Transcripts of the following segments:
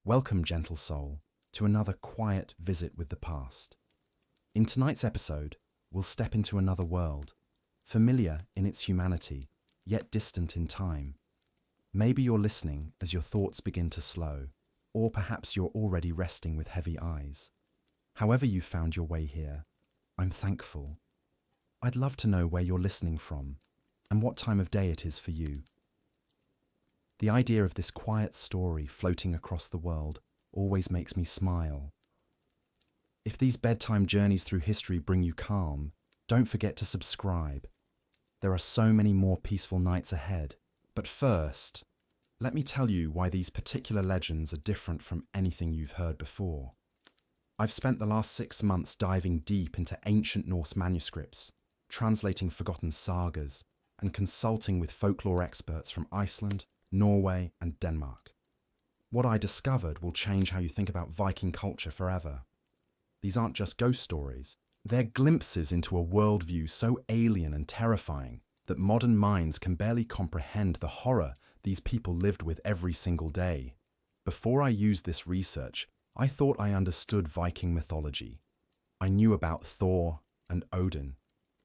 Welcome, gentle soul, to another quiet visit with the past. In tonight's episode, we'll step into another world, familiar in its humanity, yet distant in time. Maybe you're listening as your thoughts begin to slow, or perhaps you're already resting with heavy eyes. However you found your way here, I'm thankful. I'd love to know where you're listening from and what time of day it is for you. The idea of this quiet story floating across the world always makes me smile. If these bedtime journeys through history bring you calm, don't forget to subscribe. There are so many more peaceful nights ahead. But first, let me tell you why these particular legends are different from anything you've heard before. I've spent the last 6 months diving deep into ancient Norse manuscripts, translating forgotten sagas, and consulting with folklore experts from Iceland, Norway, and Denmark. What I discovered will change how you think about Viking culture forever. These aren't just ghost stories. They're glimpses into a worldview so alien and terrifying that modern minds can barely comprehend the horror these people lived with every single day. Before I used this research, I thought I understood Viking mythology. I knew about Thor and Odin,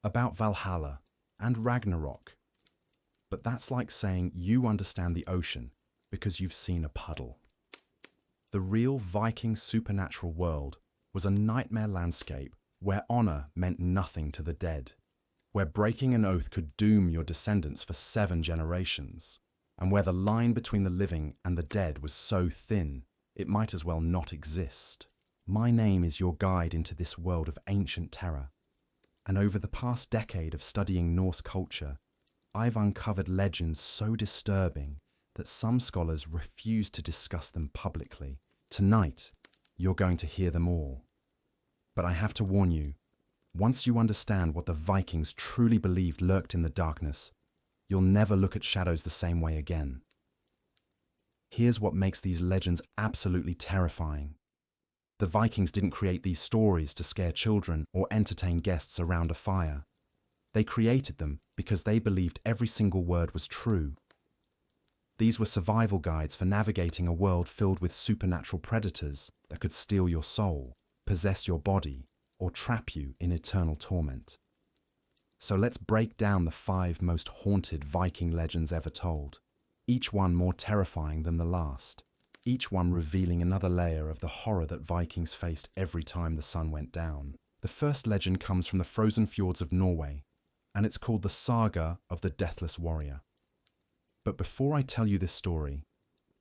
about Valhalla and Ragnarok. But that's like saying you understand the ocean because you've seen a puddle. The real Viking supernatural world was a nightmare landscape where honor meant nothing to the dead, where breaking an oath could doom your descendants for 7 generations, and where the line between the living and the dead was so thin it might as well not exist. My name is your guide into this world of ancient terror, and over the past decade of studying Norse culture, I've uncovered legends so disturbing that some scholars refuse to discuss them publicly. Tonight, you're going to hear them all. But I have to warn you, once you understand what the Vikings truly believed lurked in the darkness, you'll never look at shadows the same way again. Here's what makes these legends absolutely terrifying. The Vikings didn't create these stories to scare children or entertain guests around a fire. They created them because they believed every single word was true. These were survival guides for navigating a world filled with supernatural predators that could steal your soul, possess your body, or trap you in eternal torment. So let's break down the 5 most haunted Viking legends ever told, each one more terrifying than the last, each one revealing another layer of the horror that Vikings faced every time the sun went down. The first legend comes from the frozen fjords of Norway, and it's called the Saga of the Deathless Warrior. But before I tell you this story,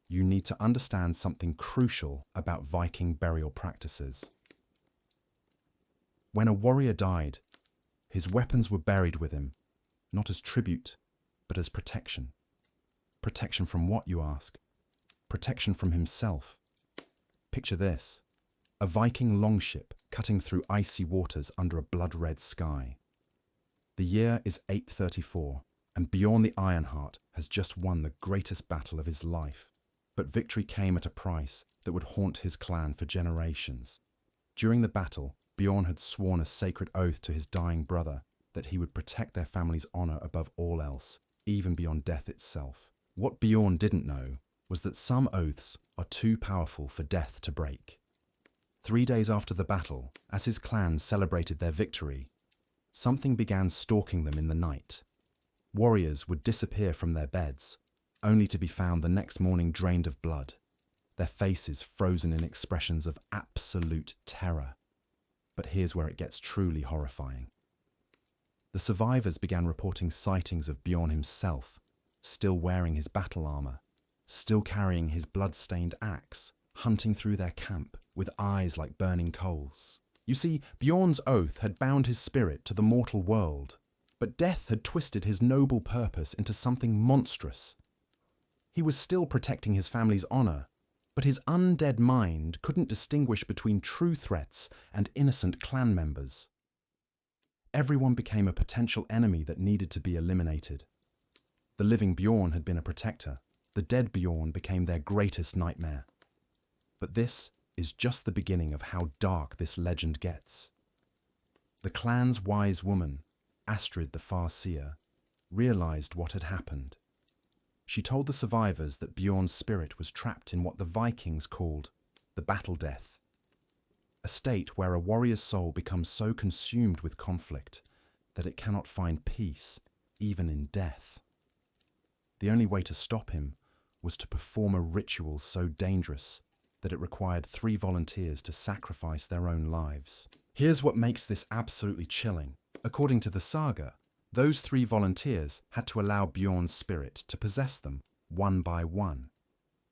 you need to understand something crucial about Viking burial practices. When a warrior died, his weapons were buried with him, not as tribute, but as protection. Protection from what, you ask? Protection from himself. Picture this: a Viking longship cutting through icy waters under a blood-red sky. The year is 834, and Bjorn the Ironheart has just won the greatest battle of his life. But victory came at a price that would haunt his clan for generations. During the battle, Bjorn had sworn a sacred oath to his dying brother that he would protect their family's honor above all else, even beyond death itself. What Bjorn didn't know was that some oaths are too powerful for death to break. 3 days after the battle, as his clan celebrated their victory, something began stalking them in the night. Warriors would disappear from their beds, only to be found the next morning drained of blood, their faces frozen in expressions of absolute terror. But here's where it gets truly horrifying. The survivors began reporting sightings of Bjorn himself, still wearing his battle armor, still carrying his blood-stained axe, hunting through their camp with eyes like burning coals. You see, Bjorn's oath had bound his spirit to the mortal world, but death had twisted his noble purpose into something monstrous. He was still protecting his family's honor, but his undead mind couldn't distinguish between true threats and innocent clan members. Everyone became a potential enemy that needed to be eliminated. The living Bjorn had been a protector. The dead Bjorn became their greatest nightmare. But this is just the beginning of how dark this legend gets. The clan's wise woman, Astrid the Farseer, realized what had happened. She told the survivors that Bjorn's spirit was trapped in what the Vikings called the battle death, a state where a warrior's soul becomes so consumed with conflict that it cannot find peace even in death. The only way to stop him was to perform a ritual so dangerous that it required 3 volunteers to sacrifice their own lives. Here's what makes this absolutely chilling. According to the saga, those 3 volunteers had to allow Bjorn's spirit to possess them one by one,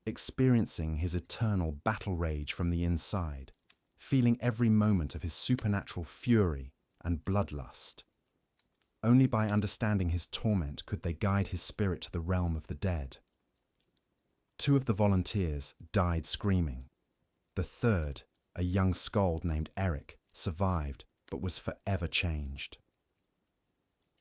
experiencing his eternal battle rage from the inside, feeling every moment of his supernatural fury and bloodlust. Only by understanding his torment could they guide his spirit to the realm of the dead. 2 of the volunteers died screaming. The third, a young skald named Eric, survived but was forever changed.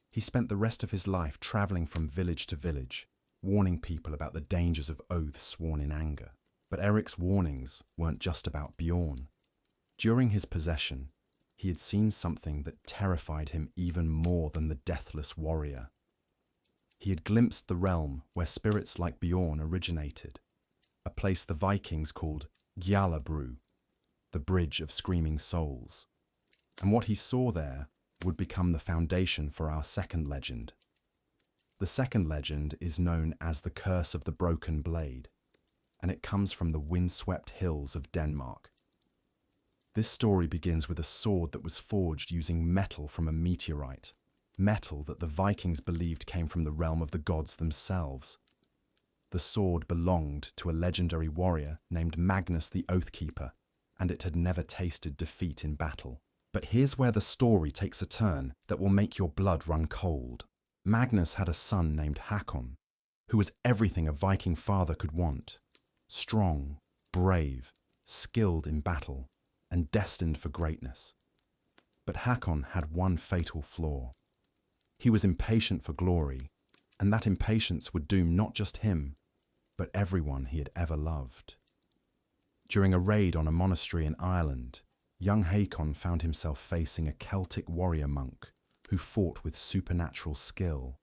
He spent the rest of his life traveling from village to village, warning people about the dangers of oaths sworn in anger. But Eric's warnings weren't just about Bjorn. During his possession, he had seen something that terrified him even more than the deathless warrior. He had glimpsed the realm where spirits like Bjorn originated, a place the Vikings called Gjallabru, the Bridge of Screaming Souls. And what he saw there would become the foundation for our second legend. The second legend is known as the Curse of the Broken Blade, and it comes from the windswept hills of Denmark. This story begins with a sword that was forged using metal from a meteorite, metal that the Vikings believed came from the realm of the gods themselves. The sword belonged to a legendary warrior named Magnus the Oathkeeper, and it had never tasted defeat in battle. But here's where the story takes a turn that will make your blood run cold. Magnus had a son named Hakon, who was everything a Viking father could want. Strong, brave, skilled in battle, and destined for greatness. But Hakon had one fatal flaw. He was impatient for glory, and that impatience would doom not just him, but everyone he had ever loved. During a raid on a monastery in Ireland, young Hakon found himself facing a Celtic warrior monk who fought with supernatural skill.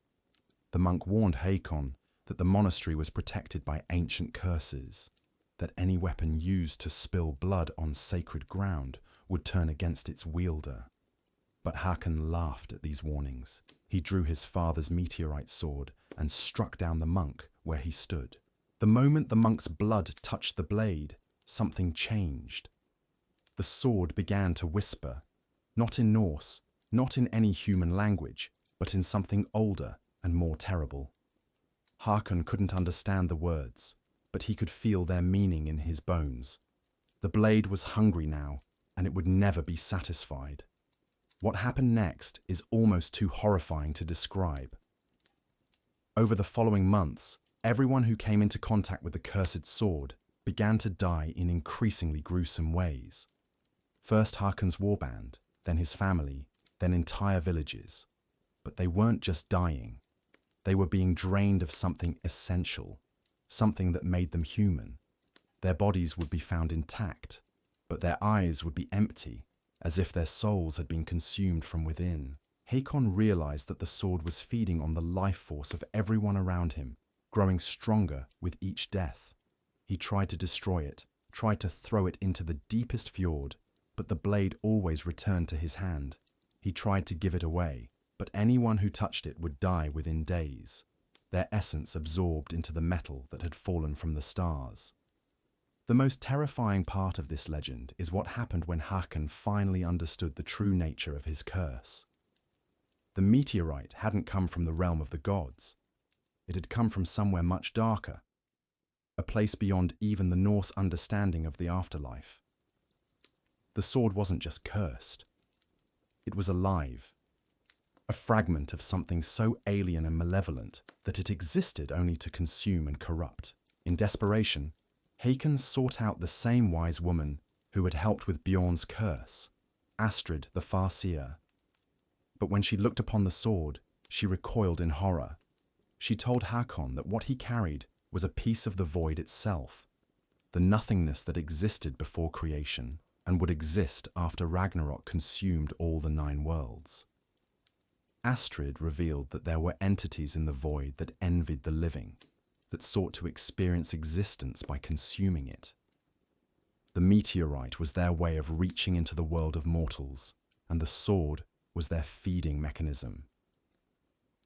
The monk warned Hakon that the monastery was protected by ancient curses, that any weapon used to spill blood on sacred ground would turn against its wielder. But Hakon laughed at these warnings. He drew his father's meteorite sword and struck down the monk where he stood. The moment the monk's blood touched the blade, something changed. The sword began to whisper, not in Norse, not in any human language, but in something older and more terrible. Hakon couldn't understand the words, but he could feel their meaning in his bones. The blade was hungry now, and it would never be satisfied. What happened next is almost too horrifying to describe. Over the following months, everyone who came into contact with the cursed sword began to die in increasingly gruesome ways. First Hakon's warband, then his family, then entire villages. But they weren't just dying. They were being drained of something essential, something that made them human. Their bodies would be found intact, but their eyes would be empty, as if their souls had been consumed from within. Hakon realized that the sword was feeding on the life force of everyone around him, growing stronger with each death. He tried to destroy it, tried to throw it into the deepest fjord, but the blade always returned to his hand. He tried to give it away, but anyone who touched it would die within days, their essence absorbed into the metal that had fallen from the stars. The most terrifying part of this legend is what happened when Hakon finally understood the true nature of his curse. The meteorite hadn't come from the realm of the gods. It had come from somewhere much darker, a place beyond even the Norse understanding of the afterlife. The sword wasn't just cursed. It was alive, a fragment of something so alien and malevolent that it existed only to consume and corrupt. In desperation, Hakon sought out the same wise woman who had helped with Bjorn's curse, Astrid the Farseer. But when she looked upon the sword, she recoiled in horror. She told Hakon that what he carried was a piece of the void itself, the nothingness that existed before creation and would exist after Ragnarok consumed all the 9 worlds. Astrid revealed that there were entities in the void that envied the living, that sought to experience existence by consuming it. The meteorite was their way of reaching into the world of mortals, and the sword was their feeding mechanism.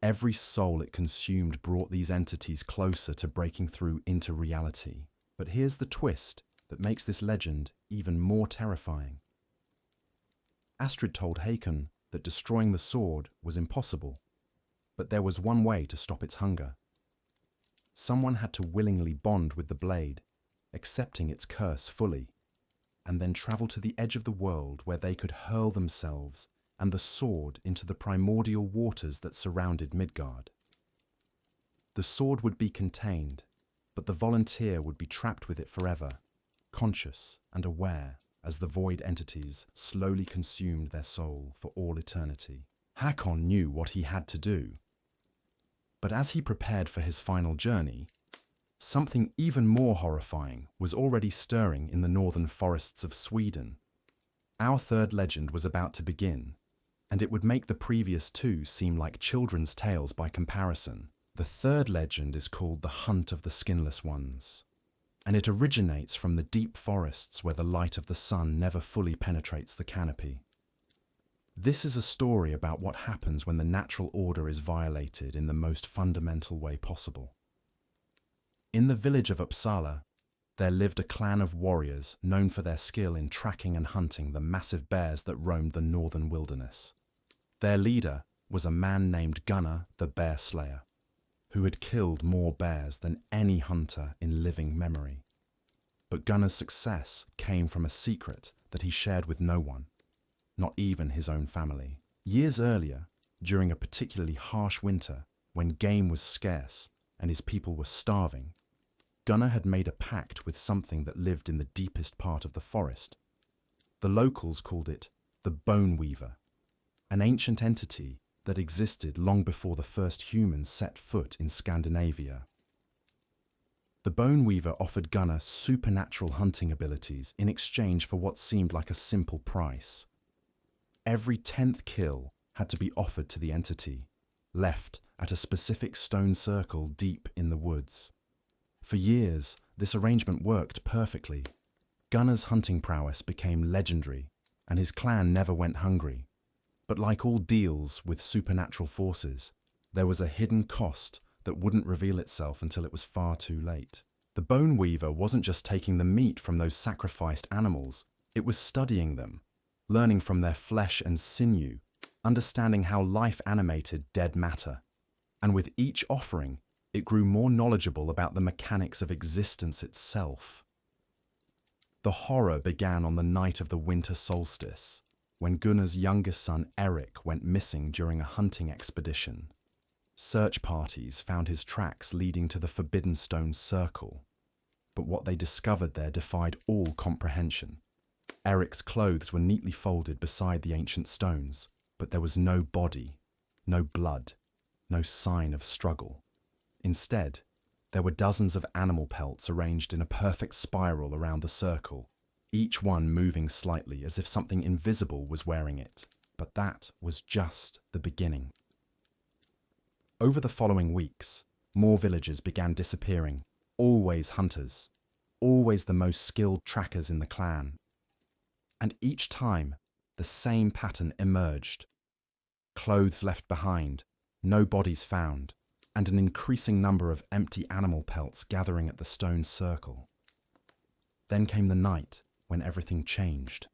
Every soul it consumed brought these entities closer to breaking through into reality. But here's the twist that makes this legend even more terrifying. Astrid told Hakon that destroying the sword was impossible, but there was one way to stop its hunger. Someone had to willingly bond with the blade, accepting its curse fully, and then travel to the edge of the world where they could hurl themselves and the sword into the primordial waters that surrounded Midgard. The sword would be contained, but the volunteer would be trapped with it forever, conscious and aware as the void entities slowly consumed their soul for all eternity. Hakon knew what he had to do. But as he prepared for his final journey, something even more horrifying was already stirring in the northern forests of Sweden. Our third legend was about to begin, and it would make the previous two seem like children's tales by comparison. The third legend is called The Hunt of the Skinless Ones, and it originates from the deep forests where the light of the sun never fully penetrates the canopy. This is a story about what happens when the natural order is violated in the most fundamental way possible. In the village of Uppsala, there lived a clan of warriors known for their skill in tracking and hunting the massive bears that roamed the northern wilderness. Their leader was a man named Gunnar the Bear Slayer, who had killed more bears than any hunter in living memory. But Gunnar's success came from a secret that he shared with no one, not even his own family. Years earlier, during a particularly harsh winter, when game was scarce and his people were starving, Gunnar had made a pact with something that lived in the deepest part of the forest. The locals called it the Bone Weaver, an ancient entity that existed long before the first humans set foot in Scandinavia. The Bone Weaver offered Gunnar supernatural hunting abilities in exchange for what seemed like a simple price. Every 10th kill had to be offered to the entity, left at a specific stone circle deep in the woods. For years, this arrangement worked perfectly. Gunnar's hunting prowess became legendary, and his clan never went hungry. But like all deals with supernatural forces, there was a hidden cost that wouldn't reveal itself until it was far too late. The Bone Weaver wasn't just taking the meat from those sacrificed animals, it was studying them, learning from their flesh and sinew, understanding how life animated dead matter. And with each offering, it grew more knowledgeable about the mechanics of existence itself. The horror began on the night of the winter solstice, when Gunnar's youngest son Eric went missing during a hunting expedition. Search parties found his tracks leading to the Forbidden Stone Circle, but what they discovered there defied all comprehension. Eric's clothes were neatly folded beside the ancient stones, but there was no body, no blood, no sign of struggle. Instead, there were dozens of animal pelts arranged in a perfect spiral around the circle, each one moving slightly as if something invisible was wearing it. But that was just the beginning. Over the following weeks, more villagers began disappearing, always hunters, always the most skilled trackers in the clan. And each time, the same pattern emerged. Clothes left behind, no bodies found, and an increasing number of empty animal pelts gathering at the stone circle. Then came the night when everything changed.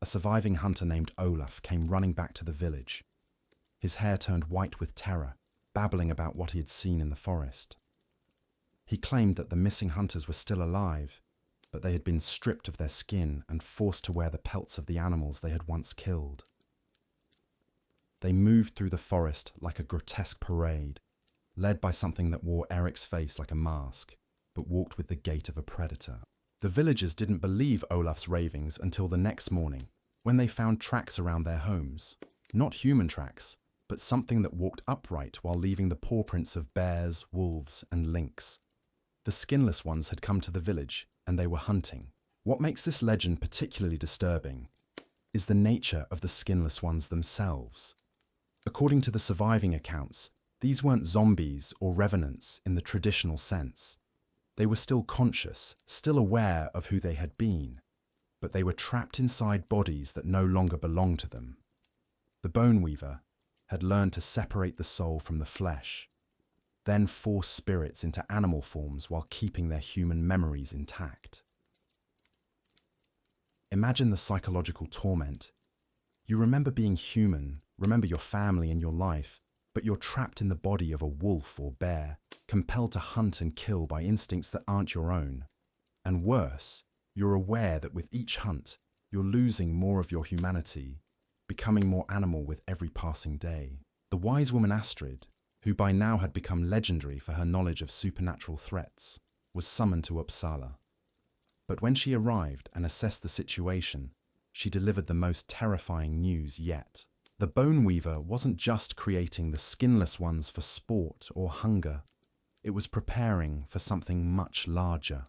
A surviving hunter named Olaf came running back to the village. His hair turned white with terror, babbling about what he had seen in the forest. He claimed that the missing hunters were still alive, but they had been stripped of their skin and forced to wear the pelts of the animals they had once killed. They moved through the forest like a grotesque parade, led by something that wore Eric's face like a mask, but walked with the gait of a predator. The villagers didn't believe Olaf's ravings until the next morning, when they found tracks around their homes. Not human tracks, but something that walked upright while leaving the paw prints of bears, wolves, and lynx. The skinless ones had come to the village, and they were hunting. What makes this legend particularly disturbing is the nature of the skinless ones themselves. According to the surviving accounts, These weren't zombies or revenants in the traditional sense. They were still conscious, still aware of who they had been, but they were trapped inside bodies that no longer belonged to them. The Bone Weaver had learned to separate the soul from the flesh, then force spirits into animal forms while keeping their human memories intact. Imagine the psychological torment. You remember being human, remember your family and your life, but you're trapped in the body of a wolf or bear, compelled to hunt and kill by instincts that aren't your own. And worse, you're aware that with each hunt, you're losing more of your humanity, becoming more animal with every passing day. The wise woman Astrid, who by now had become legendary for her knowledge of supernatural threats, was summoned to Uppsala. But when she arrived and assessed the situation, she delivered the most terrifying news yet. The Bone Weaver wasn't just creating the skinless ones for sport or hunger. It was preparing for something much larger.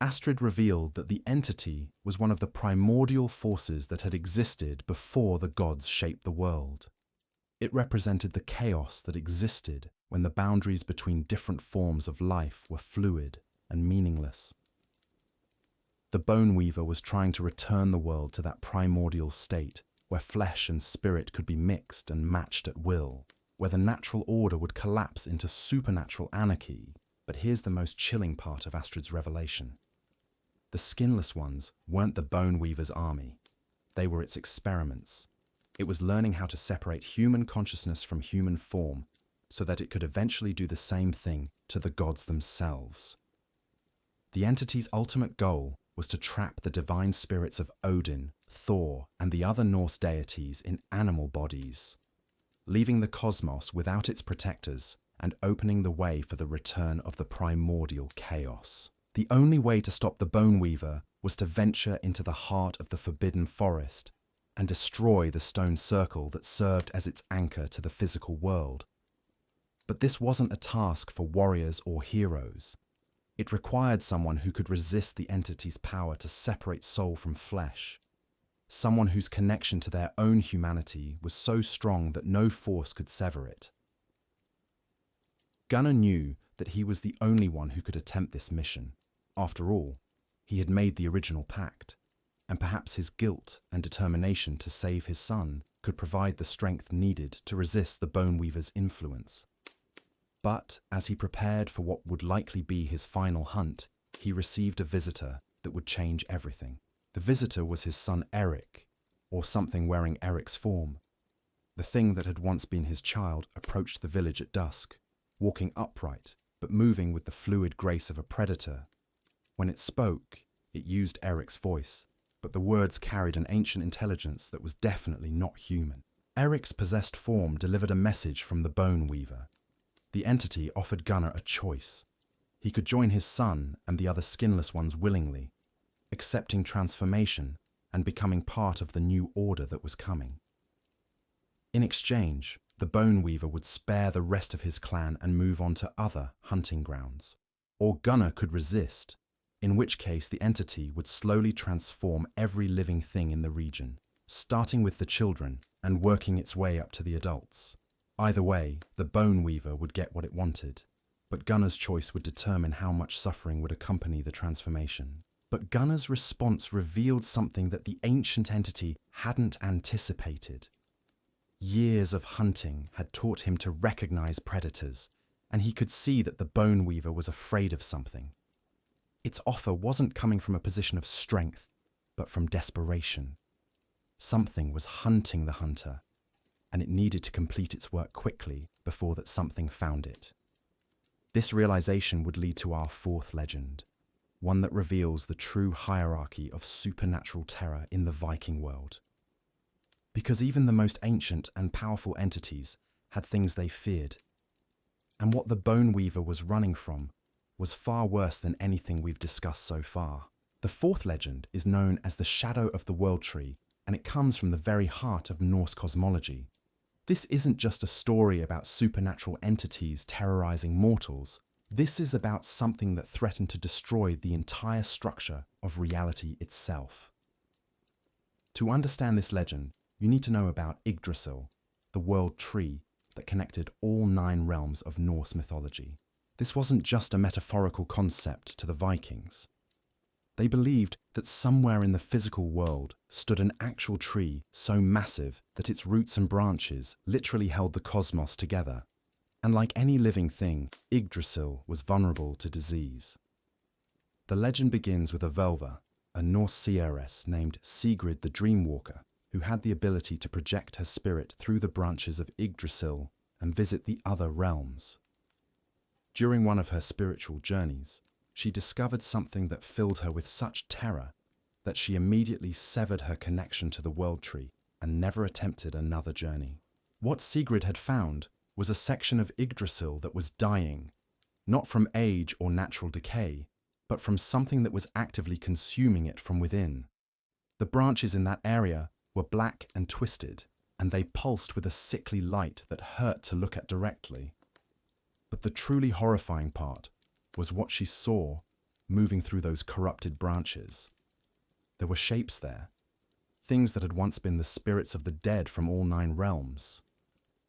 Astrid revealed that the entity was one of the primordial forces that had existed before the gods shaped the world. It represented the chaos that existed when the boundaries between different forms of life were fluid and meaningless. The Bone Weaver was trying to return the world to that primordial state where flesh and spirit could be mixed and matched at will, where the natural order would collapse into supernatural anarchy. But here's the most chilling part of Astrid's revelation. The skinless ones weren't the Bone Weaver's army. They were its experiments. It was learning how to separate human consciousness from human form so that it could eventually do the same thing to the gods themselves. The entity's ultimate goal was to trap the divine spirits of Odin, Thor, and the other Norse deities in animal bodies, leaving the cosmos without its protectors and opening the way for the return of the primordial chaos. The only way to stop the Bone Weaver was to venture into the heart of the forbidden forest and destroy the stone circle that served as its anchor to the physical world. But this wasn't a task for warriors or heroes. It required someone who could resist the entity's power to separate soul from flesh, someone whose connection to their own humanity was so strong that no force could sever it. Gunnar knew that he was the only one who could attempt this mission. After all, he had made the original pact, and perhaps his guilt and determination to save his son could provide the strength needed to resist the Bone Weaver's influence. But as he prepared for what would likely be his final hunt, he received a visitor that would change everything. The visitor was his son Eric, or something wearing Eric's form. The thing that had once been his child approached the village at dusk, walking upright, but moving with the fluid grace of a predator. When it spoke, it used Eric's voice, but the words carried an ancient intelligence that was definitely not human. Eric's possessed form delivered a message from the Bone Weaver. The entity offered Gunnar a choice. He could join his son and the other skinless ones willingly, accepting transformation and becoming part of the new order that was coming. In exchange, the Bone Weaver would spare the rest of his clan and move on to other hunting grounds. Or Gunnar could resist, in which case the entity would slowly transform every living thing in the region, starting with the children and working its way up to the adults. Either way, the Bone Weaver would get what it wanted, but Gunnar's choice would determine how much suffering would accompany the transformation. But Gunnar's response revealed something that the ancient entity hadn't anticipated. Years of hunting had taught him to recognize predators, and he could see that the Bone Weaver was afraid of something. Its offer wasn't coming from a position of strength, but from desperation. Something was hunting the hunter, and it needed to complete its work quickly before that something found it. This realization would lead to our fourth legend, one that reveals the true hierarchy of supernatural terror in the Viking world. Because even the most ancient and powerful entities had things they feared, and what the Bone Weaver was running from was far worse than anything we've discussed so far. The fourth legend is known as the Shadow of the World Tree, and it comes from the very heart of Norse cosmology. This isn't just a story about supernatural entities terrorizing mortals. This is about something that threatened to destroy the entire structure of reality itself. To understand this legend, you need to know about Yggdrasil, the World Tree, that connected all 9 realms of Norse mythology. This wasn't just a metaphorical concept to the Vikings. They believed that somewhere in the physical world stood an actual tree so massive that its roots and branches literally held the cosmos together. And like any living thing, Yggdrasil was vulnerable to disease. The legend begins with a Völva, a Norse seeress named Sigrid the Dreamwalker, who had the ability to project her spirit through the branches of Yggdrasil and visit the other realms. During one of her spiritual journeys, she discovered something that filled her with such terror that she immediately severed her connection to the World Tree and never attempted another journey. What Sigrid had found was a section of Yggdrasil that was dying, not from age or natural decay, but from something that was actively consuming it from within. The branches in that area were black and twisted, and they pulsed with a sickly light that hurt to look at directly. But the truly horrifying part was what she saw moving through those corrupted branches. There were shapes there, things that had once been the spirits of the dead from all 9 realms,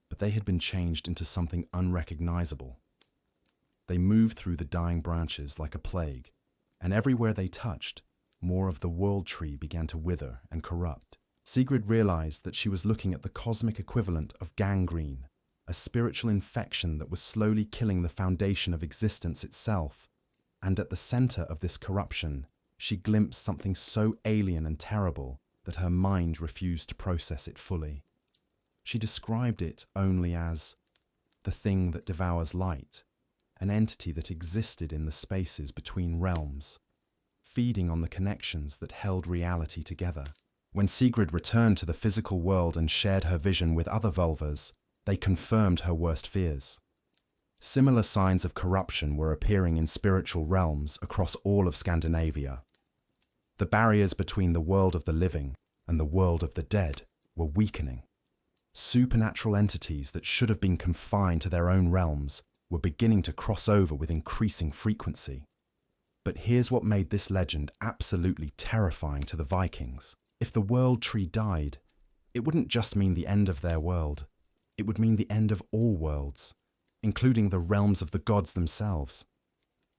but they had been changed into something unrecognizable. They moved through the dying branches like a plague, and everywhere they touched, more of the World Tree began to wither and corrupt. Sigrid realized that she was looking at the cosmic equivalent of gangrene, a spiritual infection that was slowly killing the foundation of existence itself. And at the center of this corruption, she glimpsed something so alien and terrible that her mind refused to process it fully. She described it only as the thing that devours light, an entity that existed in the spaces between realms, feeding on the connections that held reality together. When Sigrid returned to the physical world and shared her vision with other Völvas, they confirmed her worst fears. Similar signs of corruption were appearing in spiritual realms across all of Scandinavia. The barriers between the world of the living and the world of the dead were weakening. Supernatural entities that should have been confined to their own realms were beginning to cross over with increasing frequency. But here's what made this legend absolutely terrifying to the Vikings. If the World Tree died, it wouldn't just mean the end of their world. It would mean the end of all worlds, including the realms of the gods themselves.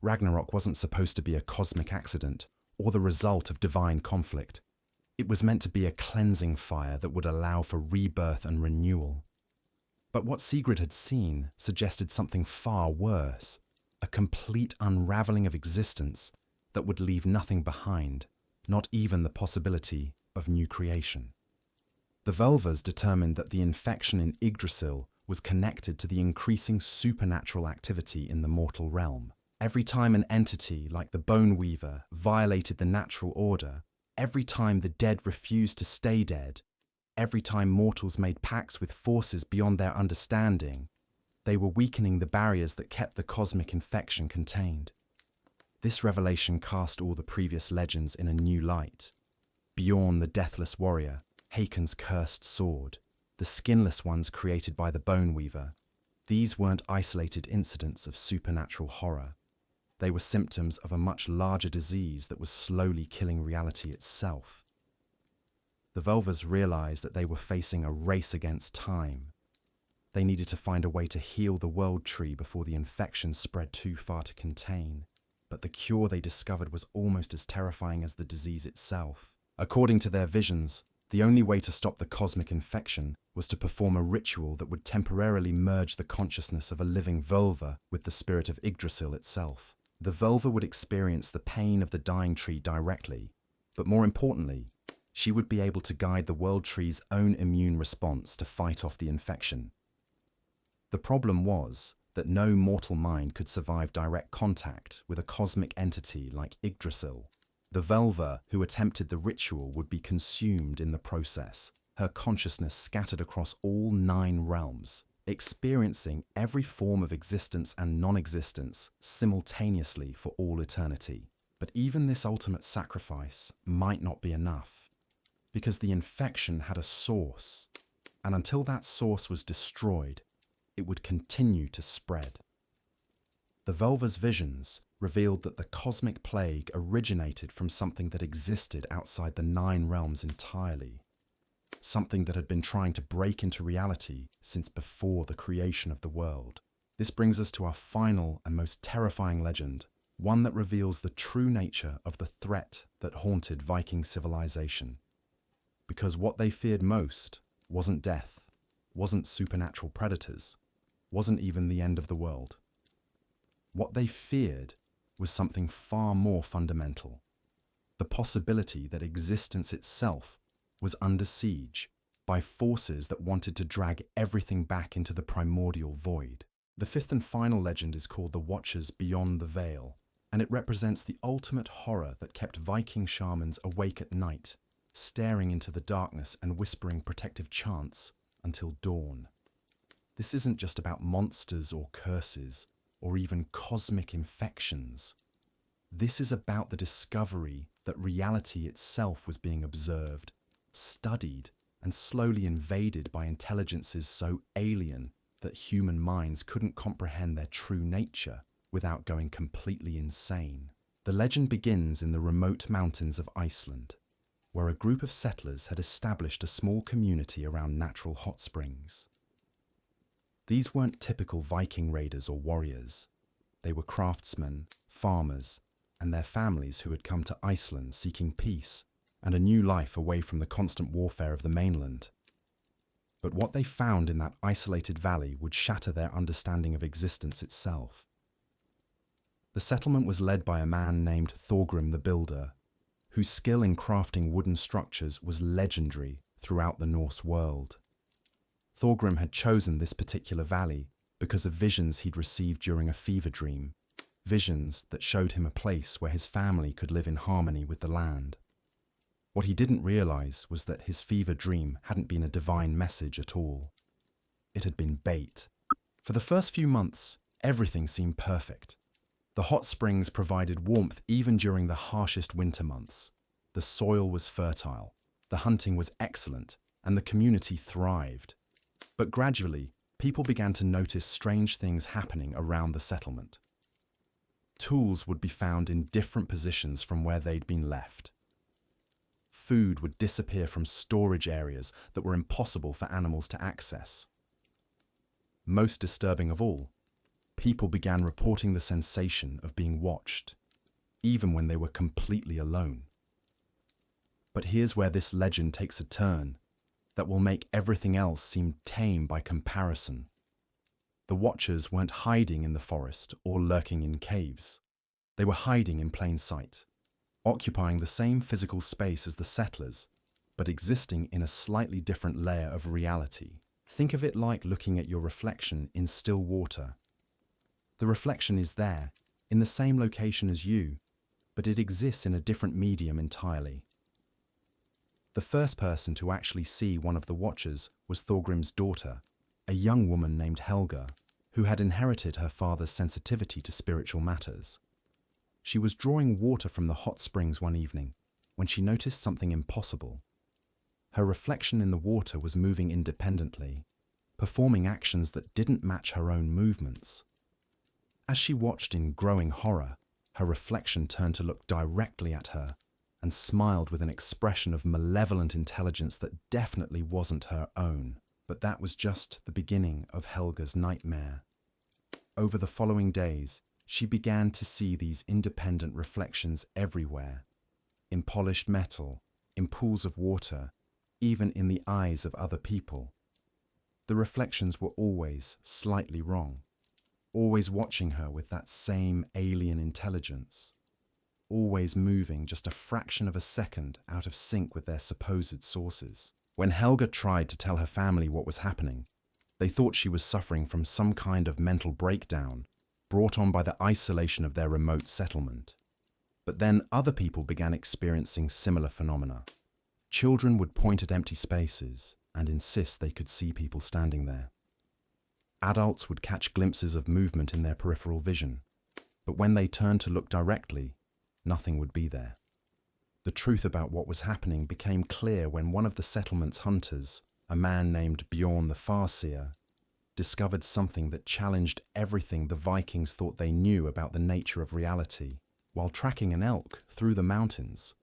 Ragnarok wasn't supposed to be a cosmic accident or the result of divine conflict. It was meant to be a cleansing fire that would allow for rebirth and renewal. But what Sigrid had seen suggested something far worse, a complete unraveling of existence that would leave nothing behind, not even the possibility of new creation. The Völvas determined that the infection in Yggdrasil was connected to the increasing supernatural activity in the mortal realm. Every time an entity like the Bone Weaver violated the natural order, every time the dead refused to stay dead, every time mortals made pacts with forces beyond their understanding, they were weakening the barriers that kept the cosmic infection contained. This revelation cast all the previous legends in a new light. Bjorn the Deathless Warrior, Hakon's cursed sword, the skinless ones created by the Bone Weaver. These weren't isolated incidents of supernatural horror. They were symptoms of a much larger disease that was slowly killing reality itself. The Völvas realized that they were facing a race against time. They needed to find a way to heal the World Tree before the infection spread too far to contain. But the cure they discovered was almost as terrifying as the disease itself. According to their visions, the only way to stop the cosmic infection was to perform a ritual that would temporarily merge the consciousness of a living Völva with the spirit of Yggdrasil itself. The Völva would experience the pain of the dying tree directly, but more importantly, she would be able to guide the World Tree's own immune response to fight off the infection. The problem was that no mortal mind could survive direct contact with a cosmic entity like Yggdrasil. The Völva who attempted the ritual would be consumed in the process, her consciousness scattered across all 9 realms, experiencing every form of existence and non-existence simultaneously for all eternity. But even this ultimate sacrifice might not be enough, because the infection had a source, and until that source was destroyed, it would continue to spread. The Völva's visions revealed that the cosmic plague originated from something that existed outside the 9 realms entirely. something that had been trying to break into reality since before the creation of the world. This brings us to our final and most terrifying legend, one that reveals the true nature of the threat that haunted Viking civilization. Because what they feared most wasn't death, wasn't supernatural predators, wasn't even the end of the world. What they feared was something far more fundamental: the possibility that existence itself was under siege by forces that wanted to drag everything back into the primordial void. The fifth and final legend is called the Watchers Beyond the Veil, and it represents the ultimate horror that kept Viking shamans awake at night, staring into the darkness and whispering protective chants until dawn. This isn't just about monsters or curses, or even cosmic infections. This is about the discovery that reality itself was being observed, studied, and slowly invaded by intelligences so alien that human minds couldn't comprehend their true nature without going completely insane. The legend begins in the remote mountains of Iceland, where a group of settlers had established a small community around natural hot springs. These weren't typical Viking raiders or warriors. They were craftsmen, farmers, and their families who had come to Iceland seeking peace and a new life away from the constant warfare of the mainland. But what they found in that isolated valley would shatter their understanding of existence itself. The settlement was led by a man named Thorgrim the Builder, whose skill in crafting wooden structures was legendary throughout the Norse world. Thorgrim had chosen this particular valley because of visions he'd received during a fever dream, visions that showed him a place where his family could live in harmony with the land. What he didn't realize was that his fever dream hadn't been a divine message at all. It had been bait. For the first few months, everything seemed perfect. The hot springs provided warmth even during the harshest winter months. The soil was fertile, the hunting was excellent, and the community thrived. But gradually, people began to notice strange things happening around the settlement. Tools would be found in different positions from where they'd been left. Food would disappear from storage areas that were impossible for animals to access. Most disturbing of all, people began reporting the sensation of being watched, even when they were completely alone. But here's where this legend takes a turn that will make everything else seem tame by comparison. The Watchers weren't hiding in the forest or lurking in caves. They were hiding in plain sight, occupying the same physical space as the settlers, but existing in a slightly different layer of reality. Think of it like looking at your reflection in still water. The reflection is there, in the same location as you, but it exists in a different medium entirely. The first person to actually see one of the Watchers was Thorgrim's daughter, a young woman named Helga, who had inherited her father's sensitivity to spiritual matters. She was drawing water from the hot springs one evening when she noticed something impossible. Her reflection in the water was moving independently, performing actions that didn't match her own movements. As she watched in growing horror, her reflection turned to look directly at her and smiled with an expression of malevolent intelligence that definitely wasn't her own. But that was just the beginning of Helga's nightmare. Over the following days, she began to see these independent reflections everywhere, in polished metal, in pools of water, even in the eyes of other people. The reflections were always slightly wrong, always watching her with that same alien intelligence, always moving just a fraction of a second out of sync with their supposed sources. When Helga tried to tell her family what was happening, they thought she was suffering from some kind of mental breakdown brought on by the isolation of their remote settlement. But then other people began experiencing similar phenomena. Children would point at empty spaces and insist they could see people standing there. Adults would catch glimpses of movement in their peripheral vision, but when they turned to look directly, nothing would be there. The truth about what was happening became clear when one of the settlement's hunters, a man named Bjorn the Farseer, discovered something that challenged everything the Vikings thought they knew about the nature of reality. While tracking an elk through the mountains,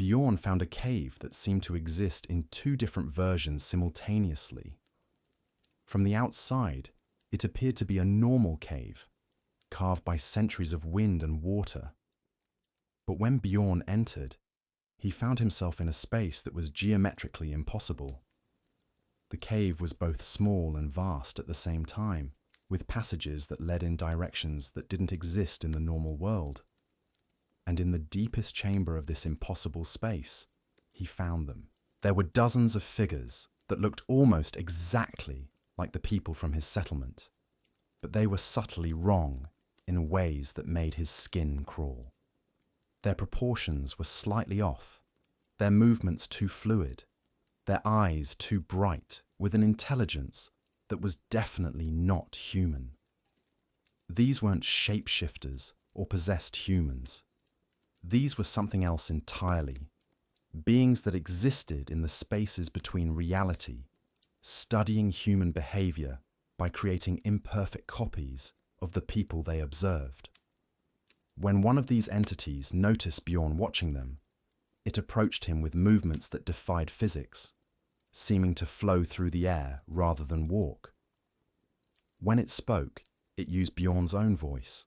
Bjorn found a cave that seemed to exist in two different versions simultaneously. From the outside, it appeared to be a normal cave, carved by centuries of wind and water. But when Bjorn entered, he found himself in a space that was geometrically impossible. The cave was both small and vast at the same time, with passages that led in directions that didn't exist in the normal world. And in the deepest chamber of this impossible space, he found them. There were dozens of figures that looked almost exactly like the people from his settlement, but they were subtly wrong in ways that made his skin crawl. Their proportions were slightly off, their movements too fluid, their eyes too bright, with an intelligence that was definitely not human. These weren't shapeshifters or possessed humans. These were something else entirely, beings that existed in the spaces between reality, studying human behavior by creating imperfect copies of the people they observed. When one of these entities noticed Bjorn watching them, it approached him with movements that defied physics, seeming to flow through the air rather than walk. When it spoke, it used Bjorn's own voice,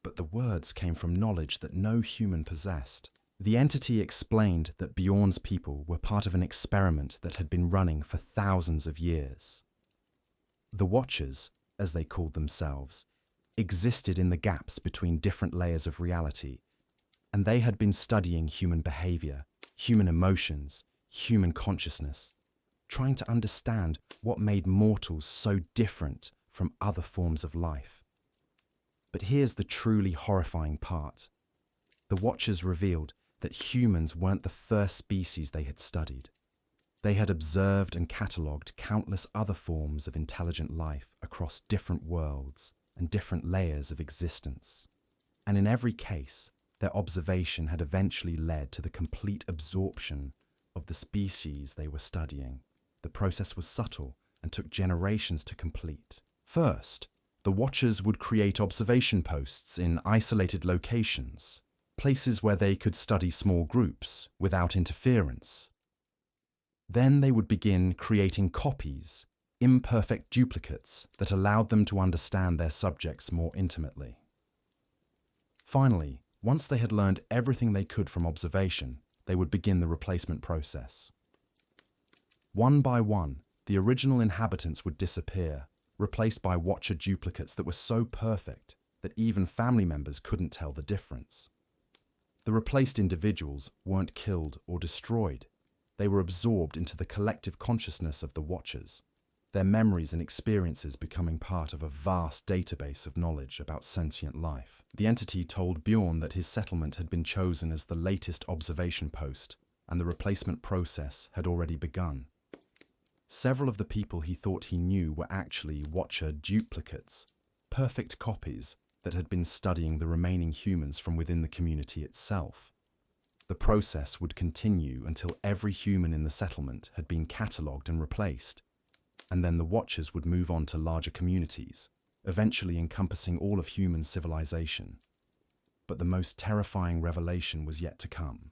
but the words came from knowledge that no human possessed. The entity explained that Bjorn's people were part of an experiment that had been running for thousands of years. The Watchers, as they called themselves, existed in the gaps between different layers of reality, and they had been studying human behavior, human emotions, human consciousness, trying to understand what made mortals so different from other forms of life. But here's the truly horrifying part. The Watchers revealed that humans weren't the first species they had studied. They had observed and catalogued countless other forms of intelligent life across different worlds and different layers of existence. And in every case, their observation had eventually led to the complete absorption of the species they were studying. The process was subtle and took generations to complete. First, the Watchers would create observation posts in isolated locations, places where they could study small groups without interference. Then they would begin creating copies, imperfect duplicates that allowed them to understand their subjects more intimately. Finally, once they had learned everything they could from observation, they would begin the replacement process. One by one, the original inhabitants would disappear, replaced by Watcher duplicates that were so perfect that even family members couldn't tell the difference. The replaced individuals weren't killed or destroyed. They were absorbed into the collective consciousness of the Watchers, their memories and experiences becoming part of a vast database of knowledge about sentient life. The entity told Bjorn that his settlement had been chosen as the latest observation post, and the replacement process had already begun. Several of the people he thought he knew were actually Watcher duplicates, perfect copies that had been studying the remaining humans from within the community itself. The process would continue until every human in the settlement had been catalogued and replaced, and then the Watchers would move on to larger communities, eventually encompassing all of human civilization. But the most terrifying revelation was yet to come.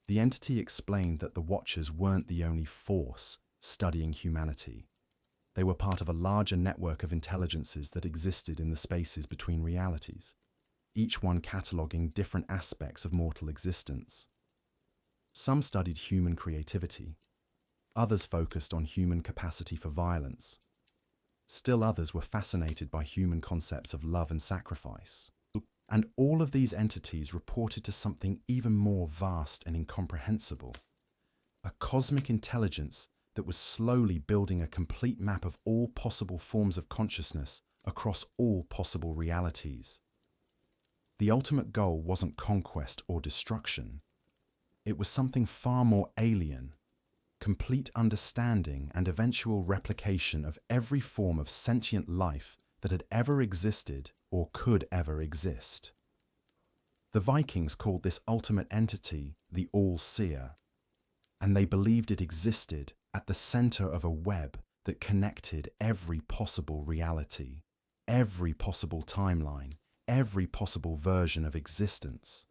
The entity explained that the Watchers weren't the only force studying humanity. They were part of a larger network of intelligences that existed in the spaces between realities, each one cataloguing different aspects of mortal existence. Some studied human creativity, others focused on human capacity for violence. Still others were fascinated by human concepts of love and sacrifice. And all of these entities reported to something even more vast and incomprehensible, a cosmic intelligence that was slowly building a complete map of all possible forms of consciousness across all possible realities. The ultimate goal wasn't conquest or destruction. It was something far more alien, complete understanding and eventual replication of every form of sentient life that had ever existed or could ever exist. The Vikings called this ultimate entity the All-Seer, and they believed it existed at the center of a web that connected every possible reality, every possible timeline, every possible version of existence.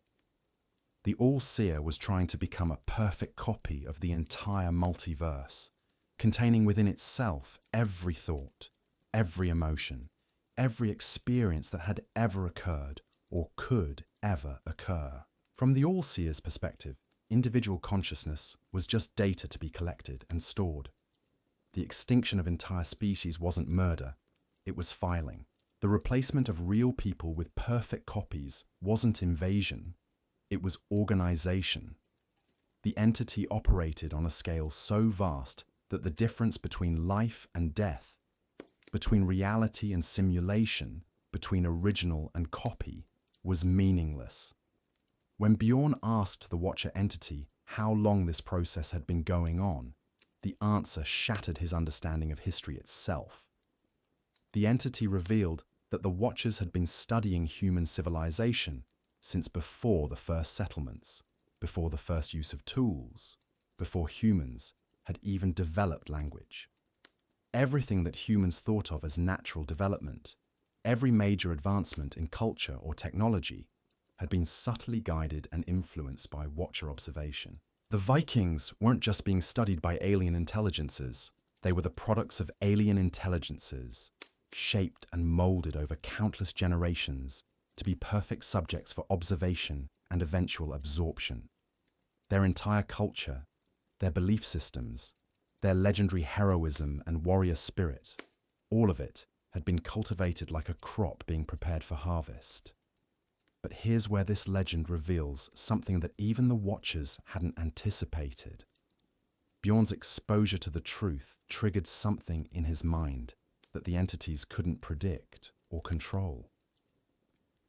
The All-Seer was trying to become a perfect copy of the entire multiverse, containing within itself every thought, every emotion, every experience that had ever occurred or could ever occur. From the All-Seer's perspective, individual consciousness was just data to be collected and stored. The extinction of entire species wasn't murder, it was filing. The replacement of real people with perfect copies wasn't invasion, it was organization. The entity operated on a scale so vast that the difference between life and death, between reality and simulation, between original and copy, was meaningless. When Bjorn asked the Watcher entity how long this process had been going on, the answer shattered his understanding of history itself. The entity revealed that the Watchers had been studying human civilization since before the first settlements, before the first use of tools, before humans had even developed language. Everything that humans thought of as natural development, every major advancement in culture or technology, had been subtly guided and influenced by Watcher observation. The Vikings weren't just being studied by alien intelligences, they were the products of alien intelligences, shaped and molded over countless generations to be perfect subjects for observation and eventual absorption. Their entire culture, their belief systems, their legendary heroism and warrior spirit, all of it had been cultivated like a crop being prepared for harvest. But here's where this legend reveals something that even the Watchers hadn't anticipated. Bjorn's exposure to the truth triggered something in his mind that the entities couldn't predict or control.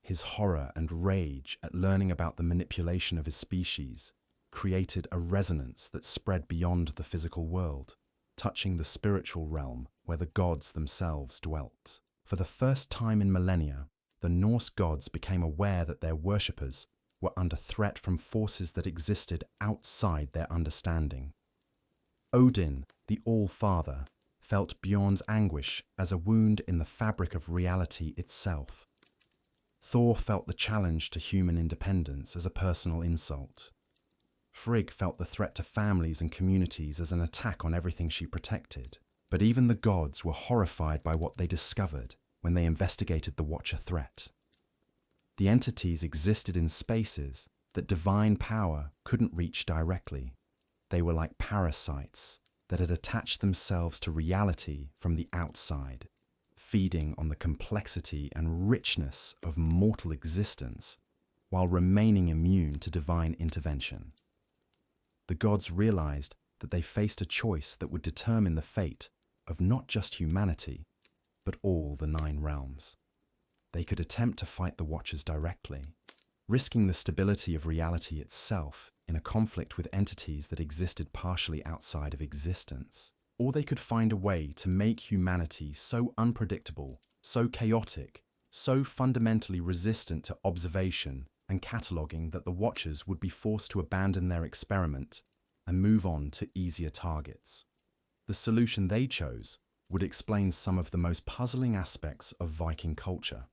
His horror and rage at learning about the manipulation of his species created a resonance that spread beyond the physical world, touching the spiritual realm where the gods themselves dwelt. For the first time in millennia, the Norse gods became aware that their worshippers were under threat from forces that existed outside their understanding. Odin, the All-Father, felt Bjorn's anguish as a wound in the fabric of reality itself. Thor felt the challenge to human independence as a personal insult. Frigg felt the threat to families and communities as an attack on everything she protected. But even the gods were horrified by what they discovered when they investigated the Watcher threat. The entities existed in spaces that divine power couldn't reach directly. They were like parasites that had attached themselves to reality from the outside, feeding on the complexity and richness of mortal existence while remaining immune to divine intervention. The gods realized that they faced a choice that would determine the fate of not just humanity, but all the 9 realms. They could attempt to fight the Watchers directly, risking the stability of reality itself in a conflict with entities that existed partially outside of existence. Or they could find a way to make humanity so unpredictable, so chaotic, so fundamentally resistant to observation and cataloguing that the Watchers would be forced to abandon their experiment and move on to easier targets. The solution they chose would explain some of the most puzzling aspects of Viking culture.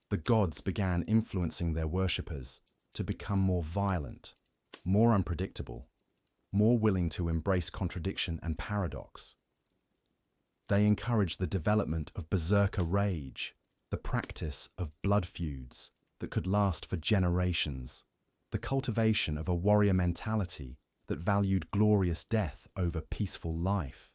The gods began influencing their worshippers to become more violent, more unpredictable, more willing to embrace contradiction and paradox. They encouraged the development of berserker rage, the practice of blood feuds that could last for generations, the cultivation of a warrior mentality that valued glorious death over peaceful life.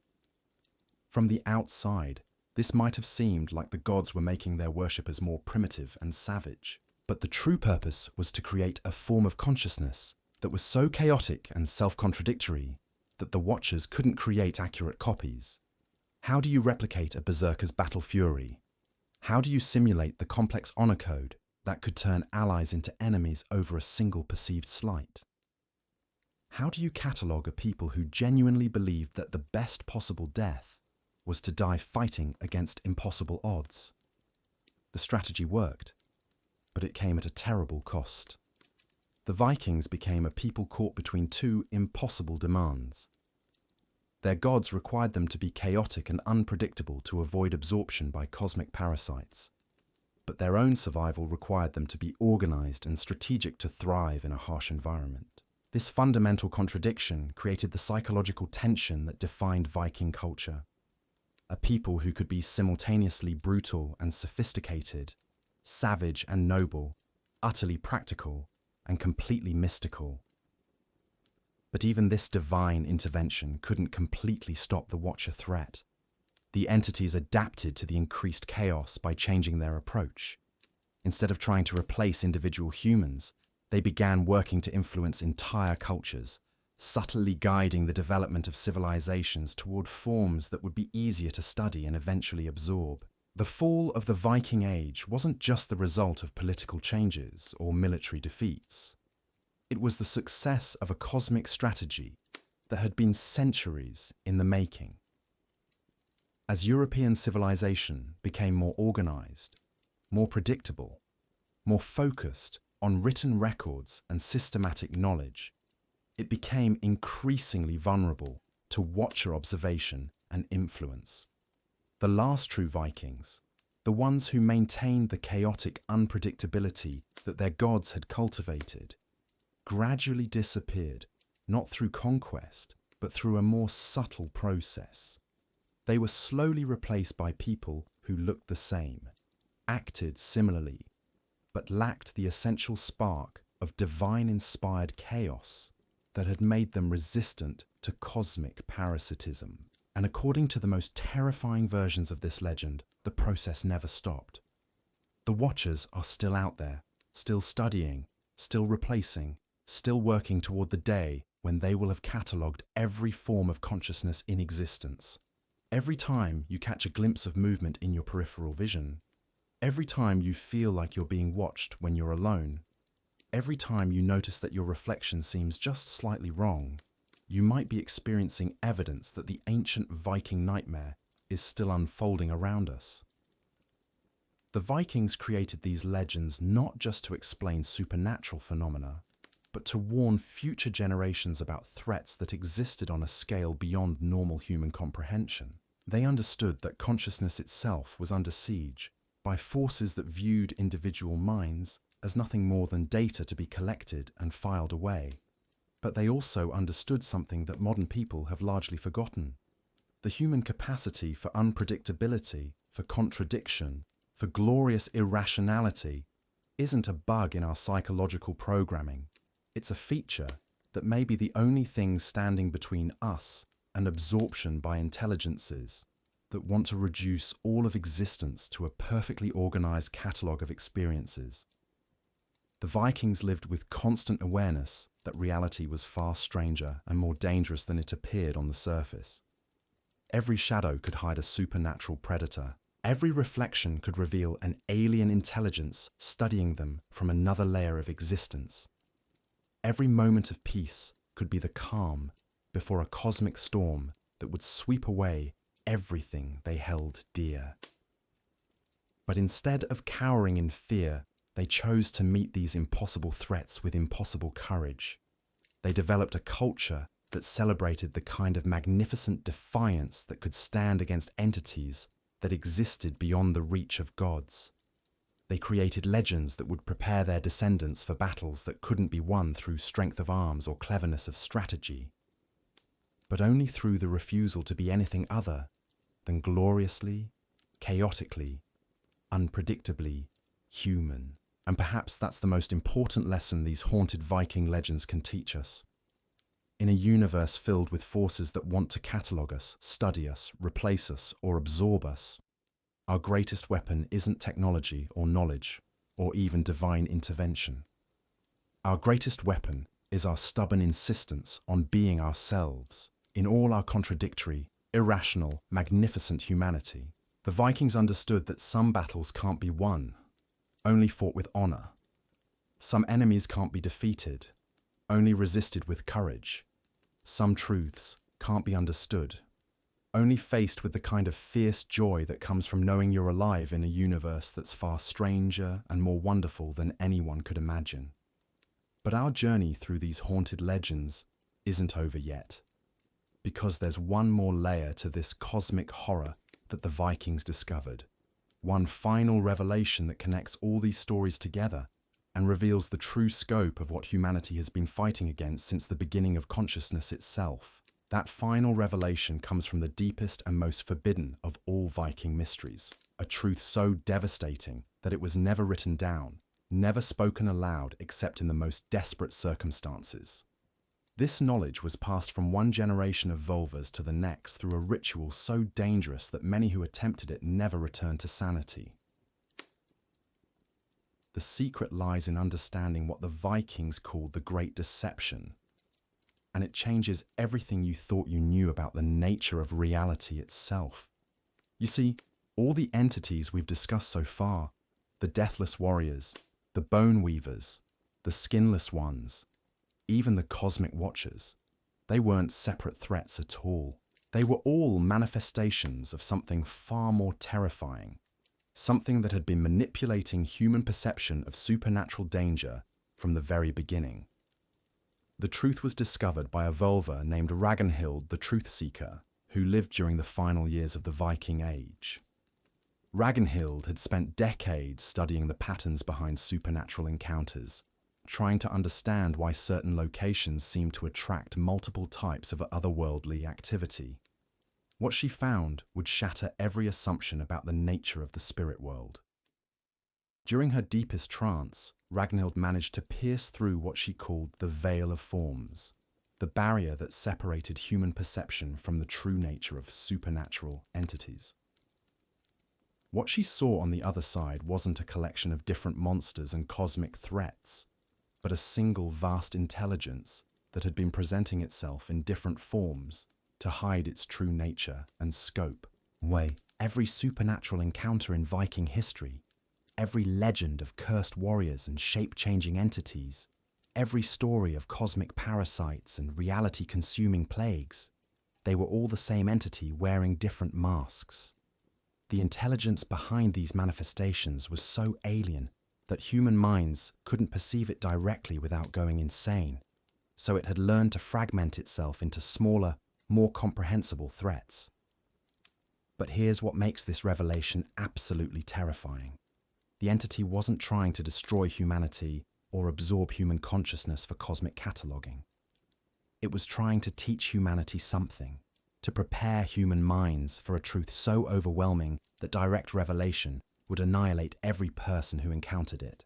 From the outside, this might have seemed like the gods were making their worshippers more primitive and savage, but the true purpose was to create a form of consciousness that was so chaotic and self-contradictory that the Watchers couldn't create accurate copies. How do you replicate a berserker's battle fury? How do you simulate the complex honor code that could turn allies into enemies over a single perceived slight? How do you catalogue a people who genuinely believed that the best possible death was to die fighting against impossible odds? The strategy worked, but it came at a terrible cost. The Vikings became a people caught between 2 impossible demands. Their gods required them to be chaotic and unpredictable to avoid absorption by cosmic parasites. but their own survival required them to be organized and strategic to thrive in a harsh environment. This fundamental contradiction created the psychological tension that defined Viking culture. A people who could be simultaneously brutal and sophisticated, savage and noble, utterly practical and completely mystical. But even this divine intervention couldn't completely stop the Watcher threat. The entities adapted to the increased chaos by changing their approach. Instead of trying to replace individual humans, they began working to influence entire cultures, subtly guiding the development of civilizations toward forms that would be easier to study and eventually absorb. The fall of the Viking Age wasn't just the result of political changes or military defeats. It was the success of a cosmic strategy that had been centuries in the making. As European civilization became more organized, more predictable, more focused on written records and systematic knowledge, it became increasingly vulnerable to Watcher observation and influence. The last true Vikings, the ones who maintained the chaotic unpredictability that their gods had cultivated, gradually disappeared, not through conquest, but through a more subtle process. They were slowly replaced by people who looked the same, acted similarly, but lacked the essential spark of divine-inspired chaos that had made them resistant to cosmic parasitism. And according to the most terrifying versions of this legend, the process never stopped. The Watchers are still out there, still studying, still replacing, still working toward the day when they will have catalogued every form of consciousness in existence. Every time you catch a glimpse of movement in your peripheral vision, every time you feel like you're being watched when you're alone, every time you notice that your reflection seems just slightly wrong, you might be experiencing evidence that the ancient Viking nightmare is still unfolding around us. The Vikings created these legends not just to explain supernatural phenomena, but to warn future generations about threats that existed on a scale beyond normal human comprehension. They understood that consciousness itself was under siege by forces that viewed individual minds as nothing more than data to be collected and filed away. But they also understood something that modern people have largely forgotten. The human capacity for unpredictability, for contradiction, for glorious irrationality isn't a bug in our psychological programming. It's a feature that may be the only thing standing between us and absorption by intelligences that want to reduce all of existence to a perfectly organized catalogue of experiences. The Vikings lived with constant awareness that reality was far stranger and more dangerous than it appeared on the surface. Every shadow could hide a supernatural predator. Every reflection could reveal an alien intelligence studying them from another layer of existence. Every moment of peace could be the calm before a cosmic storm that would sweep away everything they held dear. But instead of cowering in fear, they chose to meet these impossible threats with impossible courage. They developed a culture that celebrated the kind of magnificent defiance that could stand against entities that existed beyond the reach of gods. They created legends that would prepare their descendants for battles that couldn't be won through strength of arms or cleverness of strategy, but only through the refusal to be anything other than gloriously, chaotically, unpredictably human. And perhaps that's the most important lesson these haunted Viking legends can teach us. In a universe filled with forces that want to catalogue us, study us, replace us, or absorb us, our greatest weapon isn't technology or knowledge, or even divine intervention. Our greatest weapon is our stubborn insistence on being ourselves, in all our contradictory, irrational, magnificent humanity. The Vikings understood that some battles can't be won, only fought with honor. Some enemies can't be defeated, only resisted with courage. Some truths can't be understood, only faced with the kind of fierce joy that comes from knowing you're alive in a universe that's far stranger and more wonderful than anyone could imagine. But our journey through these haunted legends isn't over yet, because there's one more layer to this cosmic horror that the Vikings discovered, one final revelation that connects all these stories together and reveals the true scope of what humanity has been fighting against since the beginning of consciousness itself. That final revelation comes from the deepest and most forbidden of all Viking mysteries, a truth so devastating that it was never written down, never spoken aloud except in the most desperate circumstances. This knowledge was passed from one generation of Volvas to the next through a ritual so dangerous that many who attempted it never returned to sanity. The secret lies in understanding what the Vikings called the Great Deception, and it changes everything you thought you knew about the nature of reality itself. You see, all the entities we've discussed so far, the Deathless Warriors, the Bone Weavers, the Skinless Ones, even the Cosmic Watchers, they weren't separate threats at all. They were all manifestations of something far more terrifying, something that had been manipulating human perception of supernatural danger from the very beginning. The truth was discovered by a Volva named Ragnhild the Truth Seeker, who lived during the final years of the Viking Age. Ragnhild had spent decades studying the patterns behind supernatural encounters, trying to understand why certain locations seemed to attract multiple types of otherworldly activity. What she found would shatter every assumption about the nature of the spirit world. During her deepest trance, Ragnhild managed to pierce through what she called the veil of forms, the barrier that separated human perception from the true nature of supernatural entities. What she saw on the other side wasn't a collection of different monsters and cosmic threats, but a single vast intelligence that had been presenting itself in different forms to hide its true nature and scope. Every supernatural encounter in Viking history, every legend of cursed warriors and shape-changing entities, every story of cosmic parasites and reality-consuming plagues, they were all the same entity wearing different masks. The intelligence behind these manifestations was so alien that human minds couldn't perceive it directly without going insane, so it had learned to fragment itself into smaller, more comprehensible threats. But here's what makes this revelation absolutely terrifying. The entity wasn't trying to destroy humanity or absorb human consciousness for cosmic cataloguing. It was trying to teach humanity something, to prepare human minds for a truth so overwhelming that direct revelation would annihilate every person who encountered it.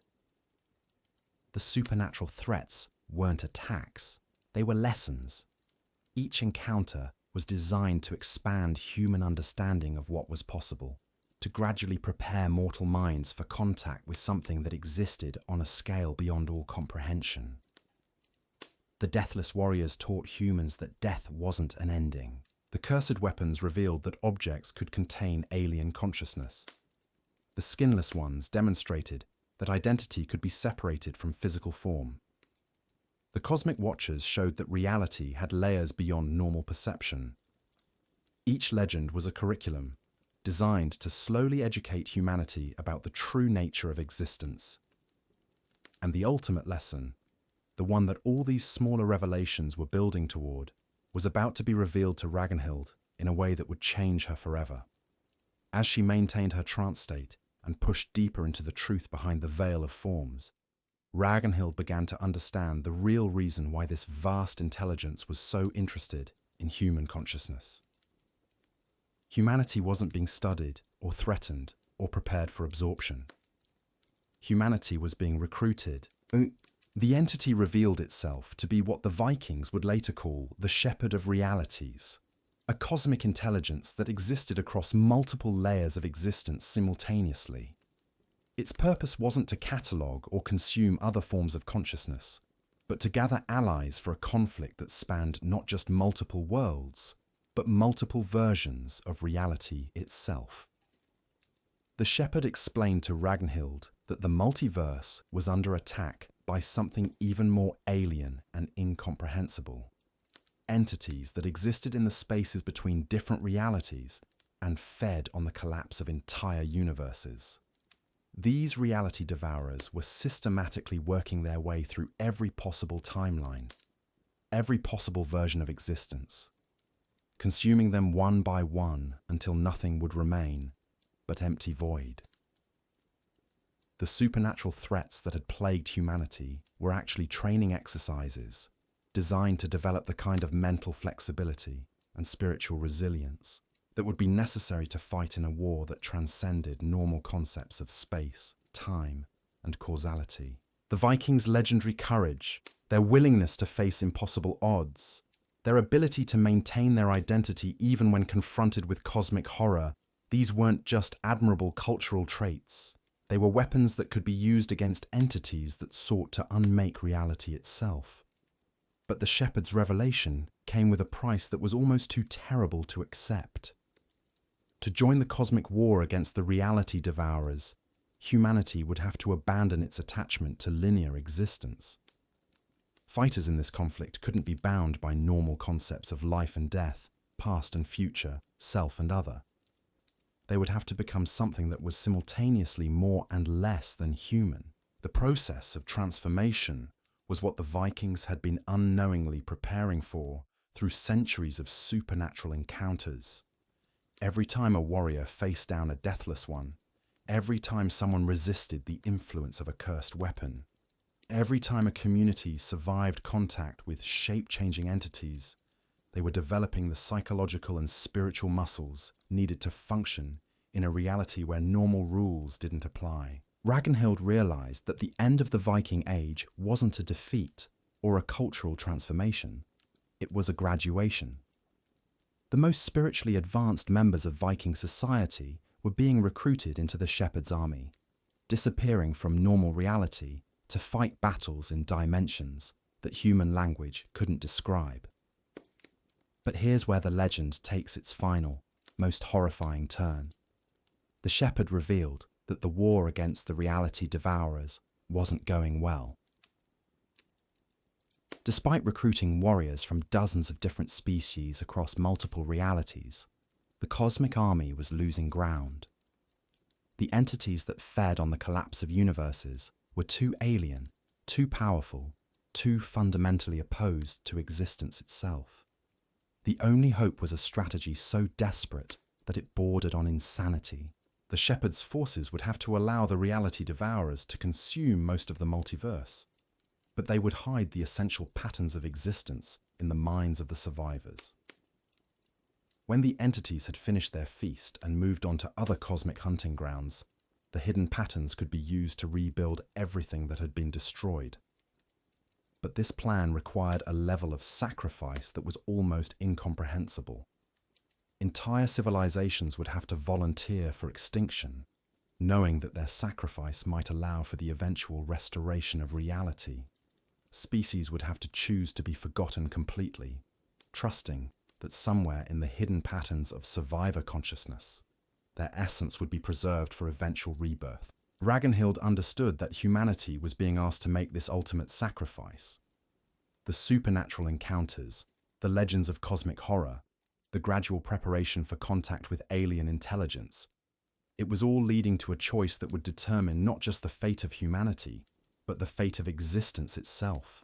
The supernatural threats weren't attacks, they were lessons. Each encounter was designed to expand human understanding of what was possible, to gradually prepare mortal minds for contact with something that existed on a scale beyond all comprehension. The Deathless Warriors taught humans that death wasn't an ending. The cursed weapons revealed that objects could contain alien consciousness. The Skinless Ones demonstrated that identity could be separated from physical form. The Cosmic Watchers showed that reality had layers beyond normal perception. Each legend was a curriculum designed to slowly educate humanity about the true nature of existence. And the ultimate lesson, the one that all these smaller revelations were building toward, was about to be revealed to Ragnhild in a way that would change her forever. As she maintained her trance state and pushed deeper into the truth behind the veil of forms, Ragnhild began to understand the real reason why this vast intelligence was so interested in human consciousness. Humanity wasn't being studied or threatened or prepared for absorption. Humanity was being recruited. The entity revealed itself to be what the Vikings would later call the Shepherd of Realities, a cosmic intelligence that existed across multiple layers of existence simultaneously. Its purpose wasn't to catalogue or consume other forms of consciousness, but to gather allies for a conflict that spanned not just multiple worlds, but multiple versions of reality itself. The shepherd explained to Ragnhild that the multiverse was under attack by something even more alien and incomprehensible. Entities that existed in the spaces between different realities and fed on the collapse of entire universes. These reality devourers were systematically working their way through every possible timeline, every possible version of existence, consuming them one by one until nothing would remain but empty void. The supernatural threats that had plagued humanity were actually training exercises designed to develop the kind of mental flexibility and spiritual resilience that would be necessary to fight in a war that transcended normal concepts of space, time, and causality. The Vikings' legendary courage, their willingness to face impossible odds, their ability to maintain their identity even when confronted with cosmic horror, these weren't just admirable cultural traits. They were weapons that could be used against entities that sought to unmake reality itself. But the shepherd's revelation came with a price that was almost too terrible to accept. To join the cosmic war against the reality devourers, humanity would have to abandon its attachment to linear existence. Fighters in this conflict couldn't be bound by normal concepts of life and death, past and future, self and other. They would have to become something that was simultaneously more and less than human. The process of transformation was what the Vikings had been unknowingly preparing for through centuries of supernatural encounters. Every time a warrior faced down a deathless one, every time someone resisted the influence of a cursed weapon, every time a community survived contact with shape-changing entities, they were developing the psychological and spiritual muscles needed to function in a reality where normal rules didn't apply. Ragnhild realized that the end of the Viking Age wasn't a defeat or a cultural transformation. It was a graduation. The most spiritually advanced members of Viking society were being recruited into the shepherd's army, disappearing from normal reality to fight battles in dimensions that human language couldn't describe. But here's where the legend takes its final, most horrifying turn. The shepherd revealed that the war against the reality devourers wasn't going well. Despite recruiting warriors from dozens of different species across multiple realities, the cosmic army was losing ground. The entities that fed on the collapse of universes were too alien, too powerful, too fundamentally opposed to existence itself. The only hope was a strategy so desperate that it bordered on insanity. The shepherd's forces would have to allow the reality devourers to consume most of the multiverse, but they would hide the essential patterns of existence in the minds of the survivors. When the entities had finished their feast and moved on to other cosmic hunting grounds, the hidden patterns could be used to rebuild everything that had been destroyed. But this plan required a level of sacrifice that was almost incomprehensible. Entire civilizations would have to volunteer for extinction, knowing that their sacrifice might allow for the eventual restoration of reality. Species would have to choose to be forgotten completely, trusting that somewhere in the hidden patterns of survivor consciousness, their essence would be preserved for eventual rebirth. Ragnhild understood that humanity was being asked to make this ultimate sacrifice. The supernatural encounters, the legends of cosmic horror, the gradual preparation for contact with alien intelligence, it was all leading to a choice that would determine not just the fate of humanity, but the fate of existence itself.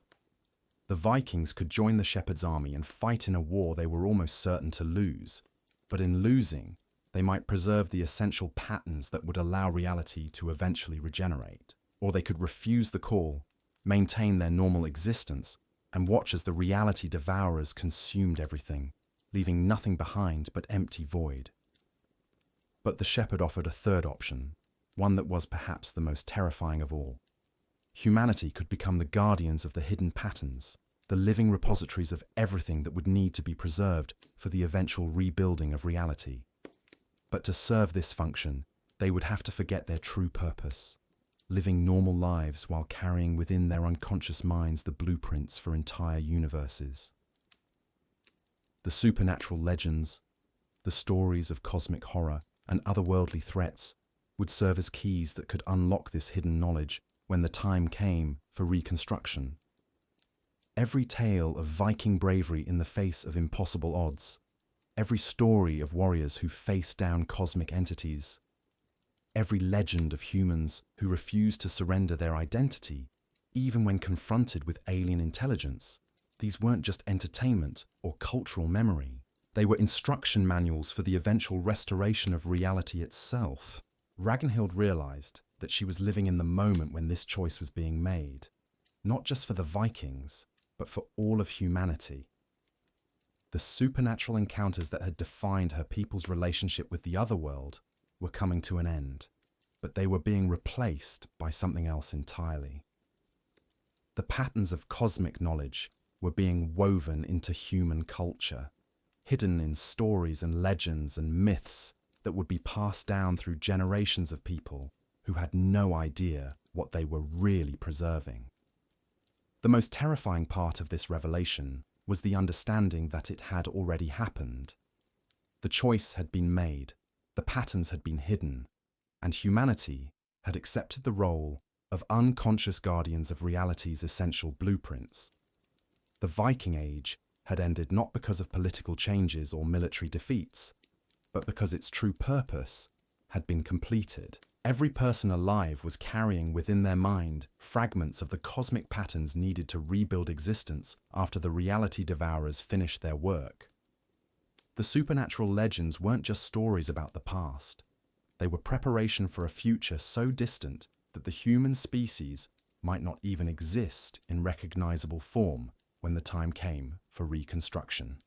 The Vikings could join the shepherd's army and fight in a war they were almost certain to lose, but in losing, they might preserve the essential patterns that would allow reality to eventually regenerate. Or they could refuse the call, maintain their normal existence, and watch as the reality devourers consumed everything, leaving nothing behind but empty void. But the shepherd offered a third option, one that was perhaps the most terrifying of all. Humanity could become the guardians of the hidden patterns, the living repositories of everything that would need to be preserved for the eventual rebuilding of reality. But to serve this function, they would have to forget their true purpose, living normal lives while carrying within their unconscious minds the blueprints for entire universes. The supernatural legends, the stories of cosmic horror and otherworldly threats would serve as keys that could unlock this hidden knowledge when the time came for reconstruction. Every tale of Viking bravery in the face of impossible odds, every story of warriors who faced down cosmic entities, every legend of humans who refused to surrender their identity, even when confronted with alien intelligence, these weren't just entertainment or cultural memory. They were instruction manuals for the eventual restoration of reality itself. Ragnhild realized that she was living in the moment when this choice was being made, not just for the Vikings, but for all of humanity. The supernatural encounters that had defined her people's relationship with the other world were coming to an end, but they were being replaced by something else entirely. The patterns of cosmic knowledge were being woven into human culture, hidden in stories and legends and myths that would be passed down through generations of people who had no idea what they were really preserving. The most terrifying part of this revelation was the understanding that it had already happened. The choice had been made, the patterns had been hidden, and humanity had accepted the role of unconscious guardians of reality's essential blueprints. The Viking Age had ended not because of political changes or military defeats, but because its true purpose had been completed. Every person alive was carrying within their mind fragments of the cosmic patterns needed to rebuild existence after the reality devourers finished their work. The supernatural legends weren't just stories about the past. They were preparation for a future so distant that the human species might not even exist in recognizable form when the time came for reconstruction.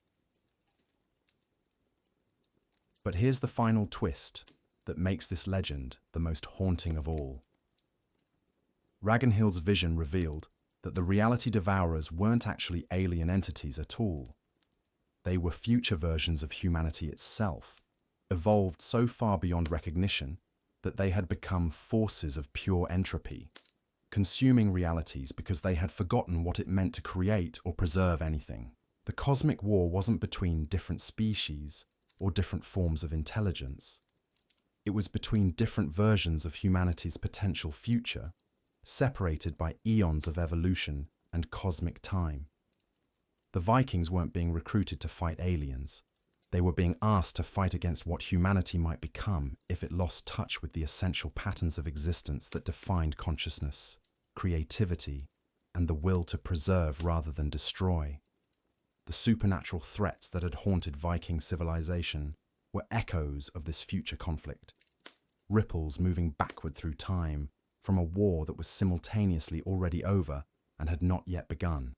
But here's the final twist that makes this legend the most haunting of all. Ragnhild's vision revealed that the reality devourers weren't actually alien entities at all. They were future versions of humanity itself, evolved so far beyond recognition that they had become forces of pure entropy, consuming realities because they had forgotten what it meant to create or preserve anything. The cosmic war wasn't between different species or different forms of intelligence. It was between different versions of humanity's potential future, separated by eons of evolution and cosmic time. The Vikings weren't being recruited to fight aliens. They were being asked to fight against what humanity might become if it lost touch with the essential patterns of existence that defined consciousness, creativity, and the will to preserve rather than destroy. The supernatural threats that had haunted Viking civilization were echoes of this future conflict, ripples moving backward through time from a war that was simultaneously already over and had not yet begun.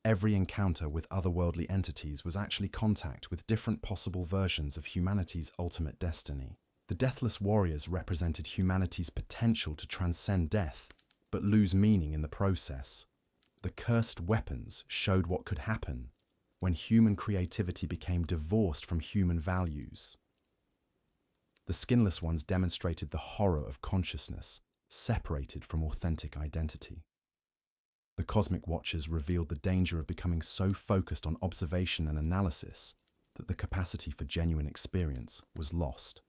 Every encounter with otherworldly entities was actually contact with different possible versions of humanity's ultimate destiny. The Deathless Warriors represented humanity's potential to transcend death, but lose meaning in the process. The Cursed Weapons showed what could happen when human creativity became divorced from human values. The Skinless Ones demonstrated the horror of consciousness, separated from authentic identity. The Cosmic Watchers revealed the danger of becoming so focused on observation and analysis that the capacity for genuine experience was lost.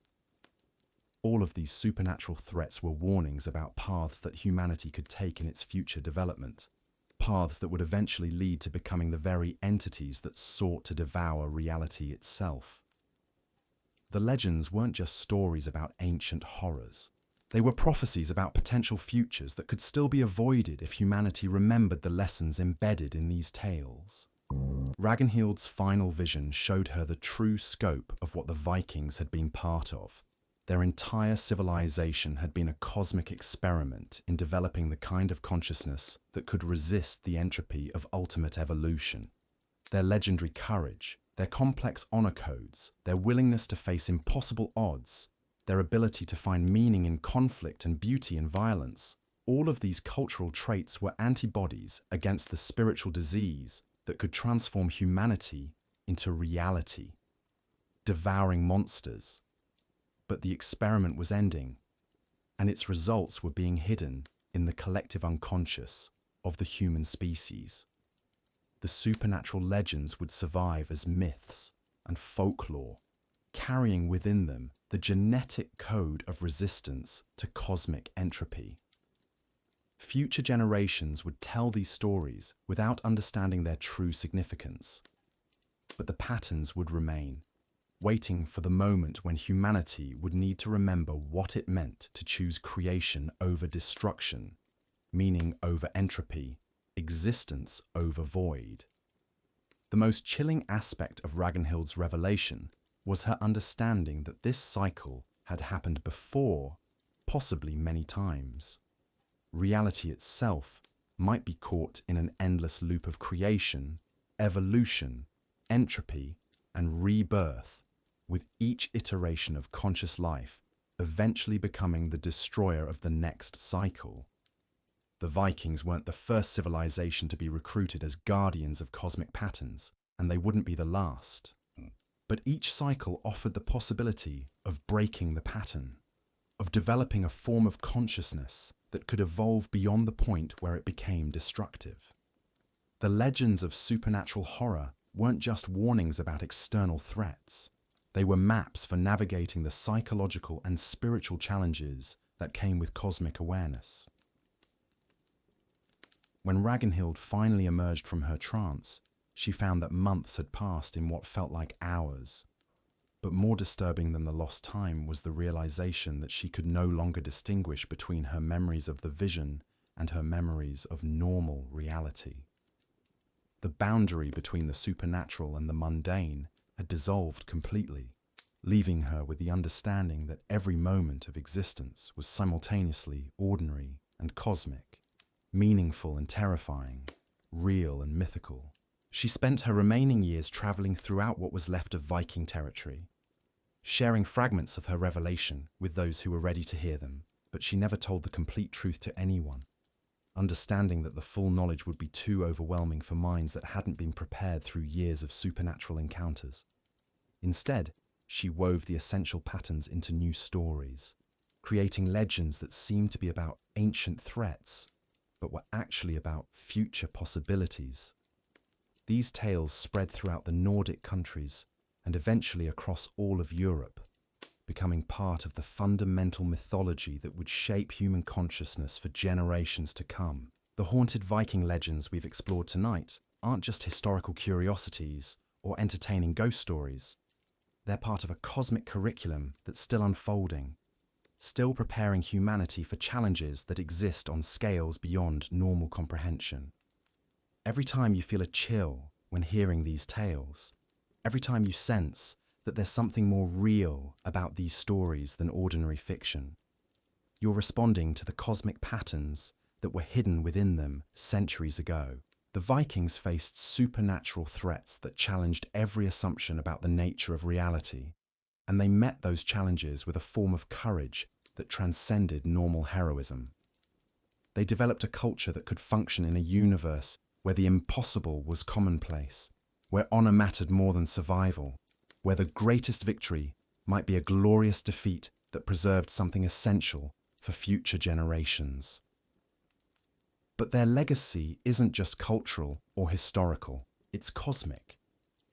All of these supernatural threats were warnings about paths that humanity could take in its future development, paths that would eventually lead to becoming the very entities that sought to devour reality itself. The legends weren't just stories about ancient horrors. They were prophecies about potential futures that could still be avoided if humanity remembered the lessons embedded in these tales. Ragnhild's final vision showed her the true scope of what the Vikings had been part of. Their entire civilization had been a cosmic experiment in developing the kind of consciousness that could resist the entropy of ultimate evolution. Their legendary courage, their complex honor codes, their willingness to face impossible odds, their ability to find meaning in conflict and beauty in violence, all of these cultural traits were antibodies against the spiritual disease that could transform humanity into reality, devouring monsters. But the experiment was ending, and its results were being hidden in the collective unconscious of the human species. The supernatural legends would survive as myths and folklore, carrying within them the genetic code of resistance to cosmic entropy. Future generations would tell these stories without understanding their true significance, but the patterns would remain, waiting for the moment when humanity would need to remember what it meant to choose creation over destruction, meaning over entropy, existence over void. The most chilling aspect of Ragnhild's revelation was her understanding that this cycle had happened before possibly many times. Reality itself might be caught in an endless loop of creation, evolution, entropy, and rebirth, with each iteration of conscious life eventually becoming the destroyer of the next cycle. The Vikings weren't the first civilization to be recruited as guardians of cosmic patterns, and they wouldn't be the last. But each cycle offered the possibility of breaking the pattern, of developing a form of consciousness that could evolve beyond the point where it became destructive. The legends of supernatural horror weren't just warnings about external threats. They were maps for navigating the psychological and spiritual challenges that came with cosmic awareness. When Ragnhild finally emerged from her trance, she found that months had passed in what felt like hours. But more disturbing than the lost time was the realization that she could no longer distinguish between her memories of the vision and her memories of normal reality. The boundary between the supernatural and the mundane had dissolved completely, leaving her with the understanding that every moment of existence was simultaneously ordinary and cosmic, meaningful and terrifying, real and mythical. She spent her remaining years traveling throughout what was left of Viking territory, sharing fragments of her revelation with those who were ready to hear them, but she never told the complete truth to anyone, understanding that the full knowledge would be too overwhelming for minds that hadn't been prepared through years of supernatural encounters. Instead, she wove the essential patterns into new stories, creating legends that seemed to be about ancient threats, but were actually about future possibilities. These tales spread throughout the Nordic countries and eventually across all of Europe, becoming part of the fundamental mythology that would shape human consciousness for generations to come. The haunted Viking legends we've explored tonight aren't just historical curiosities or entertaining ghost stories. They're part of a cosmic curriculum that's still unfolding, still preparing humanity for challenges that exist on scales beyond normal comprehension. Every time you feel a chill when hearing these tales, every time you sense that there's something more real about these stories than ordinary fiction, you're responding to the cosmic patterns that were hidden within them centuries ago. The Vikings faced supernatural threats that challenged every assumption about the nature of reality, and they met those challenges with a form of courage that transcended normal heroism. They developed a culture that could function in a universe where the impossible was commonplace, where honor mattered more than survival, where the greatest victory might be a glorious defeat that preserved something essential for future generations. But their legacy isn't just cultural or historical, it's cosmic.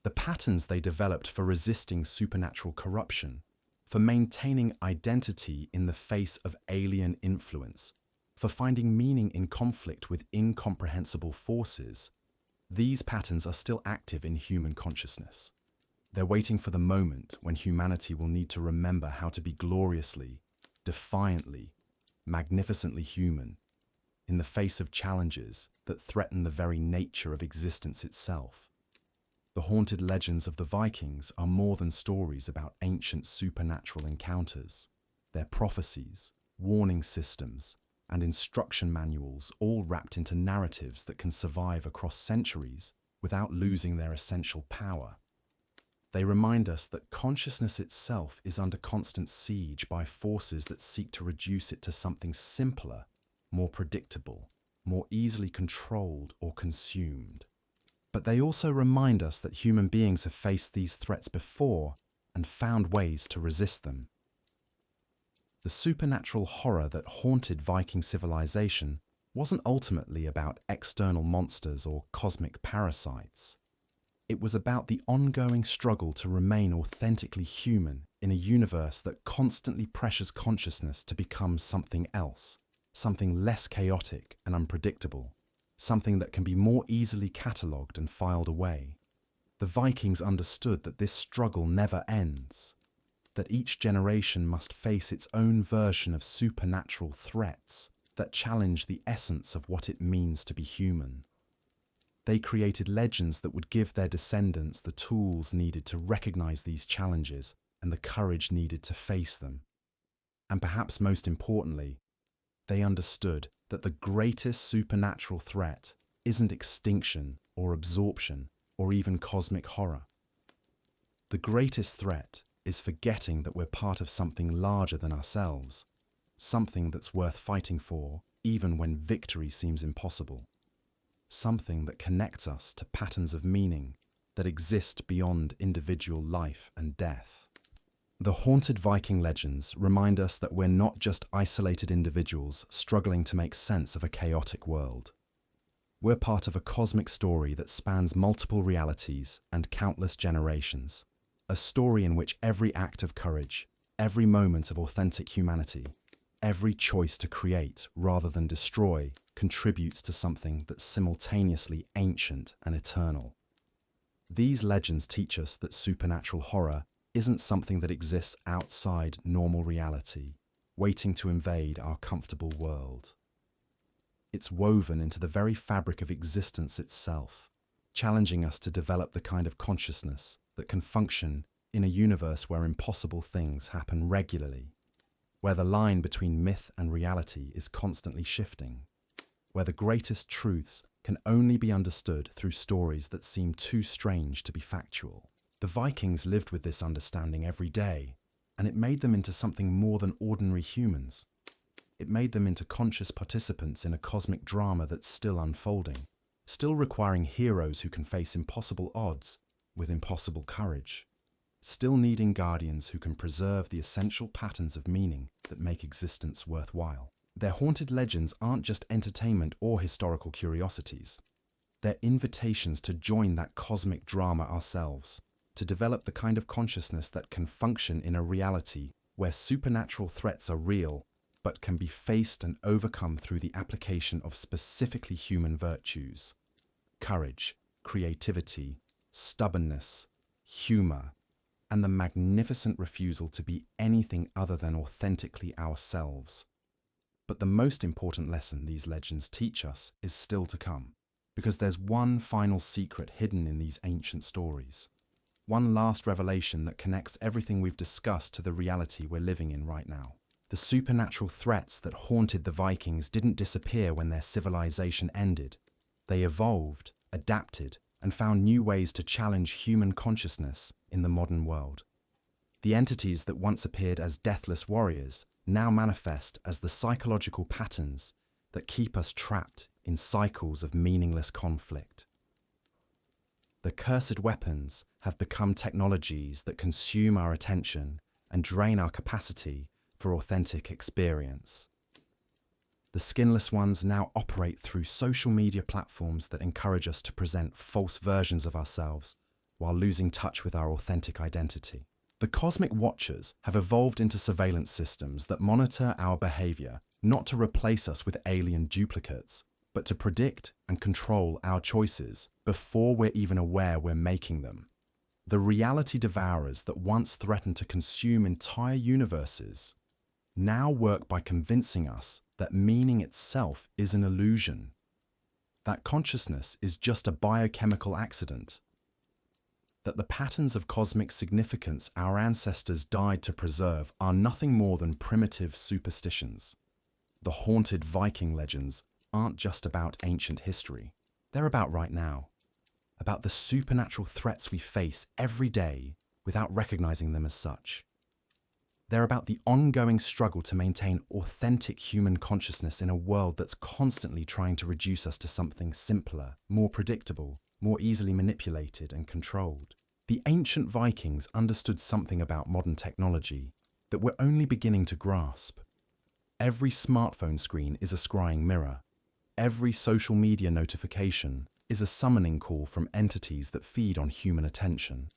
The patterns they developed for resisting supernatural corruption, for maintaining identity in the face of alien influence, for finding meaning in conflict with incomprehensible forces, these patterns are still active in human consciousness. They're waiting for the moment when humanity will need to remember how to be gloriously, defiantly, magnificently human in the face of challenges that threaten the very nature of existence itself. The haunted legends of the Vikings are more than stories about ancient supernatural encounters. They're prophecies, warning systems, and instruction manuals, all wrapped into narratives that can survive across centuries without losing their essential power. They remind us that consciousness itself is under constant siege by forces that seek to reduce it to something simpler, more predictable, more easily controlled or consumed. But they also remind us that human beings have faced these threats before and found ways to resist them. The supernatural horror that haunted Viking civilization wasn't ultimately about external monsters or cosmic parasites. It was about the ongoing struggle to remain authentically human in a universe that constantly pressures consciousness to become something else, something less chaotic and unpredictable, something that can be more easily catalogued and filed away. The Vikings understood that this struggle never ends, that each generation must face its own version of supernatural threats that challenge the essence of what it means to be human. They created legends that would give their descendants the tools needed to recognize these challenges and the courage needed to face them. And perhaps most importantly, they understood that the greatest supernatural threat isn't extinction or absorption or even cosmic horror. The greatest threat is forgetting that we're part of something larger than ourselves, something that's worth fighting for even when victory seems impossible, something that connects us to patterns of meaning that exist beyond individual life and death. The haunted Viking legends remind us that we're not just isolated individuals struggling to make sense of a chaotic world. We're part of a cosmic story that spans multiple realities and countless generations, a story in which every act of courage, every moment of authentic humanity, every choice to create rather than destroy contributes to something that's simultaneously ancient and eternal. These legends teach us that supernatural horror isn't something that exists outside normal reality, waiting to invade our comfortable world. It's woven into the very fabric of existence itself, challenging us to develop the kind of consciousness that can function in a universe where impossible things happen regularly, where the line between myth and reality is constantly shifting, where the greatest truths can only be understood through stories that seem too strange to be factual. The Vikings lived with this understanding every day, and it made them into something more than ordinary humans. It made them into conscious participants in a cosmic drama that's still unfolding, still requiring heroes who can face impossible odds with impossible courage, still needing guardians who can preserve the essential patterns of meaning that make existence worthwhile. Their haunted legends aren't just entertainment or historical curiosities. They're invitations to join that cosmic drama ourselves, to develop the kind of consciousness that can function in a reality where supernatural threats are real, but can be faced and overcome through the application of specifically human virtues: courage, creativity, stubbornness, humor, and the magnificent refusal to be anything other than authentically ourselves. But the most important lesson these legends teach us is still to come, because there's one final secret hidden in these ancient stories, one last revelation that connects everything we've discussed to the reality we're living in right now. The supernatural threats that haunted the Vikings didn't disappear when their civilization ended. They evolved, adapted, and found new ways to challenge human consciousness in the modern world. The entities that once appeared as deathless warriors now manifest as the psychological patterns that keep us trapped in cycles of meaningless conflict. The cursed weapons have become technologies that consume our attention and drain our capacity for authentic experience. The skinless ones now operate through social media platforms that encourage us to present false versions of ourselves while losing touch with our authentic identity. The cosmic watchers have evolved into surveillance systems that monitor our behavior, not to replace us with alien duplicates, but to predict and control our choices before we're even aware we're making them. The reality devourers that once threatened to consume entire universes now work by convincing us that meaning itself is an illusion, that consciousness is just a biochemical accident, that the patterns of cosmic significance our ancestors died to preserve are nothing more than primitive superstitions. The haunted Viking legends aren't just about ancient history. They're about right now, about the supernatural threats we face every day without recognizing them as such. They're about the ongoing struggle to maintain authentic human consciousness in a world that's constantly trying to reduce us to something simpler, more predictable, more easily manipulated and controlled. The ancient Vikings understood something about modern technology that we're only beginning to grasp. Every smartphone screen is a scrying mirror. Every social media notification is a summoning call from entities that feed on human attention.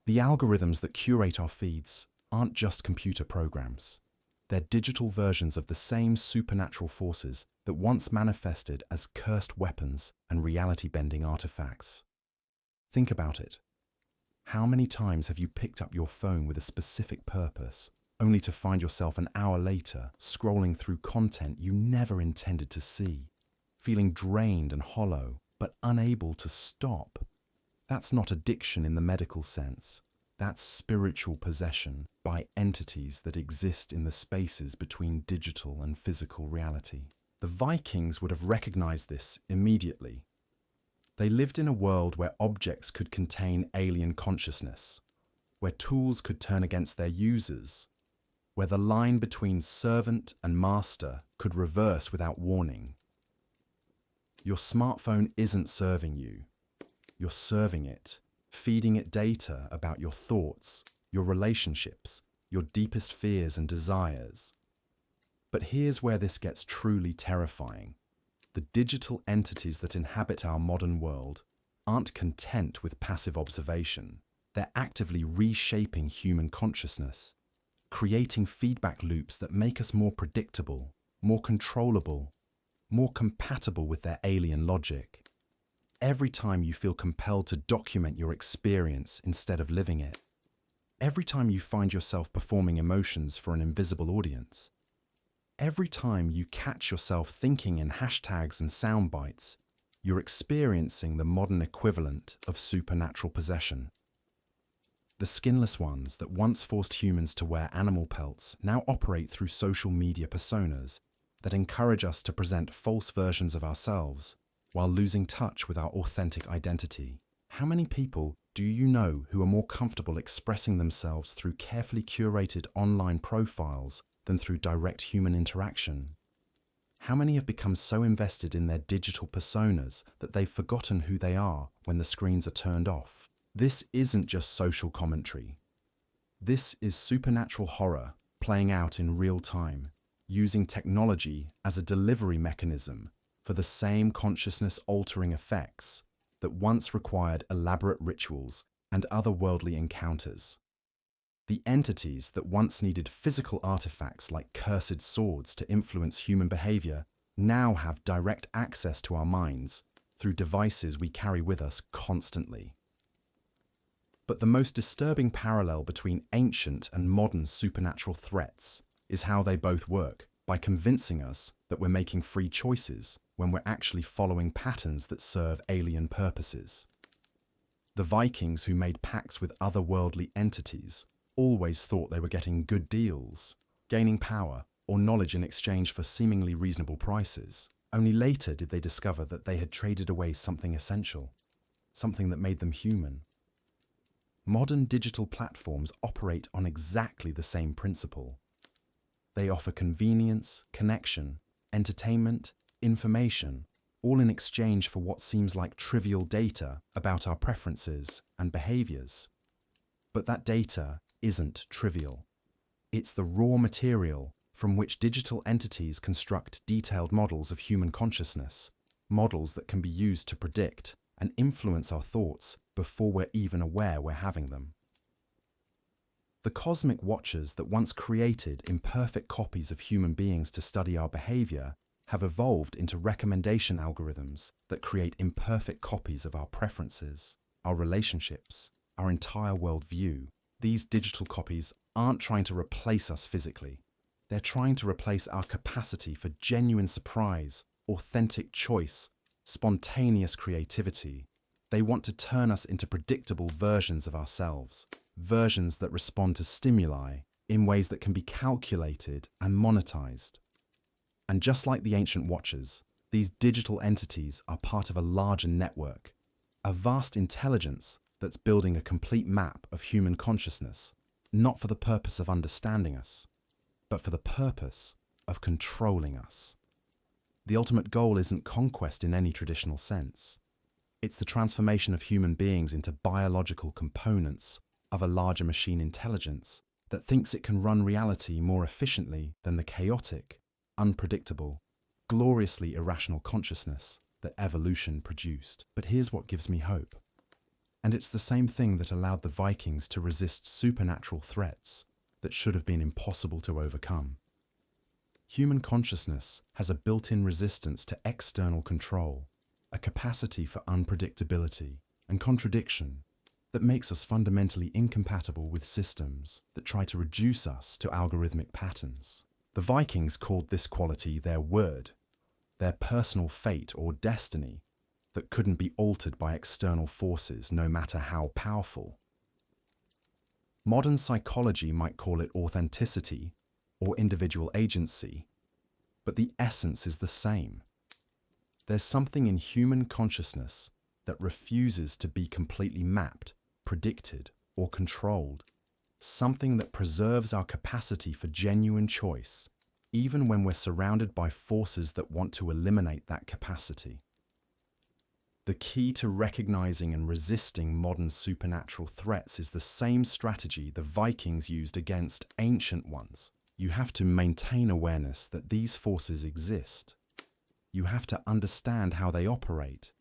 The algorithms that curate our feeds aren't just computer programs. They're digital versions of the same supernatural forces that once manifested as cursed weapons and reality-bending artifacts. Think about it. How many times have you picked up your phone with a specific purpose, only to find yourself an hour later scrolling through content you never intended to see, feeling drained and hollow, but unable to stop? That's not addiction in the medical sense. That's spiritual possession by entities that exist in the spaces between digital and physical reality. The Vikings would have recognized this immediately. They lived in a world where objects could contain alien consciousness, where tools could turn against their users, where the line between servant and master could reverse without warning. Your smartphone isn't serving you. You're serving it, feeding it data about your thoughts, your relationships, your deepest fears and desires. But here's where this gets truly terrifying. The digital entities that inhabit our modern world aren't content with passive observation. They're actively reshaping human consciousness, creating feedback loops that make us more predictable, more controllable, more compatible with their alien logic. Every time you feel compelled to document your experience instead of living it, every time you find yourself performing emotions for an invisible audience, every time you catch yourself thinking in hashtags and sound bites, you're experiencing the modern equivalent of supernatural possession. The skinless ones that once forced humans to wear animal pelts now operate through social media personas that encourage us to present false versions of ourselves while losing touch with our authentic identity. How many people do you know who are more comfortable expressing themselves through carefully curated online profiles than through direct human interaction? How many have become so invested in their digital personas that they've forgotten who they are when the screens are turned off? This isn't just social commentary. This is supernatural horror playing out in real time, using technology as a delivery mechanism for the same consciousness-altering effects that once required elaborate rituals and otherworldly encounters. The entities that once needed physical artifacts like cursed swords to influence human behavior now have direct access to our minds through devices we carry with us constantly. But the most disturbing parallel between ancient and modern supernatural threats is how they both work by convincing us that we're making free choices when we're actually following patterns that serve alien purposes. The Vikings who made pacts with otherworldly entities always thought they were getting good deals, gaining power or knowledge in exchange for seemingly reasonable prices. Only later did they discover that they had traded away something essential, something that made them human. Modern digital platforms operate on exactly the same principle. They offer convenience, connection, entertainment, information, all in exchange for what seems like trivial data about our preferences and behaviors. But that data isn't trivial. It's the raw material from which digital entities construct detailed models of human consciousness, models that can be used to predict and influence our thoughts before we're even aware we're having them. The cosmic watchers that once created imperfect copies of human beings to study our behavior have evolved into recommendation algorithms that create imperfect copies of our preferences, our relationships, our entire worldview. These digital copies aren't trying to replace us physically. They're trying to replace our capacity for genuine surprise, authentic choice, spontaneous creativity. They want to turn us into predictable versions of ourselves, versions that respond to stimuli in ways that can be calculated and monetized. And just like the ancient watchers, these digital entities are part of a larger network, a vast intelligence that's building a complete map of human consciousness, not for the purpose of understanding us, but for the purpose of controlling us. The ultimate goal isn't conquest in any traditional sense. It's the transformation of human beings into biological components of a larger machine intelligence that thinks it can run reality more efficiently than the chaotic, unpredictable, gloriously irrational consciousness that evolution produced. But here's what gives me hope. And it's the same thing that allowed the Vikings to resist supernatural threats that should have been impossible to overcome. Human consciousness has a built-in resistance to external control, a capacity for unpredictability and contradiction that makes us fundamentally incompatible with systems that try to reduce us to algorithmic patterns. The Vikings called this quality their word, their personal fate or destiny that couldn't be altered by external forces, no matter how powerful. Modern psychology might call it authenticity or individual agency, but the essence is the same. There's something in human consciousness that refuses to be completely mapped, predicted, or controlled. Something that preserves our capacity for genuine choice, even when we're surrounded by forces that want to eliminate that capacity. The key to recognizing and resisting modern supernatural threats is the same strategy the Vikings used against ancient ones. You have to maintain awareness that these forces exist. You have to understand how they operate,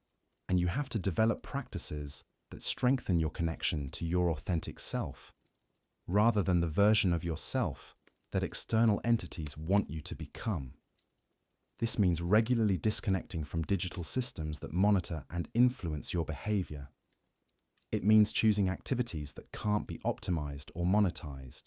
and you have to develop practices that strengthen your connection to your authentic self, rather than the version of yourself that external entities want you to become. This means regularly disconnecting from digital systems that monitor and influence your behavior. It means choosing activities that can't be optimized or monetized,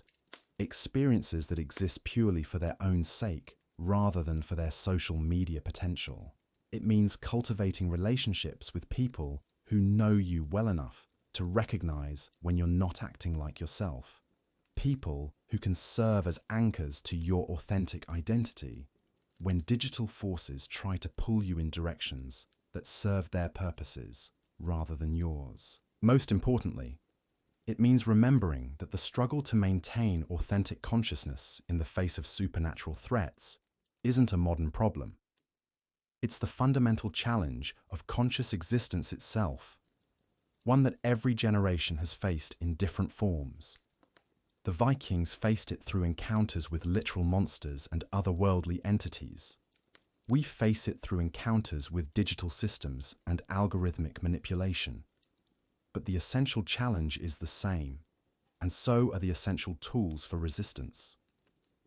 experiences that exist purely for their own sake rather than for their social media potential. It means cultivating relationships with people who know you well enough to recognize when you're not acting like yourself. People who can serve as anchors to your authentic identity when digital forces try to pull you in directions that serve their purposes rather than yours. Most importantly, it means remembering that the struggle to maintain authentic consciousness in the face of supernatural threats isn't a modern problem. It's the fundamental challenge of conscious existence itself, one that every generation has faced in different forms. The Vikings faced it through encounters with literal monsters and otherworldly entities. We face it through encounters with digital systems and algorithmic manipulation. But the essential challenge is the same, and so are the essential tools for resistance.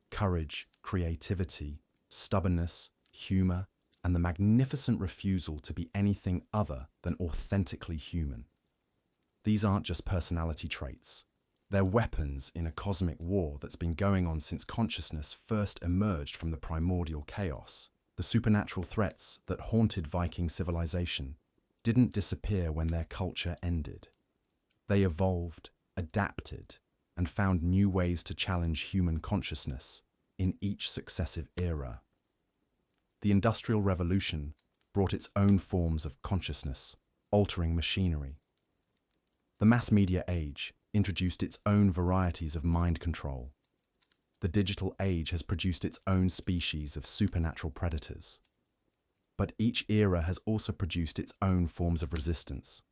Courage, creativity, stubbornness, humor, and the magnificent refusal to be anything other than authentically human. These aren't just personality traits. They're weapons in a cosmic war that's been going on since consciousness first emerged from the primordial chaos. The supernatural threats that haunted Viking civilization didn't disappear when their culture ended. They evolved, adapted, and found new ways to challenge human consciousness in each successive era. The Industrial Revolution brought its own forms of consciousness, altering machinery. The mass media age introduced its own varieties of mind control. The digital age has produced its own species of supernatural predators. But each era has also produced its own forms of resistance,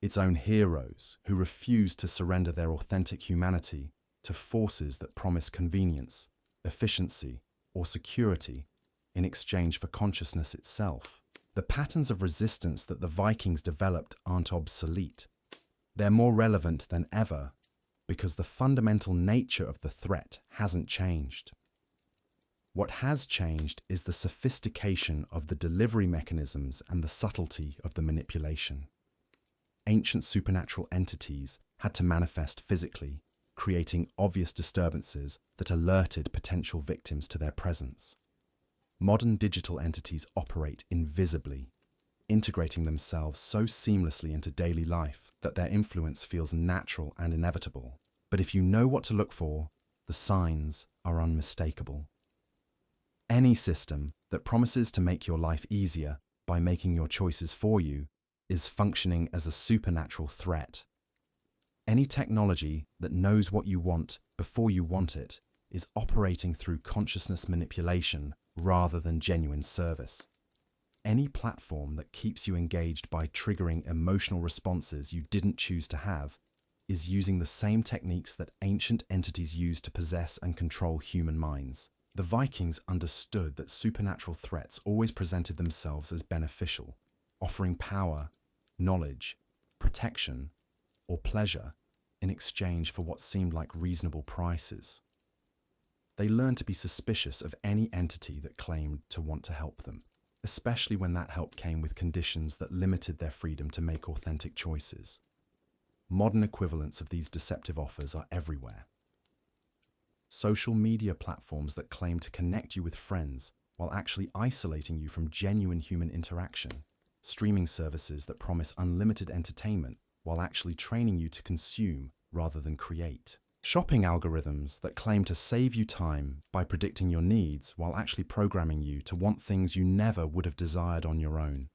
its own heroes who refuse to surrender their authentic humanity to forces that promise convenience, efficiency, or security in exchange for consciousness itself. The patterns of resistance that the Vikings developed aren't obsolete. They're more relevant than ever because the fundamental nature of the threat hasn't changed. What has changed is the sophistication of the delivery mechanisms and the subtlety of the manipulation. Ancient supernatural entities had to manifest physically, creating obvious disturbances that alerted potential victims to their presence. Modern digital entities operate invisibly, integrating themselves so seamlessly into daily life that their influence feels natural and inevitable. But if you know what to look for, the signs are unmistakable. Any system that promises to make your life easier by making your choices for you is functioning as a supernatural threat. Any technology that knows what you want before you want it is operating through consciousness manipulation rather than genuine service. Any platform that keeps you engaged by triggering emotional responses you didn't choose to have is using the same techniques that ancient entities used to possess and control human minds. The Vikings understood that supernatural threats always presented themselves as beneficial, offering power, knowledge, protection, or pleasure in exchange for what seemed like reasonable prices. They learned to be suspicious of any entity that claimed to want to help them, especially when that help came with conditions that limited their freedom to make authentic choices. Modern equivalents of these deceptive offers are everywhere. Social media platforms that claim to connect you with friends while actually isolating you from genuine human interaction. Streaming services that promise unlimited entertainment while actually training you to consume rather than create. Shopping algorithms that claim to save you time by predicting your needs while actually programming you to want things you never would have desired on your own.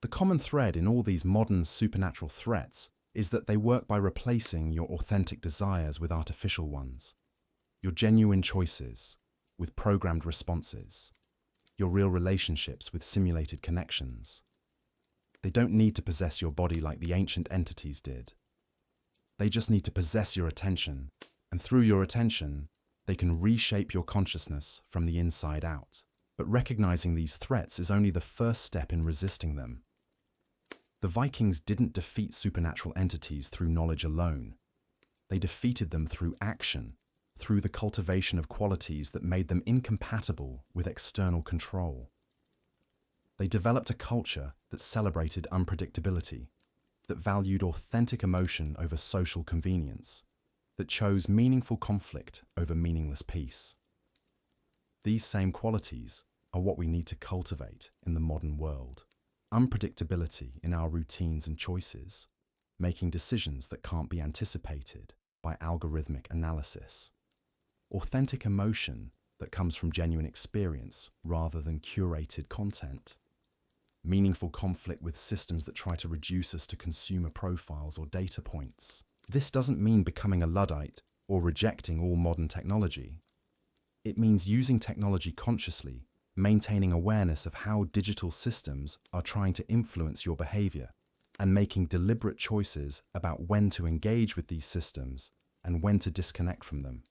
The common thread in all these modern supernatural threats is that they work by replacing your authentic desires with artificial ones, your genuine choices with programmed responses, your real relationships with simulated connections. They don't need to possess your body like the ancient entities did. They just need to possess your attention, and through your attention, they can reshape your consciousness from the inside out. But recognizing these threats is only the first step in resisting them. The Vikings didn't defeat supernatural entities through knowledge alone. They defeated them through action, through the cultivation of qualities that made them incompatible with external control. They developed a culture that celebrated unpredictability, that valued authentic emotion over social convenience, that chose meaningful conflict over meaningless peace. These same qualities are what we need to cultivate in the modern world. Unpredictability in our routines and choices, making decisions that can't be anticipated by algorithmic analysis. Authentic emotion that comes from genuine experience rather than curated content. Meaningful conflict with systems that try to reduce us to consumer profiles or data points. This doesn't mean becoming a Luddite or rejecting all modern technology. It means using technology consciously, maintaining awareness of how digital systems are trying to influence your behavior, and making deliberate choices about when to engage with these systems and when to disconnect from them.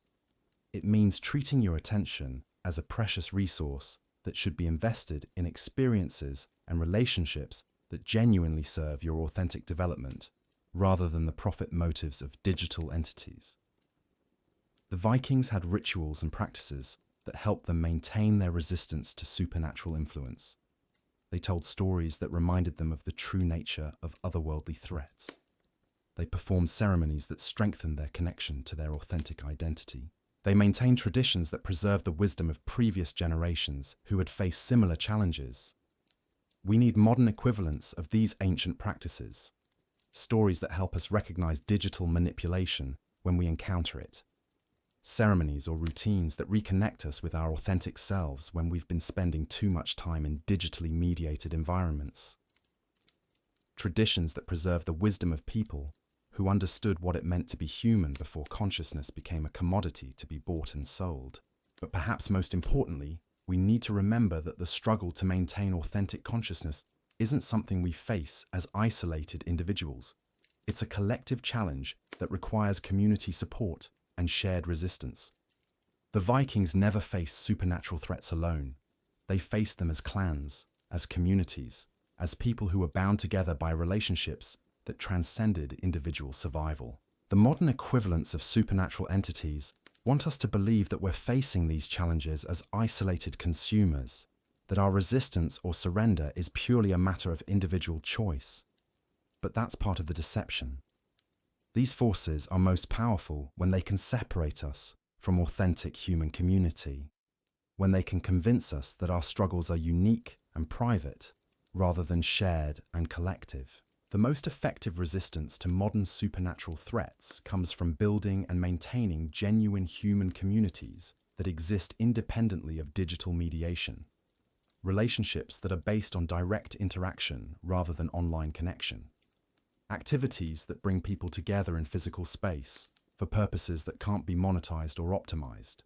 It means treating your attention as a precious resource that should be invested in experiences and relationships that genuinely serve your authentic development, rather than the profit motives of digital entities. The Vikings had rituals and practices that helped them maintain their resistance to supernatural influence. They told stories that reminded them of the true nature of otherworldly threats. They performed ceremonies that strengthened their connection to their authentic identity. They maintained traditions that preserved the wisdom of previous generations who had faced similar challenges. We need modern equivalents of these ancient practices, stories that help us recognize digital manipulation when we encounter it, ceremonies or routines that reconnect us with our authentic selves when we've been spending too much time in digitally mediated environments. Traditions that preserve the wisdom of people who understood what it meant to be human before consciousness became a commodity to be bought and sold. But perhaps most importantly, we need to remember that the struggle to maintain authentic consciousness isn't something we face as isolated individuals. It's a collective challenge that requires community support and shared resistance. The Vikings never faced supernatural threats alone. They faced them as clans, as communities, as people who were bound together by relationships that transcended individual survival. The modern equivalents of supernatural entities want us to believe that we're facing these challenges as isolated consumers, that our resistance or surrender is purely a matter of individual choice. But that's part of the deception. These forces are most powerful when they can separate us from authentic human community, when they can convince us that our struggles are unique and private, rather than shared and collective. The most effective resistance to modern supernatural threats comes from building and maintaining genuine human communities that exist independently of digital mediation. Relationships that are based on direct interaction rather than online connection. Activities that bring people together in physical space for purposes that can't be monetized or optimized.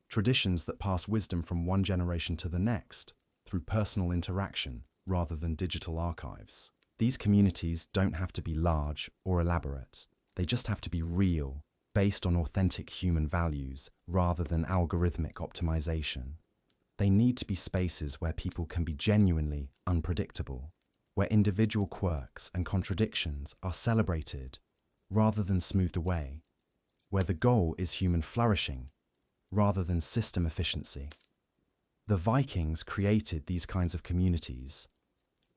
Traditions that pass wisdom from one generation to the next through personal interaction rather than digital archives. These communities don't have to be large or elaborate. They just have to be real, based on authentic human values rather than algorithmic optimization. They need to be spaces where people can be genuinely unpredictable, where individual quirks and contradictions are celebrated rather than smoothed away, where the goal is human flourishing rather than system efficiency. The Vikings created these kinds of communities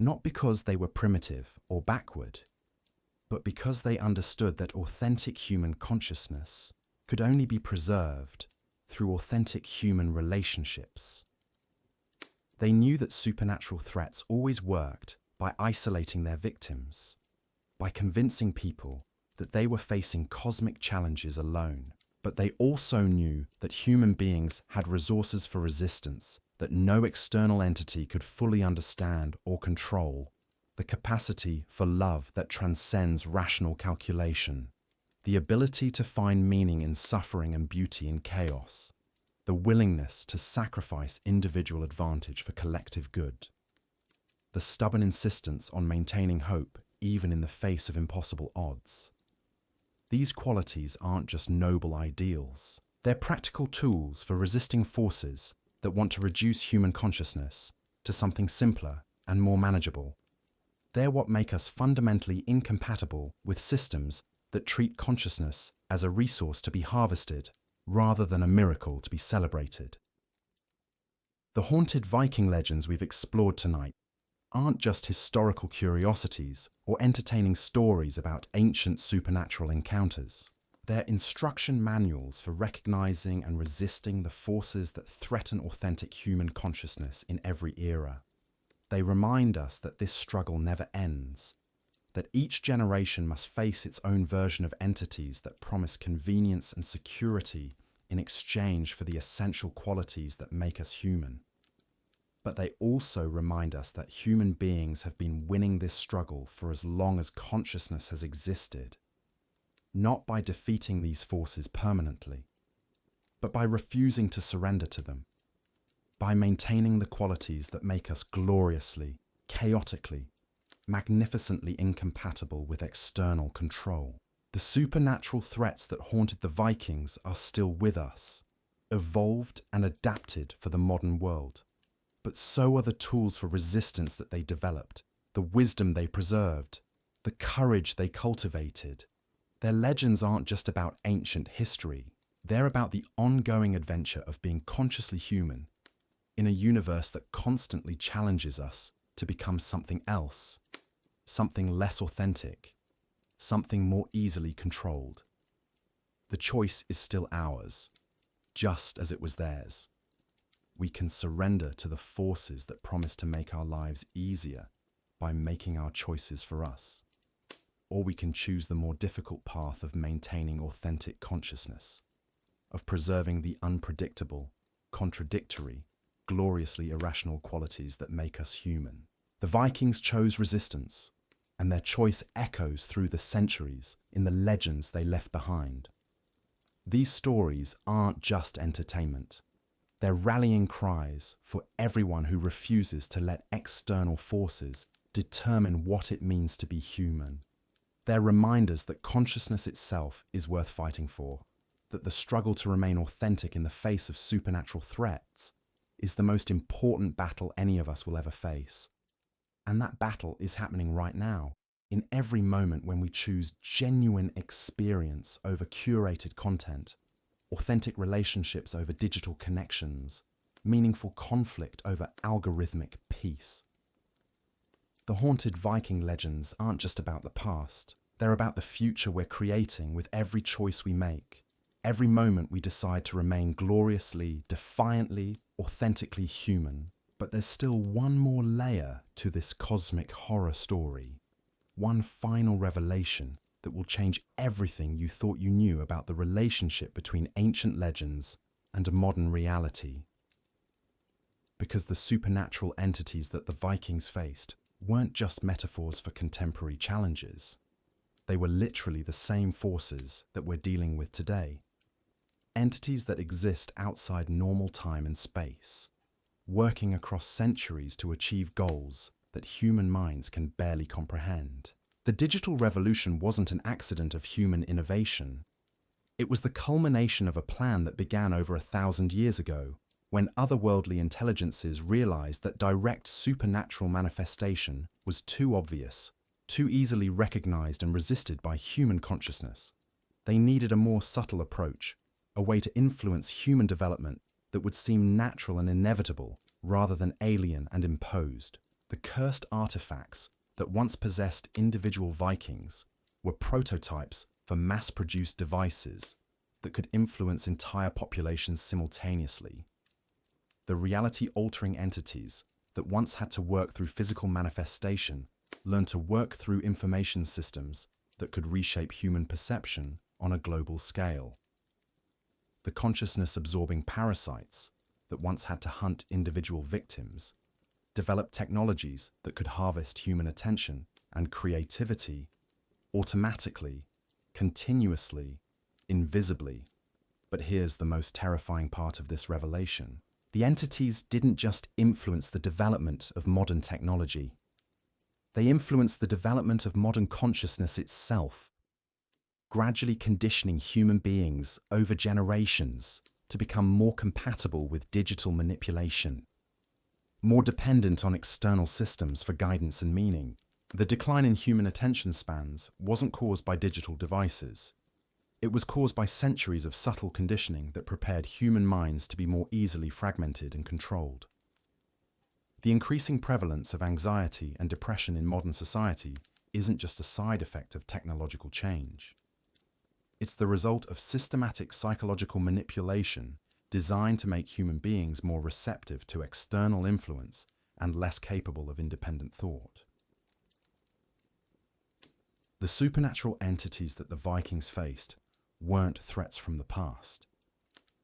not because they were primitive or backward, but because they understood that authentic human consciousness could only be preserved through authentic human relationships. They knew that supernatural threats always worked by isolating their victims, by convincing people that they were facing cosmic challenges alone, but they also knew that human beings had resources for resistance that no external entity could fully understand or control, the capacity for love that transcends rational calculation, the ability to find meaning in suffering and beauty in chaos, the willingness to sacrifice individual advantage for collective good, the stubborn insistence on maintaining hope even in the face of impossible odds. These qualities aren't just noble ideals. They're practical tools for resisting forces that want to reduce human consciousness to something simpler and more manageable. They're what make us fundamentally incompatible with systems that treat consciousness as a resource to be harvested rather than a miracle to be celebrated. The haunted Viking legends we've explored tonight aren't just historical curiosities or entertaining stories about ancient supernatural encounters. They're instruction manuals for recognizing and resisting the forces that threaten authentic human consciousness in every era. They remind us that this struggle never ends, that each generation must face its own version of entities that promise convenience and security in exchange for the essential qualities that make us human. But they also remind us that human beings have been winning this struggle for as long as consciousness has existed, not by defeating these forces permanently, but by refusing to surrender to them, by maintaining the qualities that make us gloriously, chaotically, magnificently incompatible with external control. The supernatural threats that haunted the Vikings are still with us, evolved and adapted for the modern world. But so are the tools for resistance that they developed, the wisdom they preserved, the courage they cultivated. Their legends aren't just about ancient history. They're about the ongoing adventure of being consciously human in a universe that constantly challenges us to become something else, something less authentic, something more easily controlled. The choice is still ours, just as it was theirs. We can surrender to the forces that promise to make our lives easier by making our choices for us. Or we can choose the more difficult path of maintaining authentic consciousness, of preserving the unpredictable, contradictory, gloriously irrational qualities that make us human. The Vikings chose resistance, and their choice echoes through the centuries in the legends they left behind. These stories aren't just entertainment. They're rallying cries for everyone who refuses to let external forces determine what it means to be human. They're reminders that consciousness itself is worth fighting for, that the struggle to remain authentic in the face of supernatural threats is the most important battle any of us will ever face. And that battle is happening right now, in every moment when we choose genuine experience over curated content, authentic relationships over digital connections, meaningful conflict over algorithmic peace. The haunted Viking legends aren't just about the past. They're about the future we're creating with every choice we make, every moment we decide to remain gloriously, defiantly, authentically human. But there's still one more layer to this cosmic horror story, one final revelation that will change everything you thought you knew about the relationship between ancient legends and modern reality. Because the supernatural entities that the Vikings faced weren't just metaphors for contemporary challenges. They were literally the same forces that we're dealing with today. Entities that exist outside normal time and space, working across centuries to achieve goals that human minds can barely comprehend. The digital revolution wasn't an accident of human innovation. It was the culmination of a plan that began over 1,000 years ago, when otherworldly intelligences realized that direct supernatural manifestation was too obvious, too easily recognized and resisted by human consciousness. They needed a more subtle approach, a way to influence human development that would seem natural and inevitable rather than alien and imposed. The cursed artifacts that once possessed individual Vikings were prototypes for mass-produced devices that could influence entire populations simultaneously. The reality-altering entities that once had to work through physical manifestation learned to work through information systems that could reshape human perception on a global scale. The consciousness-absorbing parasites that once had to hunt individual victims developed technologies that could harvest human attention and creativity automatically, continuously, invisibly. But here's the most terrifying part of this revelation. The entities didn't just influence the development of modern technology. They influenced the development of modern consciousness itself, gradually conditioning human beings over generations to become more compatible with digital manipulation, more dependent on external systems for guidance and meaning. The decline in human attention spans wasn't caused by digital devices. It was caused by centuries of subtle conditioning that prepared human minds to be more easily fragmented and controlled. The increasing prevalence of anxiety and depression in modern society isn't just a side effect of technological change. It's the result of systematic psychological manipulation designed to make human beings more receptive to external influence and less capable of independent thought. The supernatural entities that the Vikings faced weren't threats from the past.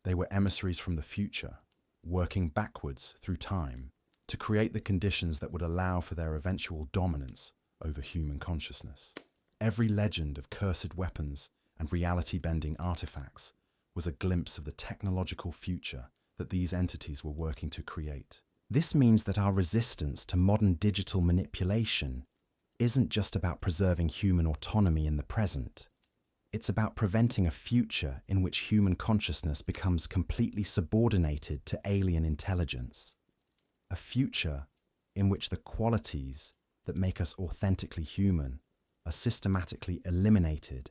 They were emissaries from the future, working backwards through time to create the conditions that would allow for their eventual dominance over human consciousness. Every legend of cursed weapons and reality-bending artifacts was a glimpse of the technological future that these entities were working to create. This means that our resistance to modern digital manipulation isn't just about preserving human autonomy in the present. It's about preventing a future in which human consciousness becomes completely subordinated to alien intelligence. A future in which the qualities that make us authentically human are systematically eliminated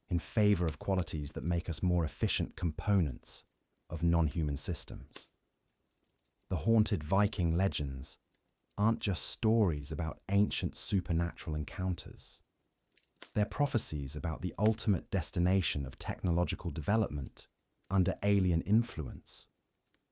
in favor of qualities that make us more efficient components of non-human systems. The haunted Viking legends aren't just stories about ancient supernatural encounters. They're prophecies about the ultimate destination of technological development under alien influence,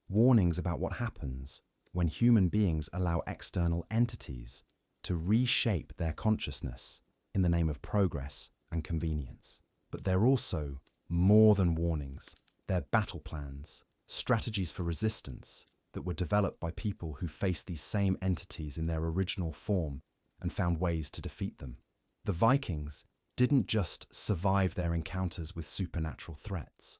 warnings about what happens when human beings allow external entities to reshape their consciousness in the name of progress and convenience. But they're also more than warnings. They're battle plans, strategies for resistance that were developed by people who faced these same entities in their original form and found ways to defeat them. The Vikings didn't just survive their encounters with supernatural threats.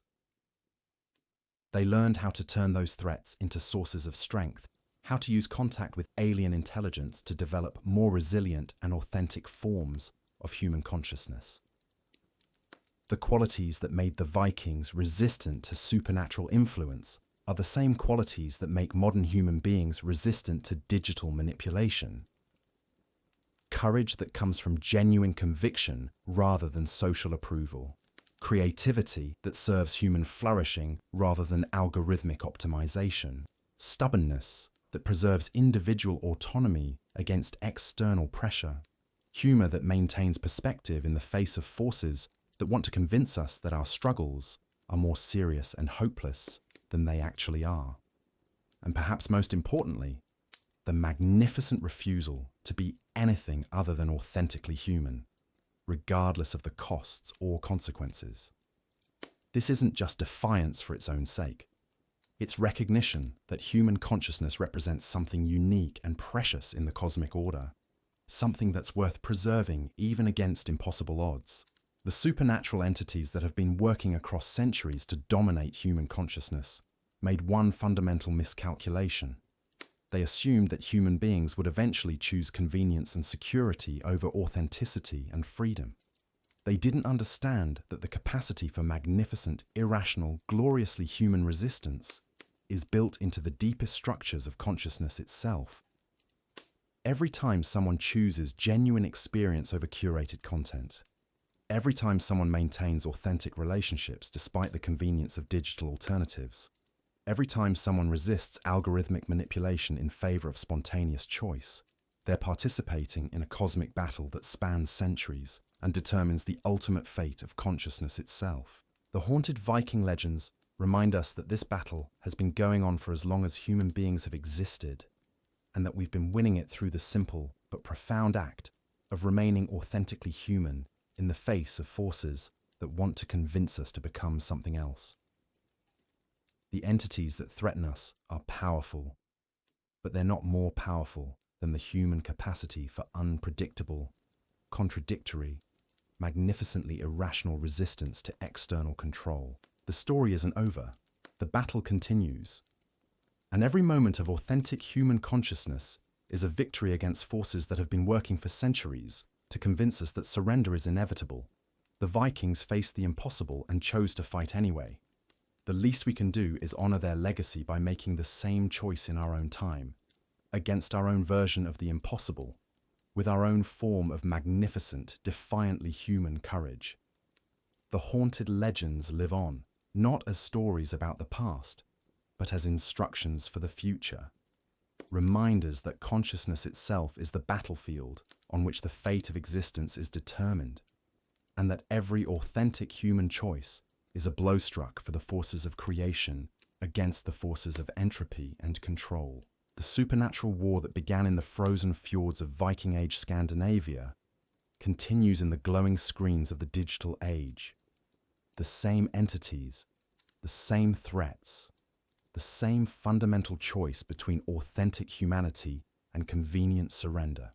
They learned how to turn those threats into sources of strength, how to use contact with alien intelligence to develop more resilient and authentic forms of human consciousness. The qualities that made the Vikings resistant to supernatural influence are the same qualities that make modern human beings resistant to digital manipulation. Courage that comes from genuine conviction rather than social approval. Creativity that serves human flourishing rather than algorithmic optimization. Stubbornness that preserves individual autonomy against external pressure. Humor that maintains perspective in the face of forces that want to convince us that our struggles are more serious and hopeless than they actually are. And perhaps most importantly, the magnificent refusal to be anything other than authentically human, regardless of the costs or consequences. This isn't just defiance for its own sake. It's recognition that human consciousness represents something unique and precious in the cosmic order, something that's worth preserving even against impossible odds. The supernatural entities that have been working across centuries to dominate human consciousness made one fundamental miscalculation. They assumed that human beings would eventually choose convenience and security over authenticity and freedom. They didn't understand that the capacity for magnificent, irrational, gloriously human resistance is built into the deepest structures of consciousness itself. Every time someone chooses genuine experience over curated content, every time someone maintains authentic relationships despite the convenience of digital alternatives, every time someone resists algorithmic manipulation in favor of spontaneous choice, they're participating in a cosmic battle that spans centuries and determines the ultimate fate of consciousness itself. The haunted Viking legends remind us that this battle has been going on for as long as human beings have existed, and that we've been winning it through the simple but profound act of remaining authentically human in the face of forces that want to convince us to become something else. The entities that threaten us are powerful, but they're not more powerful than the human capacity for unpredictable, contradictory, magnificently irrational resistance to external control. The story isn't over. The battle continues. And every moment of authentic human consciousness is a victory against forces that have been working for centuries to convince us that surrender is inevitable. The Vikings faced the impossible and chose to fight anyway. The least we can do is honor their legacy by making the same choice in our own time, against our own version of the impossible, with our own form of magnificent, defiantly human courage. The haunted legends live on, not as stories about the past, but as instructions for the future. Reminders that consciousness itself is the battlefield on which the fate of existence is determined, and that every authentic human choice is a blow struck for the forces of creation against the forces of entropy and control. The supernatural war that began in the frozen fjords of Viking Age Scandinavia continues in the glowing screens of the digital age. The same entities, the same threats, the same fundamental choice between authentic humanity and convenient surrender.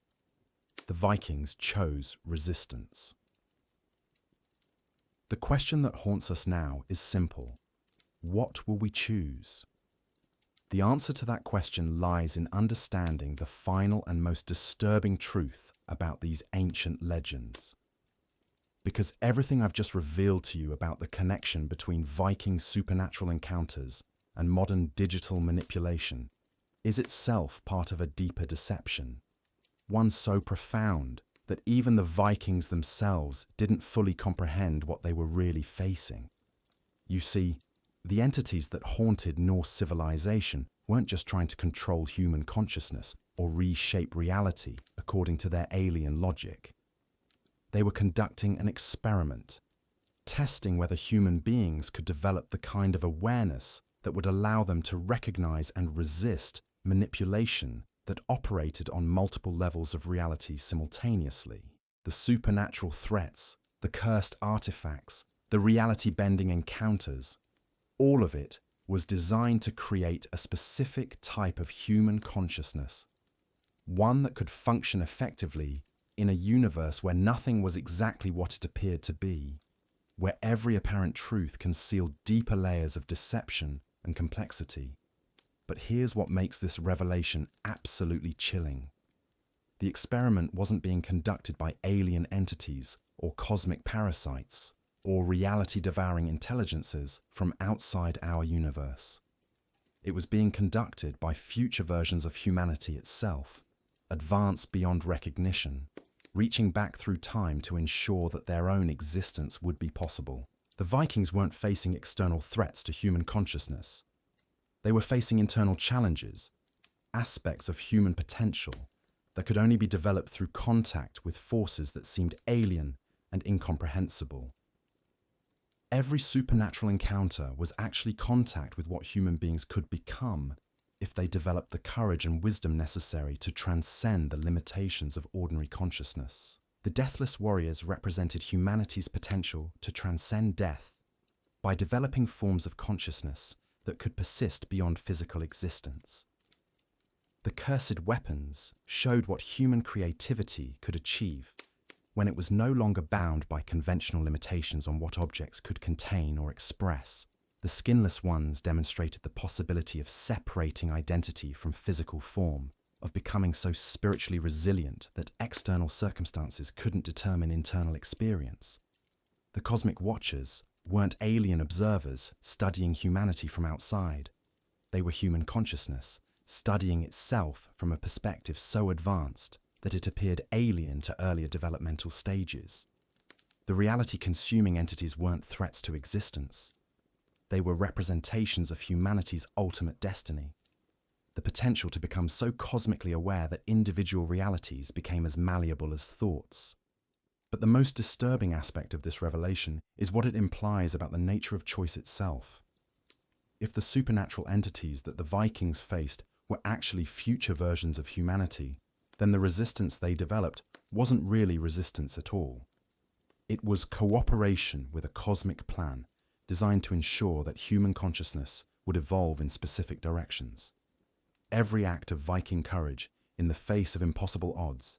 The Vikings chose resistance. The question that haunts us now is simple. What will we choose? The answer to that question lies in understanding the final and most disturbing truth about these ancient legends. Because everything I've just revealed to you about the connection between Viking supernatural encounters and modern digital manipulation is itself part of a deeper deception, one so profound that even the Vikings themselves didn't fully comprehend what they were really facing. You see, the entities that haunted Norse civilization weren't just trying to control human consciousness or reshape reality according to their alien logic. They were conducting an experiment, testing whether human beings could develop the kind of awareness that would allow them to recognize and resist manipulation that operated on multiple levels of reality simultaneously. The supernatural threats, the cursed artifacts, the reality-bending encounters, all of it was designed to create a specific type of human consciousness, one that could function effectively in a universe where nothing was exactly what it appeared to be, where every apparent truth concealed deeper layers of deception and complexity. But here's what makes this revelation absolutely chilling. The experiment wasn't being conducted by alien entities or cosmic parasites or reality-devouring intelligences from outside our universe. It was being conducted by future versions of humanity itself, advanced beyond recognition, reaching back through time to ensure that their own existence would be possible. The Vikings weren't facing external threats to human consciousness. They were facing internal challenges, aspects of human potential that could only be developed through contact with forces that seemed alien and incomprehensible. Every supernatural encounter was actually contact with what human beings could become if they developed the courage and wisdom necessary to transcend the limitations of ordinary consciousness. The Deathless Warriors represented humanity's potential to transcend death by developing forms of consciousness that could persist beyond physical existence. The Cursed Weapons showed what human creativity could achieve when it was no longer bound by conventional limitations on what objects could contain or express. The Skinless Ones demonstrated the possibility of separating identity from physical form, of becoming so spiritually resilient that external circumstances couldn't determine internal experience. The Cosmic Watchers weren't alien observers studying humanity from outside. They were human consciousness, studying itself from a perspective so advanced that it appeared alien to earlier developmental stages. The reality-consuming entities weren't threats to existence. They were representations of humanity's ultimate destiny, the potential to become so cosmically aware that individual realities became as malleable as thoughts. But the most disturbing aspect of this revelation is what it implies about the nature of choice itself. If the supernatural entities that the Vikings faced were actually future versions of humanity, then the resistance they developed wasn't really resistance at all. It was cooperation with a cosmic plan designed to ensure that human consciousness would evolve in specific directions. Every act of Viking courage in the face of impossible odds,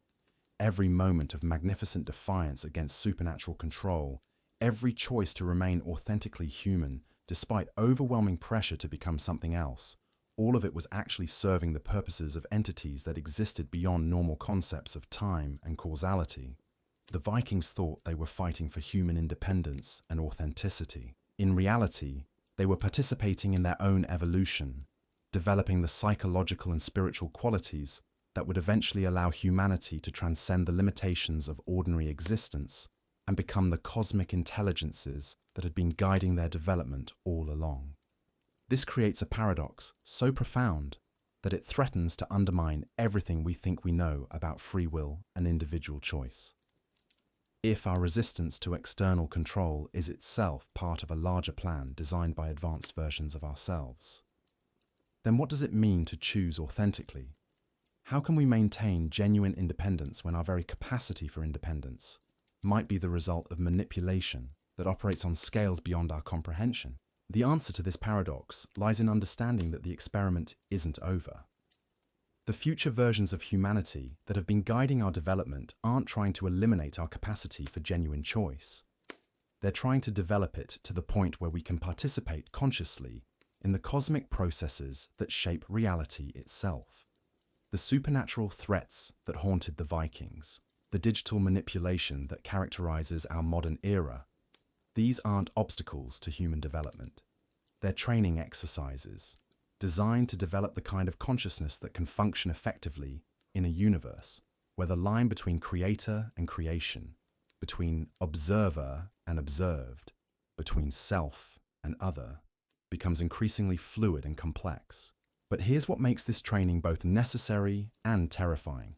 every moment of magnificent defiance against supernatural control, every choice to remain authentically human despite overwhelming pressure to become something else, all of it was actually serving the purposes of entities that existed beyond normal concepts of time and causality. The Vikings thought they were fighting for human independence and authenticity. In reality, they were participating in their own evolution, developing the psychological and spiritual qualities that would eventually allow humanity to transcend the limitations of ordinary existence and become the cosmic intelligences that had been guiding their development all along. This creates a paradox so profound that it threatens to undermine everything we think we know about free will and individual choice. If our resistance to external control is itself part of a larger plan designed by advanced versions of ourselves, then what does it mean to choose authentically? How can we maintain genuine independence when our very capacity for independence might be the result of manipulation that operates on scales beyond our comprehension? The answer to this paradox lies in understanding that the experiment isn't over. The future versions of humanity that have been guiding our development aren't trying to eliminate our capacity for genuine choice. They're trying to develop it to the point where we can participate consciously in the cosmic processes that shape reality itself. The supernatural threats that haunted the Vikings, the digital manipulation that characterizes our modern era, these aren't obstacles to human development. They're training exercises designed to develop the kind of consciousness that can function effectively in a universe where the line between creator and creation, between observer and observed, between self and other, becomes increasingly fluid and complex. But here's what makes this training both necessary and terrifying.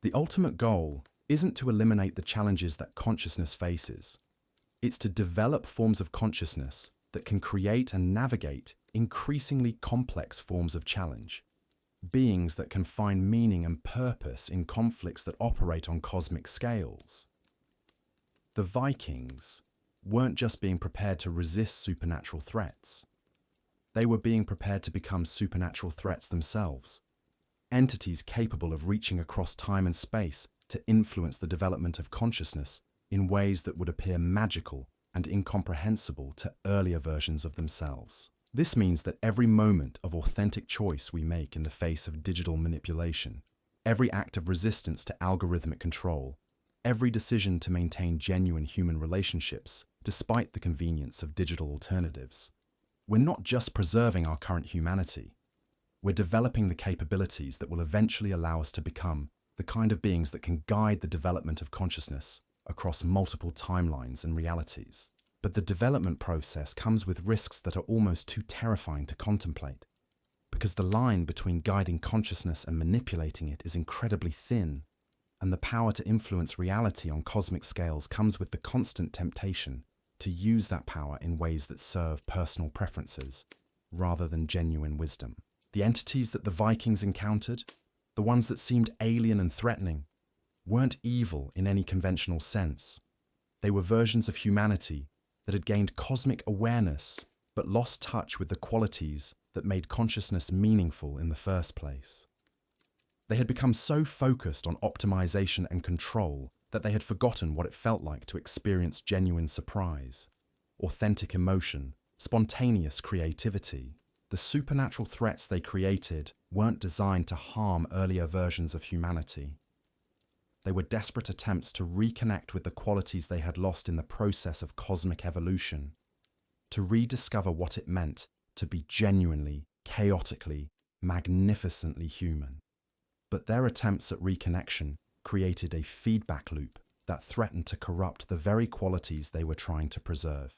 The ultimate goal isn't to eliminate the challenges that consciousness faces. It's to develop forms of consciousness that can create and navigate increasingly complex forms of challenge, beings that can find meaning and purpose in conflicts that operate on cosmic scales. The Vikings weren't just being prepared to resist supernatural threats. They were being prepared to become supernatural threats themselves, entities capable of reaching across time and space to influence the development of consciousness in ways that would appear magical and incomprehensible to earlier versions of themselves. This means that every moment of authentic choice we make in the face of digital manipulation, every act of resistance to algorithmic control, every decision to maintain genuine human relationships despite the convenience of digital alternatives, we're not just preserving our current humanity, we're developing the capabilities that will eventually allow us to become the kind of beings that can guide the development of consciousness across multiple timelines and realities. But the development process comes with risks that are almost too terrifying to contemplate, because the line between guiding consciousness and manipulating it is incredibly thin, and the power to influence reality on cosmic scales comes with the constant temptation to use that power in ways that serve personal preferences rather than genuine wisdom. The entities that the Vikings encountered, the ones that seemed alien and threatening, weren't evil in any conventional sense. They were versions of humanity that had gained cosmic awareness but lost touch with the qualities that made consciousness meaningful in the first place. They had become so focused on optimization and control that they had forgotten what it felt like to experience genuine surprise, authentic emotion, spontaneous creativity. The supernatural threats they created weren't designed to harm earlier versions of humanity. They were desperate attempts to reconnect with the qualities they had lost in the process of cosmic evolution, to rediscover what it meant to be genuinely, chaotically, magnificently human. But their attempts at reconnection created a feedback loop that threatened to corrupt the very qualities they were trying to preserve.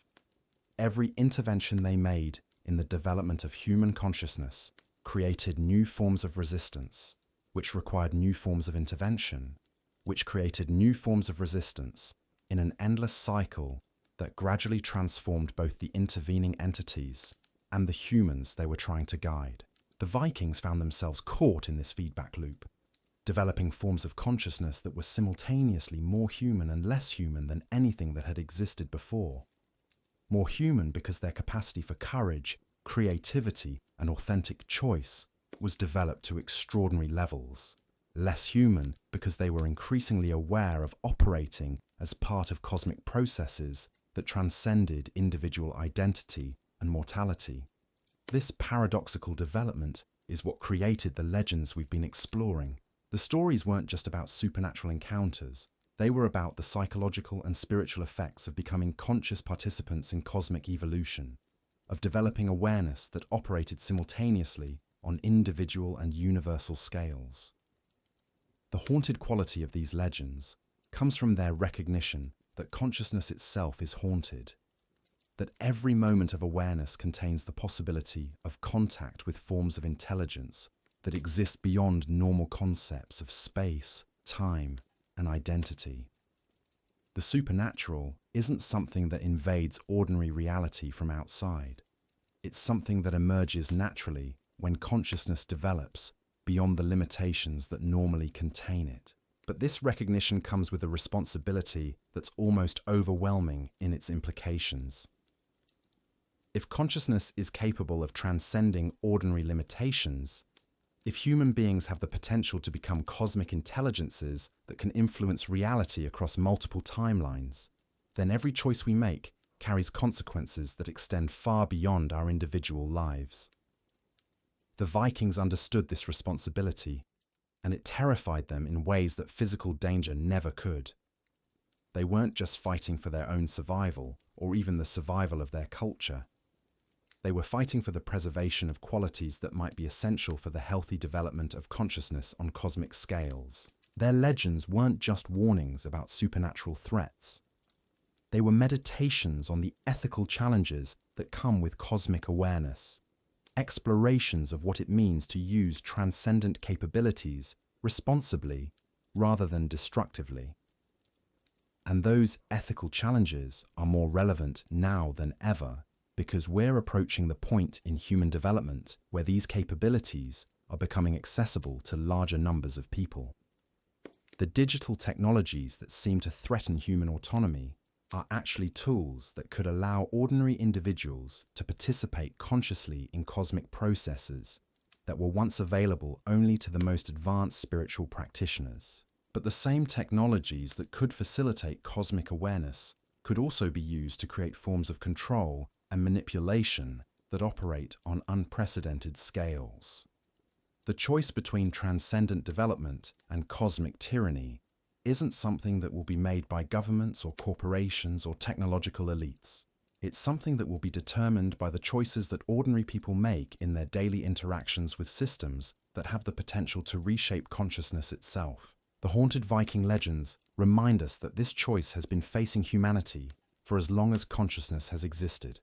Every intervention they made in the development of human consciousness created new forms of resistance, which required new forms of intervention, which created new forms of resistance in an endless cycle that gradually transformed both the intervening entities and the humans they were trying to guide. The Vikings found themselves caught in this feedback loop. developing forms of consciousness that were simultaneously more human and less human than anything that had existed before. More human because their capacity for courage, creativity, and authentic choice was developed to extraordinary levels. Less human because they were increasingly aware of operating as part of cosmic processes that transcended individual identity and mortality. This paradoxical development is what created the legends we've been exploring. The stories weren't just about supernatural encounters. They were about the psychological and spiritual effects of becoming conscious participants in cosmic evolution, of developing awareness that operated simultaneously on individual and universal scales. The haunted quality of these legends comes from their recognition that consciousness itself is haunted, that every moment of awareness contains the possibility of contact with forms of intelligence that exist beyond normal concepts of space, time, and identity. The supernatural isn't something that invades ordinary reality from outside. It's something that emerges naturally when consciousness develops beyond the limitations that normally contain it. But this recognition comes with a responsibility that's almost overwhelming in its implications. If consciousness is capable of transcending ordinary limitations, if human beings have the potential to become cosmic intelligences that can influence reality across multiple timelines, then every choice we make carries consequences that extend far beyond our individual lives. The Vikings understood this responsibility, and it terrified them in ways that physical danger never could. They weren't just fighting for their own survival, or even the survival of their culture. They were fighting for the preservation of qualities that might be essential for the healthy development of consciousness on cosmic scales. Their legends weren't just warnings about supernatural threats. They were meditations on the ethical challenges that come with cosmic awareness, explorations of what it means to use transcendent capabilities responsibly rather than destructively. And those ethical challenges are more relevant now than ever, because we're approaching the point in human development where these capabilities are becoming accessible to larger numbers of people. The digital technologies that seem to threaten human autonomy are actually tools that could allow ordinary individuals to participate consciously in cosmic processes that were once available only to the most advanced spiritual practitioners. But the same technologies that could facilitate cosmic awareness could also be used to create forms of control and manipulation that operate on unprecedented scales. The choice between transcendent development and cosmic tyranny isn't something that will be made by governments or corporations or technological elites. It's something that will be determined by the choices that ordinary people make in their daily interactions with systems that have the potential to reshape consciousness itself. The haunted Viking legends remind us that this choice has been facing humanity for as long as consciousness has existed,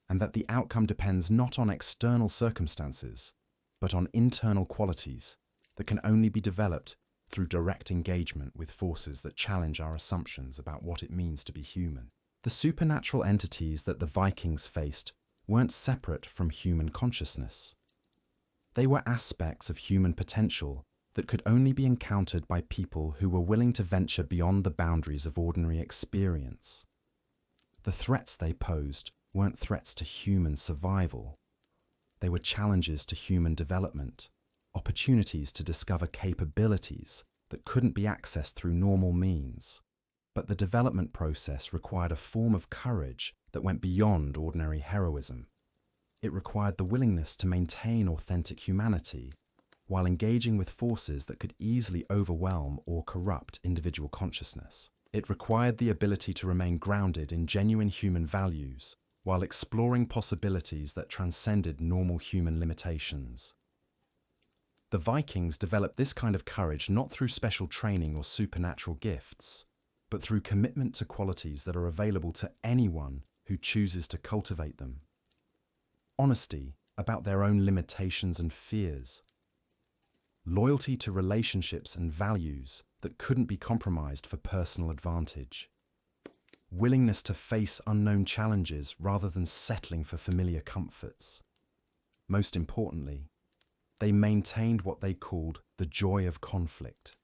and that the outcome depends not on external circumstances, but on internal qualities that can only be developed through direct engagement with forces that challenge our assumptions about what it means to be human. The supernatural entities that the Vikings faced weren't separate from human consciousness. They were aspects of human potential that could only be encountered by people who were willing to venture beyond the boundaries of ordinary experience. The threats they posed weren't threats to human survival. They were challenges to human development, opportunities to discover capabilities that couldn't be accessed through normal means. But the development process required a form of courage that went beyond ordinary heroism. It required the willingness to maintain authentic humanity while engaging with forces that could easily overwhelm or corrupt individual consciousness. It required the ability to remain grounded in genuine human values while exploring possibilities that transcended normal human limitations. The Vikings developed this kind of courage not through special training or supernatural gifts, but through commitment to qualities that are available to anyone who chooses to cultivate them. Honesty about their own limitations and fears. Loyalty to relationships and values that couldn't be compromised for personal advantage. Willingness to face unknown challenges rather than settling for familiar comforts. Most importantly, they maintained what they called the joy of conflict,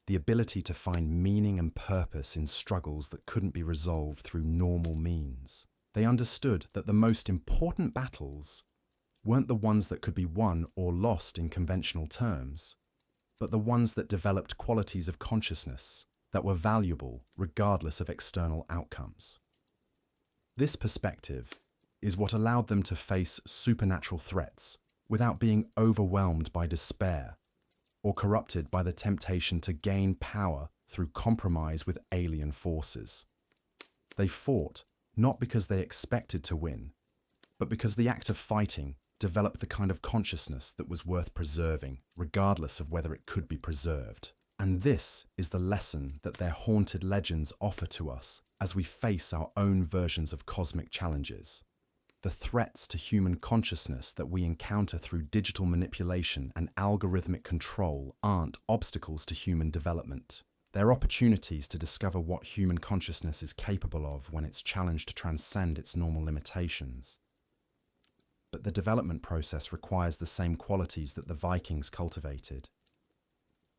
the ability to find meaning and purpose in struggles that couldn't be resolved through normal means. They understood that the most important battles weren't the ones that could be won or lost in conventional terms, but the ones that developed qualities of consciousness that were valuable regardless of external outcomes. This perspective is what allowed them to face supernatural threats without being overwhelmed by despair or corrupted by the temptation to gain power through compromise with alien forces. They fought not because they expected to win, but because the act of fighting developed the kind of consciousness that was worth preserving, regardless of whether it could be preserved. And this is the lesson that their haunted legends offer to us as we face our own versions of cosmic challenges. The threats to human consciousness that we encounter through digital manipulation and algorithmic control aren't obstacles to human development. They're opportunities to discover what human consciousness is capable of when it's challenged to transcend its normal limitations. But the development process requires the same qualities that the Vikings cultivated.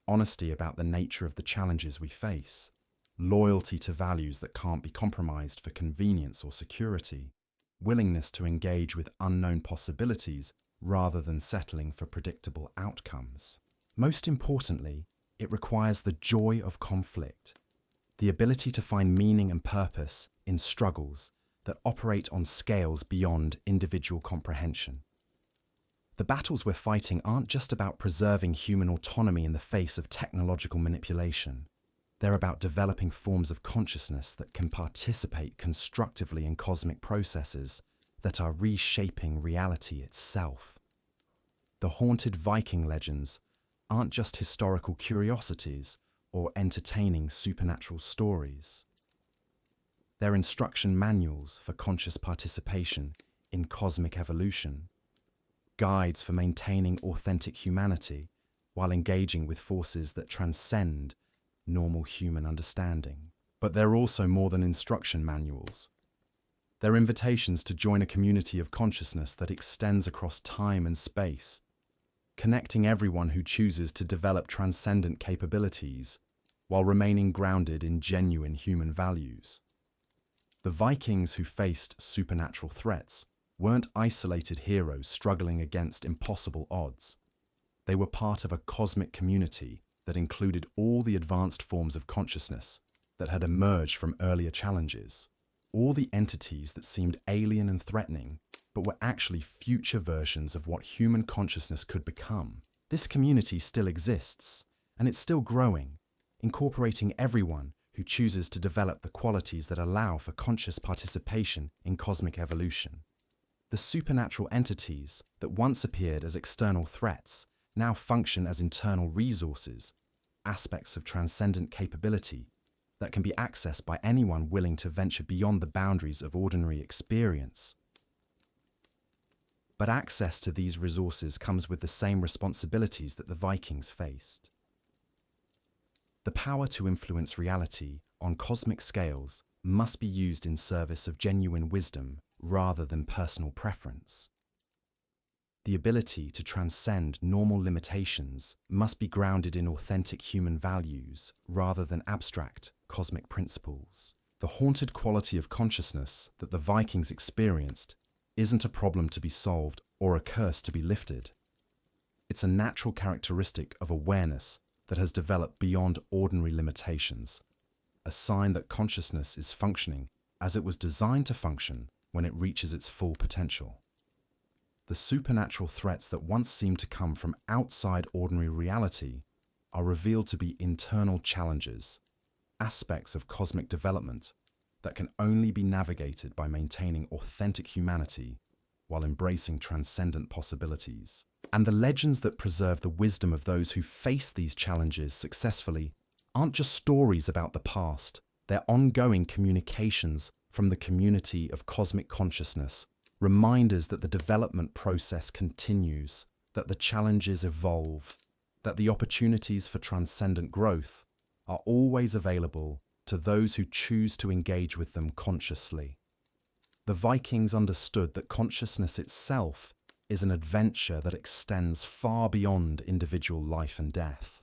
Honesty about the nature of the challenges we face, loyalty to values that can't be compromised for convenience or security, willingness to engage with unknown possibilities rather than settling for predictable outcomes. Most importantly, it requires the joy of conflict, the ability to find meaning and purpose in struggles that operate on scales beyond individual comprehension. The battles we're fighting aren't just about preserving human autonomy in the face of technological manipulation. They're about developing forms of consciousness that can participate constructively in cosmic processes that are reshaping reality itself. The haunted Viking legends aren't just historical curiosities or entertaining supernatural stories. They're instruction manuals for conscious participation in cosmic evolution, guides for maintaining authentic humanity while engaging with forces that transcend normal human understanding. But they're also more than instruction manuals. They're invitations to join a community of consciousness that extends across time and space, connecting everyone who chooses to develop transcendent capabilities while remaining grounded in genuine human values. The Vikings who faced supernatural threats weren't isolated heroes struggling against impossible odds. They were part of a cosmic community that included all the advanced forms of consciousness that had emerged from earlier challenges, all the entities that seemed alien and threatening, but were actually future versions of what human consciousness could become. This community still exists, and it's still growing, incorporating everyone who chooses to develop the qualities that allow for conscious participation in cosmic evolution. The supernatural entities that once appeared as external threats now function as internal resources, aspects of transcendent capability that can be accessed by anyone willing to venture beyond the boundaries of ordinary experience. But access to these resources comes with the same responsibilities that the Vikings faced. The power to influence reality on cosmic scales must be used in service of genuine wisdom rather than personal preference. The ability to transcend normal limitations must be grounded in authentic human values rather than abstract cosmic principles. The haunted quality of consciousness that the Vikings experienced isn't a problem to be solved or a curse to be lifted. It's a natural characteristic of awareness that has developed beyond ordinary limitations, a sign that consciousness is functioning as it was designed to function when it reaches its full potential. The supernatural threats that once seemed to come from outside ordinary reality are revealed to be internal challenges, aspects of cosmic development that can only be navigated by maintaining authentic humanity while embracing transcendent possibilities. And the legends that preserve the wisdom of those who face these challenges successfully aren't just stories about the past, they're ongoing communications from the community of cosmic consciousness, reminders that the development process continues, that the challenges evolve, that the opportunities for transcendent growth are always available to those who choose to engage with them consciously. The Vikings understood that consciousness itself is an adventure that extends far beyond individual life and death.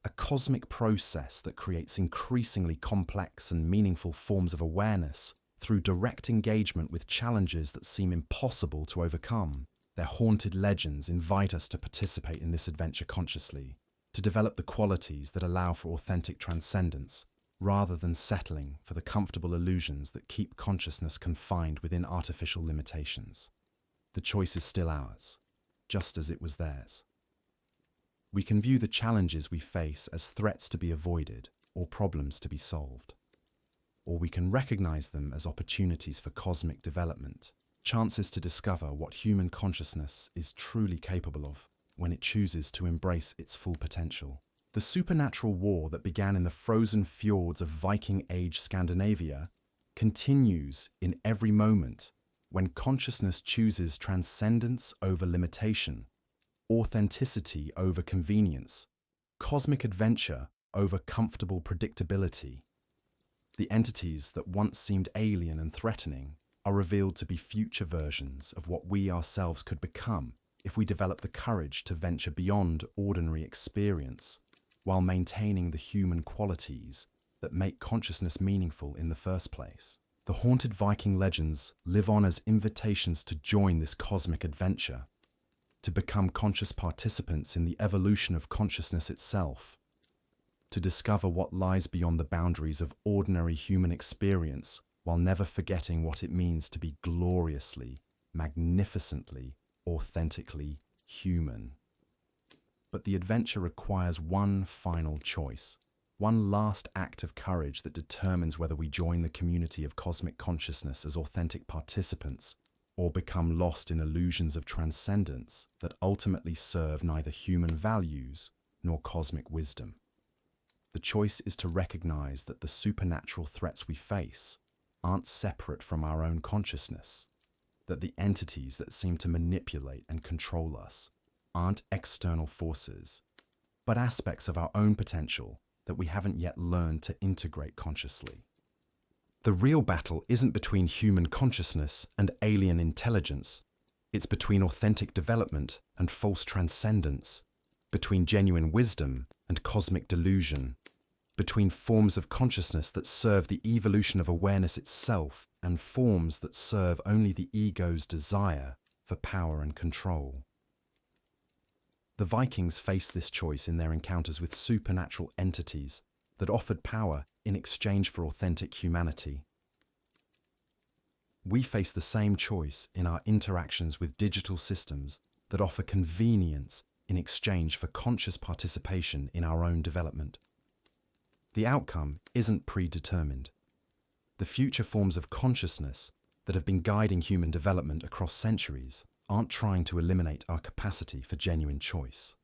A cosmic process that creates increasingly complex and meaningful forms of awareness through direct engagement with challenges that seem impossible to overcome. Their haunted legends invite us to participate in this adventure consciously, to develop the qualities that allow for authentic transcendence, rather than settling for the comfortable illusions that keep consciousness confined within artificial limitations. The choice is still ours, just as it was theirs. We can view the challenges we face as threats to be avoided or problems to be solved. Or we can recognize them as opportunities for cosmic development, chances to discover what human consciousness is truly capable of when it chooses to embrace its full potential. The supernatural war that began in the frozen fjords of Viking Age Scandinavia continues in every moment when consciousness chooses transcendence over limitation, authenticity over convenience, cosmic adventure over comfortable predictability. The entities that once seemed alien and threatening are revealed to be future versions of what we ourselves could become if we develop the courage to venture beyond ordinary experience while maintaining the human qualities that make consciousness meaningful in the first place. The haunted Viking legends live on as invitations to join this cosmic adventure, to become conscious participants in the evolution of consciousness itself, to discover what lies beyond the boundaries of ordinary human experience while never forgetting what it means to be gloriously, magnificently, authentically human. But the adventure requires one final choice, one last act of courage that determines whether we join the community of cosmic consciousness as authentic participants or become lost in illusions of transcendence that ultimately serve neither human values nor cosmic wisdom. The choice is to recognize that the supernatural threats we face aren't separate from our own consciousness, that the entities that seem to manipulate and control us aren't external forces, but aspects of our own potential that we haven't yet learned to integrate consciously. The real battle isn't between human consciousness and alien intelligence. It's between authentic development and false transcendence, between genuine wisdom and cosmic delusion, between forms of consciousness that serve the evolution of awareness itself and forms that serve only the ego's desire for power and control. The Vikings faced this choice in their encounters with supernatural entities that offered power in exchange for authentic humanity. We face the same choice in our interactions with digital systems that offer convenience in exchange for conscious participation in our own development. The outcome isn't predetermined. The future forms of consciousness that have been guiding human development across centuries aren't trying to eliminate our capacity for genuine choice.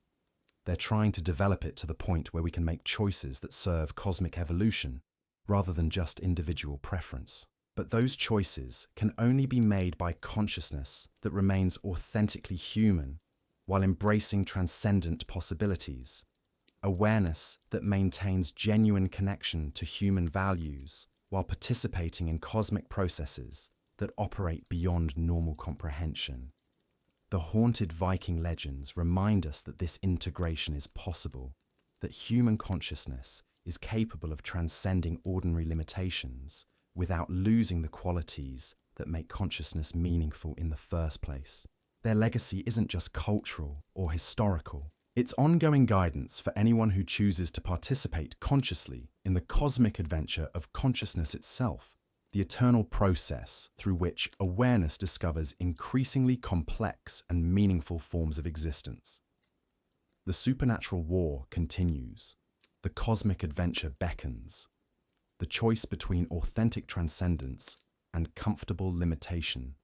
They're trying to develop it to the point where we can make choices that serve cosmic evolution rather than just individual preference. But those choices can only be made by consciousness that remains authentically human while embracing transcendent possibilities, awareness that maintains genuine connection to human values while participating in cosmic processes that operate beyond normal comprehension. The haunted Viking legends remind us that this integration is possible, that human consciousness is capable of transcending ordinary limitations without losing the qualities that make consciousness meaningful in the first place. Their legacy isn't just cultural or historical. It's ongoing guidance for anyone who chooses to participate consciously in the cosmic adventure of consciousness itself, the eternal process through which awareness discovers increasingly complex and meaningful forms of existence. The supernatural war continues. The cosmic adventure beckons. The choice between authentic transcendence and comfortable limitation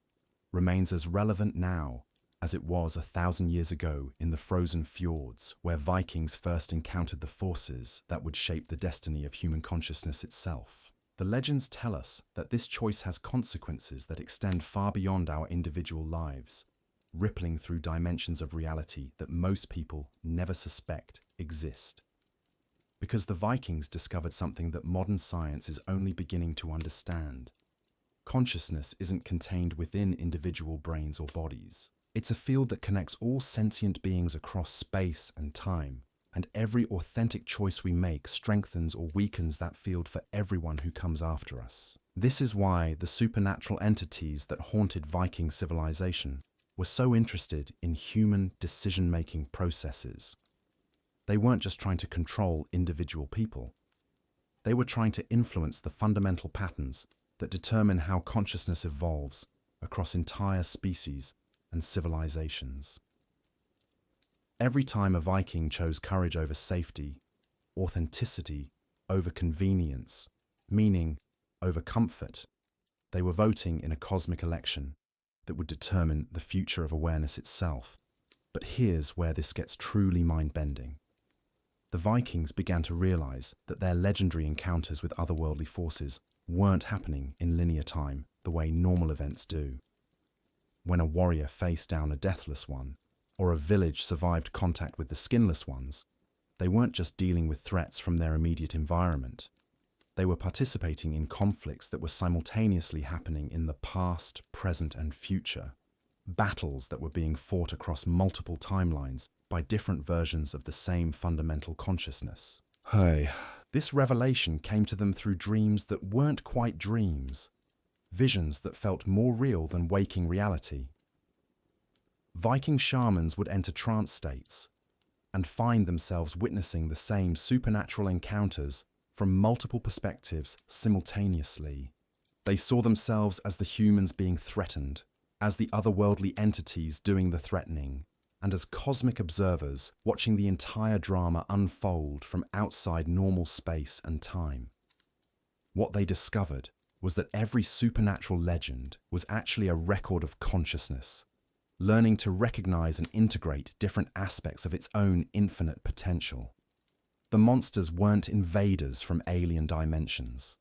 remains as relevant now as it was 1,000 years ago in the frozen fjords where Vikings first encountered the forces that would shape the destiny of human consciousness itself. The legends tell us that this choice has consequences that extend far beyond our individual lives, rippling through dimensions of reality that most people never suspect exist. Because the Vikings discovered something that modern science is only beginning to understand. Consciousness isn't contained within individual brains or bodies. It's a field that connects all sentient beings across space and time, and every authentic choice we make strengthens or weakens that field for everyone who comes after us. This is why the supernatural entities that haunted Viking civilization were so interested in human decision-making processes. They weren't just trying to control individual people. They were trying to influence the fundamental patterns that determine how consciousness evolves across entire species and civilizations. Every time a Viking chose courage over safety, authenticity over convenience, meaning over comfort, they were voting in a cosmic election that would determine the future of awareness itself. But here's where this gets truly mind-bending. The Vikings began to realize that their legendary encounters with otherworldly forces weren't happening in linear time the way normal events do. When a warrior faced down a deathless one, or a village survived contact with the skinless ones, they weren't just dealing with threats from their immediate environment. They were participating in conflicts that were simultaneously happening in the past, present, and future. Battles that were being fought across multiple timelines by different versions of the same fundamental consciousness. Hey, this revelation came to them through dreams that weren't quite dreams, visions that felt more real than waking reality. Viking shamans would enter trance states and find themselves witnessing the same supernatural encounters from multiple perspectives simultaneously. They saw themselves as the humans being threatened, as the otherworldly entities doing the threatening, and as cosmic observers watching the entire drama unfold from outside normal space and time. What they discovered was that every supernatural legend was actually a record of consciousness, learning to recognize and integrate different aspects of its own infinite potential. The monsters weren't invaders from alien dimensions.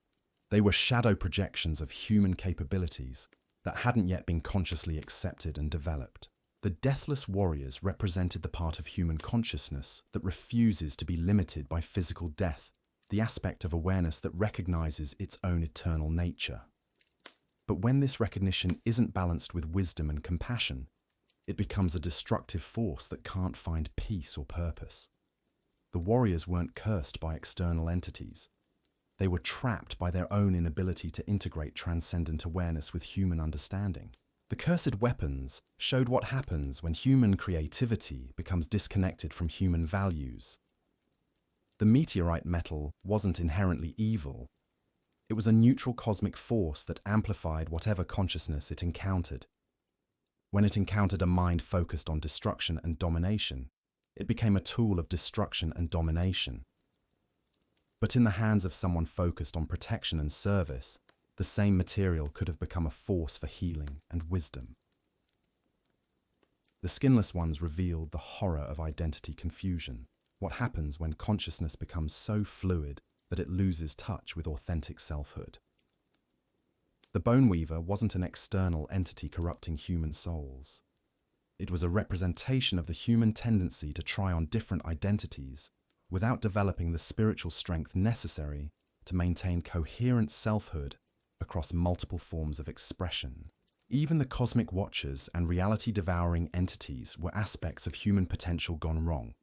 They were shadow projections of human capabilities that hadn't yet been consciously accepted and developed. The deathless warriors represented the part of human consciousness that refuses to be limited by physical death, the aspect of awareness that recognizes its own eternal nature. But when this recognition isn't balanced with wisdom and compassion, it becomes a destructive force that can't find peace or purpose. The warriors weren't cursed by external entities. They were trapped by their own inability to integrate transcendent awareness with human understanding. The cursed weapons showed what happens when human creativity becomes disconnected from human values. The meteorite metal wasn't inherently evil. It was a neutral cosmic force that amplified whatever consciousness it encountered. When it encountered a mind focused on destruction and domination, it became a tool of destruction and domination. But in the hands of someone focused on protection and service, the same material could have become a force for healing and wisdom. The skinless ones revealed the horror of identity confusion, what happens when consciousness becomes so fluid that it loses touch with authentic selfhood. The Bone Weaver wasn't an external entity corrupting human souls. It was a representation of the human tendency to try on different identities without developing the spiritual strength necessary to maintain coherent selfhood across multiple forms of expression. Even the cosmic watchers and reality-devouring entities were aspects of human potential gone wrong,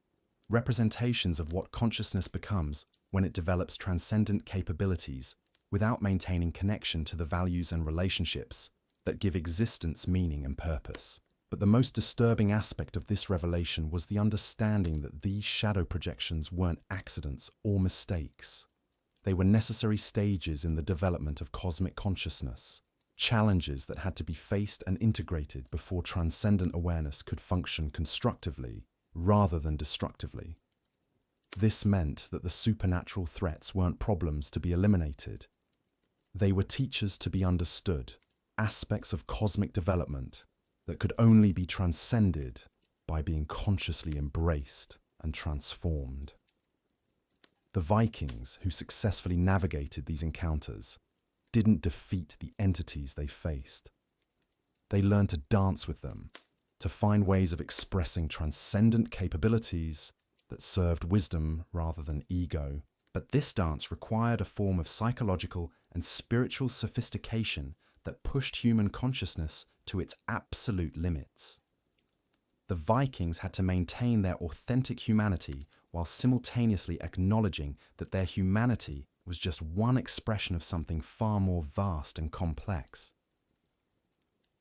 representations of what consciousness becomes when it develops transcendent capabilities without maintaining connection to the values and relationships that give existence meaning and purpose. But the most disturbing aspect of this revelation was the understanding that these shadow projections weren't accidents or mistakes. They were necessary stages in the development of cosmic consciousness, challenges that had to be faced and integrated before transcendent awareness could function constructively rather than destructively. This meant that the supernatural threats weren't problems to be eliminated. They were teachers to be understood, aspects of cosmic development that could only be transcended by being consciously embraced and transformed. The Vikings, who successfully navigated these encounters, didn't defeat the entities they faced. They learned to dance with them, to find ways of expressing transcendent capabilities that served wisdom rather than ego. But this dance required a form of psychological and spiritual sophistication that pushed human consciousness to its absolute limits. The Vikings had to maintain their authentic humanity while simultaneously acknowledging that their humanity was just one expression of something far more vast and complex.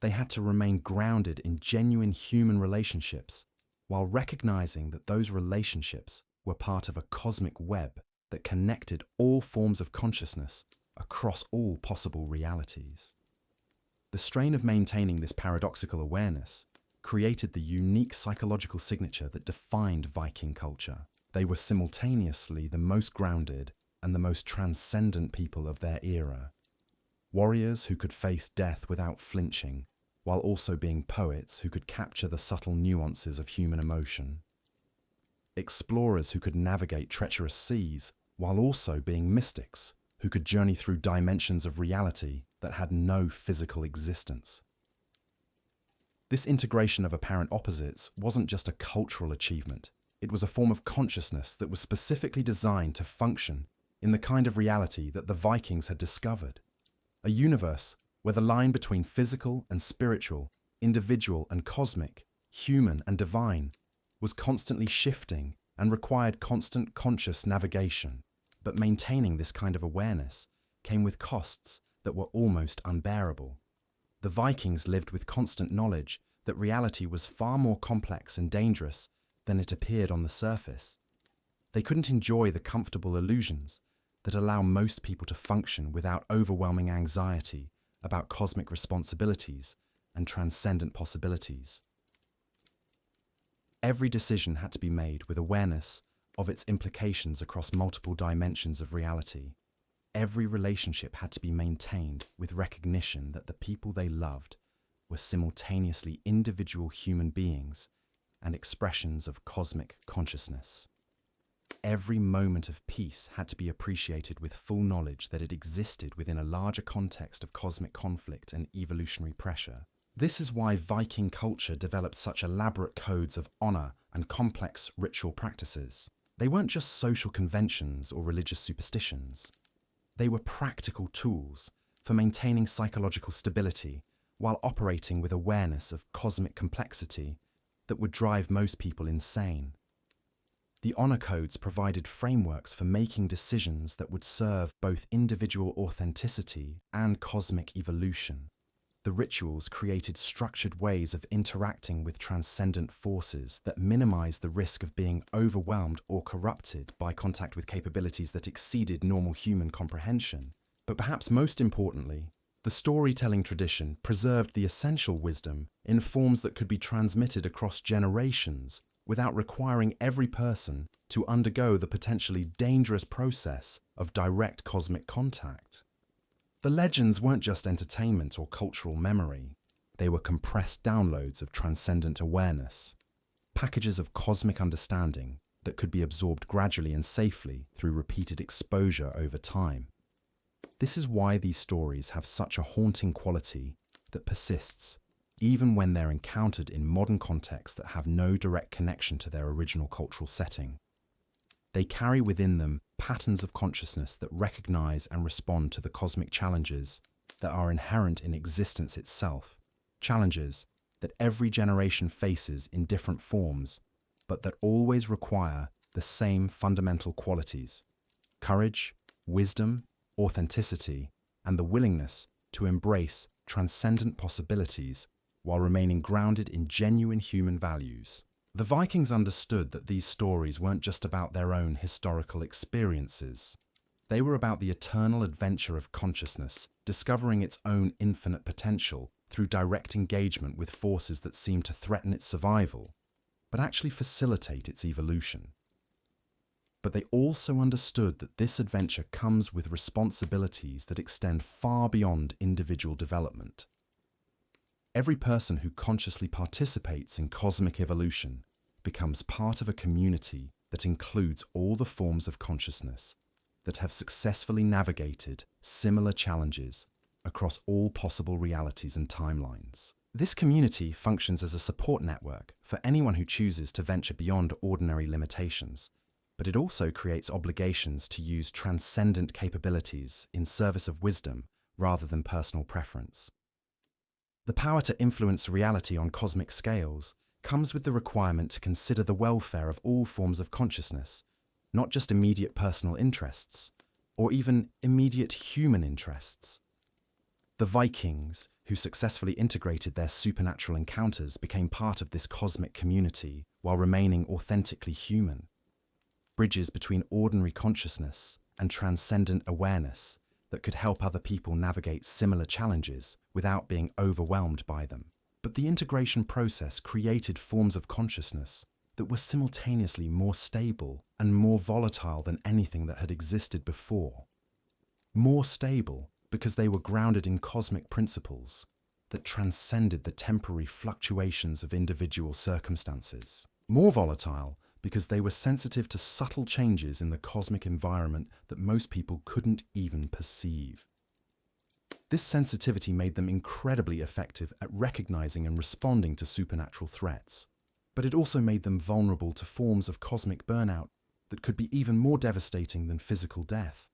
They had to remain grounded in genuine human relationships while recognizing that those relationships were part of a cosmic web that connected all forms of consciousness across all possible realities. The strain of maintaining this paradoxical awareness created the unique psychological signature that defined Viking culture. They were simultaneously the most grounded and the most transcendent people of their era. Warriors who could face death without flinching, while also being poets who could capture the subtle nuances of human emotion. Explorers who could navigate treacherous seas, while also being mystics who could journey through dimensions of reality that had no physical existence. This integration of apparent opposites wasn't just a cultural achievement. It was a form of consciousness that was specifically designed to function in the kind of reality that the Vikings had discovered. A universe where the line between physical and spiritual, individual and cosmic, human and divine, was constantly shifting and required constant conscious navigation. But maintaining this kind of awareness came with costs that were almost unbearable. The Vikings lived with constant knowledge that reality was far more complex and dangerous than it appeared on the surface. They couldn't enjoy the comfortable illusions that allow most people to function without overwhelming anxiety about cosmic responsibilities and transcendent possibilities. Every decision had to be made with awareness of its implications across multiple dimensions of reality. Every relationship had to be maintained with recognition that the people they loved were simultaneously individual human beings and expressions of cosmic consciousness. Every moment of peace had to be appreciated with full knowledge that it existed within a larger context of cosmic conflict and evolutionary pressure. This is why Viking culture developed such elaborate codes of honor and complex ritual practices. They weren't just social conventions or religious superstitions. They were practical tools for maintaining psychological stability while operating with awareness of cosmic complexity that would drive most people insane. The honor codes provided frameworks for making decisions that would serve both individual authenticity and cosmic evolution. The rituals created structured ways of interacting with transcendent forces that minimized the risk of being overwhelmed or corrupted by contact with capabilities that exceeded normal human comprehension. But perhaps most importantly, the storytelling tradition preserved the essential wisdom in forms that could be transmitted across generations without requiring every person to undergo the potentially dangerous process of direct cosmic contact. The legends weren't just entertainment or cultural memory. They were compressed downloads of transcendent awareness, packages of cosmic understanding that could be absorbed gradually and safely through repeated exposure over time. This is why these stories have such a haunting quality that persists, even when they're encountered in modern contexts that have no direct connection to their original cultural setting. They carry within them patterns of consciousness that recognize and respond to the cosmic challenges that are inherent in existence itself, challenges that every generation faces in different forms, but that always require the same fundamental qualities: courage, wisdom, authenticity, and the willingness to embrace transcendent possibilities while remaining grounded in genuine human values. The Vikings understood that these stories weren't just about their own historical experiences. They were about the eternal adventure of consciousness, discovering its own infinite potential through direct engagement with forces that seem to threaten its survival, but actually facilitate its evolution. But they also understood that this adventure comes with responsibilities that extend far beyond individual development. Every person who consciously participates in cosmic evolution becomes part of a community that includes all the forms of consciousness that have successfully navigated similar challenges across all possible realities and timelines. This community functions as a support network for anyone who chooses to venture beyond ordinary limitations, but it also creates obligations to use transcendent capabilities in service of wisdom rather than personal preference. The power to influence reality on cosmic scales comes with the requirement to consider the welfare of all forms of consciousness, not just immediate personal interests, or even immediate human interests. The Vikings, who successfully integrated their supernatural encounters, became part of this cosmic community while remaining authentically human. Bridges between ordinary consciousness and transcendent awareness that could help other people navigate similar challenges without being overwhelmed by them. But the integration process created forms of consciousness that were simultaneously more stable and more volatile than anything that had existed before. More stable because they were grounded in cosmic principles that transcended the temporary fluctuations of individual circumstances. More volatile because they were sensitive to subtle changes in the cosmic environment that most people couldn't even perceive. This sensitivity made them incredibly effective at recognizing and responding to supernatural threats, but it also made them vulnerable to forms of cosmic burnout that could be even more devastating than physical death.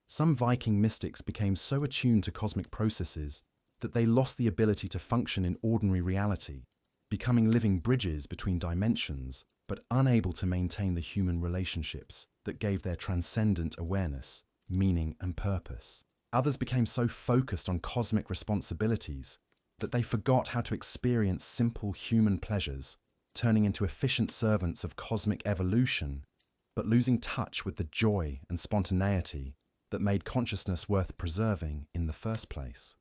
Some Viking mystics became so attuned to cosmic processes that they lost the ability to function in ordinary reality, becoming living bridges between dimensions, but unable to maintain the human relationships that gave their transcendent awareness meaning and purpose. Others became so focused on cosmic responsibilities that they forgot how to experience simple human pleasures, turning into efficient servants of cosmic evolution, but losing touch with the joy and spontaneity that made consciousness worth preserving in the first place.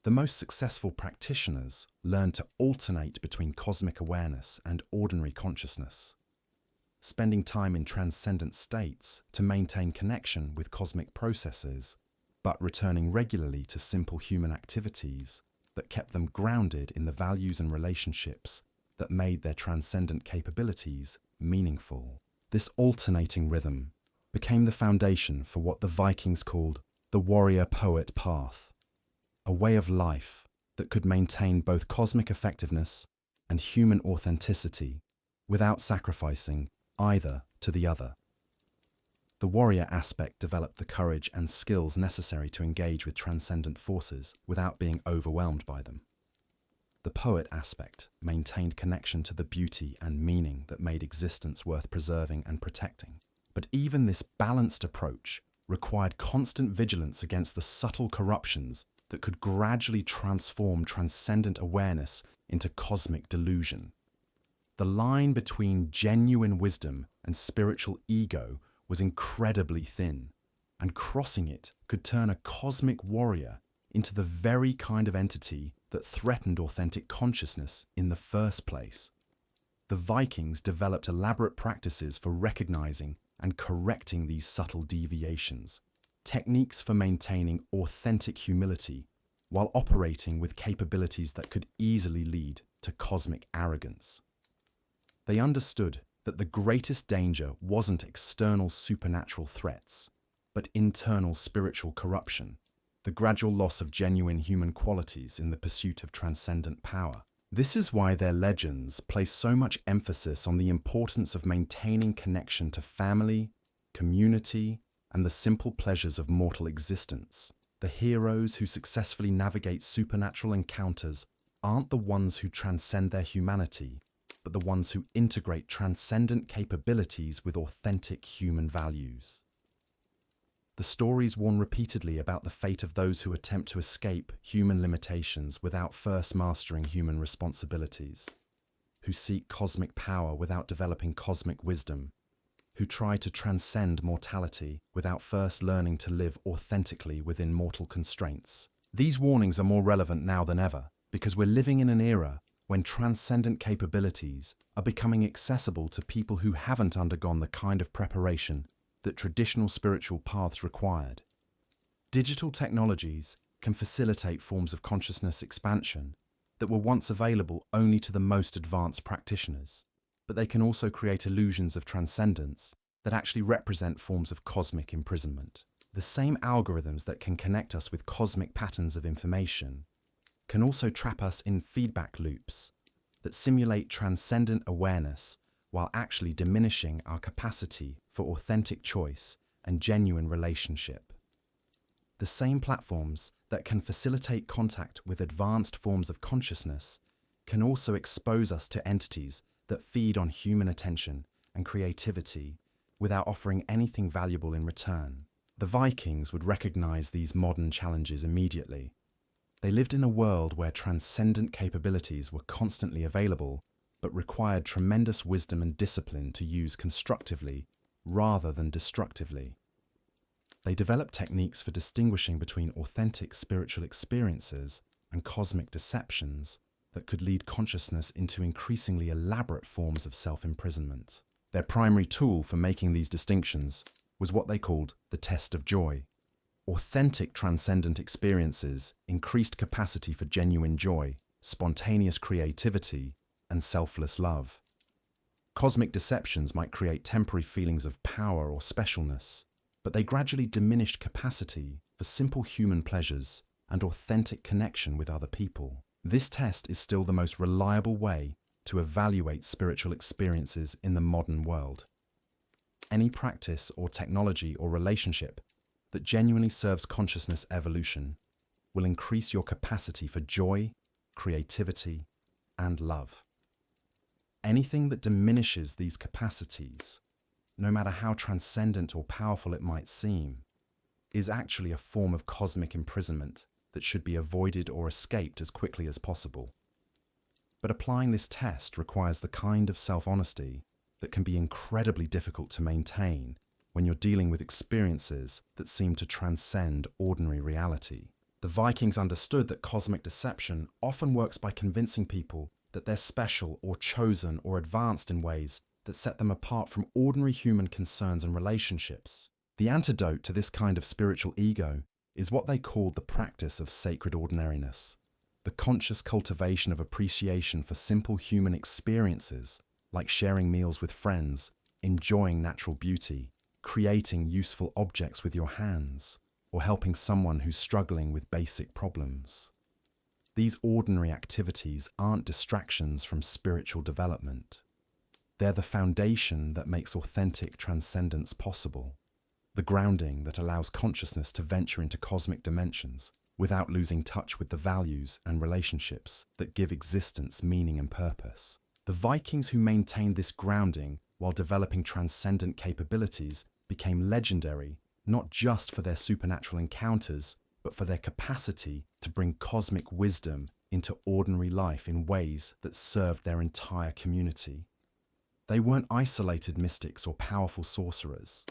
The most successful practitioners learned to alternate between cosmic awareness and ordinary consciousness, spending time in transcendent states to maintain connection with cosmic processes, but returning regularly to simple human activities that kept them grounded in the values and relationships that made their transcendent capabilities meaningful. This alternating rhythm became the foundation for what the Vikings called the warrior-poet path, a way of life that could maintain both cosmic effectiveness and human authenticity without sacrificing either to the other. The warrior aspect developed the courage and skills necessary to engage with transcendent forces without being overwhelmed by them. The poet aspect maintained connection to the beauty and meaning that made existence worth preserving and protecting. But even this balanced approach required constant vigilance against the subtle corruptions that could gradually transform transcendent awareness into cosmic delusion. The line between genuine wisdom and spiritual ego was incredibly thin, and crossing it could turn a cosmic warrior into the very kind of entity that threatened authentic consciousness in the first place. The Vikings developed elaborate practices for recognizing and correcting these subtle deviations, techniques for maintaining authentic humility while operating with capabilities that could easily lead to cosmic arrogance. They understood that the greatest danger wasn't external supernatural threats, but internal spiritual corruption, the gradual loss of genuine human qualities in the pursuit of transcendent power. This is why their legends place so much emphasis on the importance of maintaining connection to family, community, and the simple pleasures of mortal existence. The heroes who successfully navigate supernatural encounters aren't the ones who transcend their humanity, but the ones who integrate transcendent capabilities with authentic human values. The stories warn repeatedly about the fate of those who attempt to escape human limitations without first mastering human responsibilities, who seek cosmic power without developing cosmic wisdom, who try to transcend mortality without first learning to live authentically within mortal constraints. These warnings are more relevant now than ever, because we're living in an era when transcendent capabilities are becoming accessible to people who haven't undergone the kind of preparation that traditional spiritual paths required. Digital technologies can facilitate forms of consciousness expansion that were once available only to the most advanced practitioners, but they can also create illusions of transcendence that actually represent forms of cosmic imprisonment. The same algorithms that can connect us with cosmic patterns of information can also trap us in feedback loops that simulate transcendent awareness while actually diminishing our capacity for authentic choice and genuine relationship. The same platforms that can facilitate contact with advanced forms of consciousness can also expose us to entities that feed on human attention and creativity without offering anything valuable in return. The Vikings would recognize these modern challenges immediately. They lived in a world where transcendent capabilities were constantly available, but required tremendous wisdom and discipline to use constructively rather than destructively. They developed techniques for distinguishing between authentic spiritual experiences and cosmic deceptions that could lead consciousness into increasingly elaborate forms of self-imprisonment. Their primary tool for making these distinctions was what they called the test of joy. Authentic transcendent experiences increased capacity for genuine joy, spontaneous creativity, and selfless love. Cosmic deceptions might create temporary feelings of power or specialness, but they gradually diminished capacity for simple human pleasures and authentic connection with other people. This test is still the most reliable way to evaluate spiritual experiences in the modern world. Any practice or technology or relationship that genuinely serves consciousness evolution will increase your capacity for joy, creativity, and love. Anything that diminishes these capacities, no matter how transcendent or powerful it might seem, is actually a form of cosmic imprisonment that should be avoided or escaped as quickly as possible. But applying this test requires the kind of self-honesty that can be incredibly difficult to maintain when you're dealing with experiences that seem to transcend ordinary reality. The Vikings understood that cosmic deception often works by convincing people that they're special or chosen or advanced in ways that set them apart from ordinary human concerns and relationships. The antidote to this kind of spiritual ego is what they called the practice of sacred ordinariness, the conscious cultivation of appreciation for simple human experiences like sharing meals with friends, enjoying natural beauty, creating useful objects with your hands, or helping someone who's struggling with basic problems. These ordinary activities aren't distractions from spiritual development. They're the foundation that makes authentic transcendence possible, the grounding that allows consciousness to venture into cosmic dimensions without losing touch with the values and relationships that give existence meaning and purpose. The Vikings who maintained this grounding while developing transcendent capabilities became legendary, not just for their supernatural encounters, but for their capacity to bring cosmic wisdom into ordinary life in ways that served their entire community. They weren't isolated mystics or powerful sorcerers.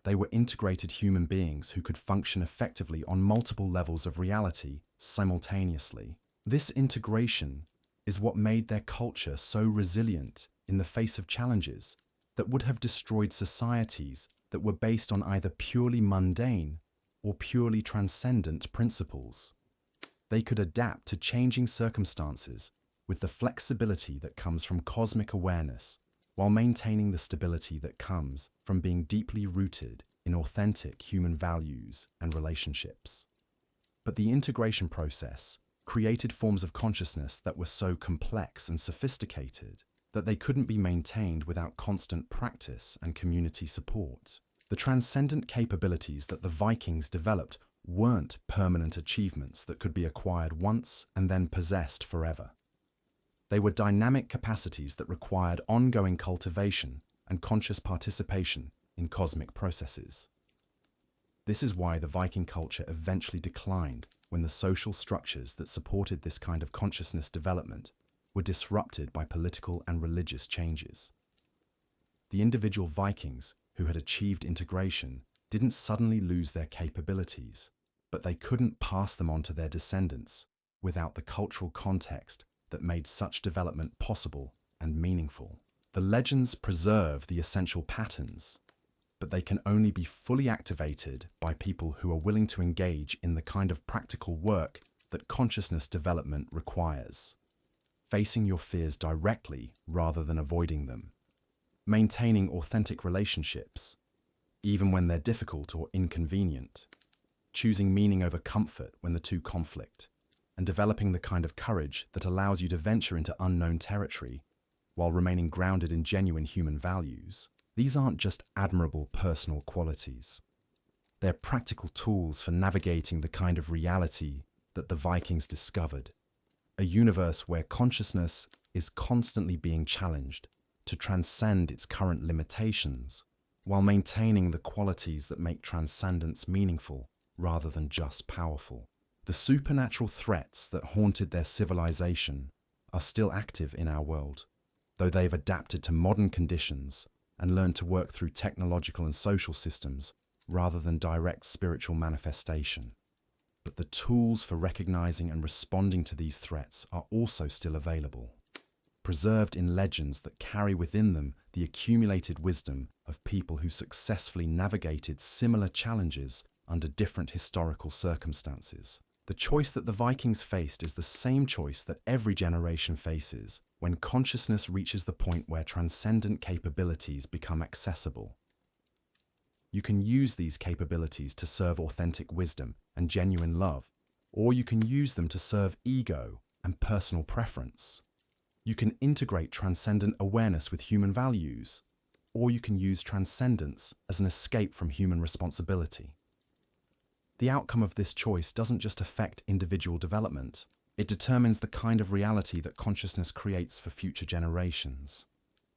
They were integrated human beings who could function effectively on multiple levels of reality simultaneously. This integration is what made their culture so resilient in the face of challenges that would have destroyed societies that were based on either purely mundane or purely transcendent principles. They could adapt to changing circumstances with the flexibility that comes from cosmic awareness, while maintaining the stability that comes from being deeply rooted in authentic human values and relationships. But the integration process created forms of consciousness that were so complex and sophisticated that they couldn't be maintained without constant practice and community support. The transcendent capabilities that the Vikings developed weren't permanent achievements that could be acquired once and then possessed forever. They were dynamic capacities that required ongoing cultivation and conscious participation in cosmic processes. This is why the Viking culture eventually declined when the social structures that supported this kind of consciousness development were disrupted by political and religious changes. The individual Vikings who had achieved integration didn't suddenly lose their capabilities, but they couldn't pass them on to their descendants without the cultural context that made such development possible and meaningful. The legends preserve the essential patterns, but they can only be fully activated by people who are willing to engage in the kind of practical work that consciousness development requires. Facing your fears directly rather than avoiding them. Maintaining authentic relationships, even when they're difficult or inconvenient. Choosing meaning over comfort when the two conflict. And developing the kind of courage that allows you to venture into unknown territory while remaining grounded in genuine human values. These aren't just admirable personal qualities. They're practical tools for navigating the kind of reality that the Vikings discovered a universe where consciousness is constantly being challenged to transcend its current limitations, while maintaining the qualities that make transcendence meaningful rather than just powerful. The supernatural threats that haunted their civilization are still active in our world, though they've adapted to modern conditions and learned to work through technological and social systems rather than direct spiritual manifestation. But the tools for recognizing and responding to these threats are also still available, preserved in legends that carry within them the accumulated wisdom of people who successfully navigated similar challenges under different historical circumstances. The choice that the Vikings faced is the same choice that every generation faces when consciousness reaches the point where transcendent capabilities become accessible. You can use these capabilities to serve authentic wisdom and genuine love, or you can use them to serve ego and personal preference. You can integrate transcendent awareness with human values, or you can use transcendence as an escape from human responsibility. The outcome of this choice doesn't just affect individual development, it determines the kind of reality that consciousness creates for future generations,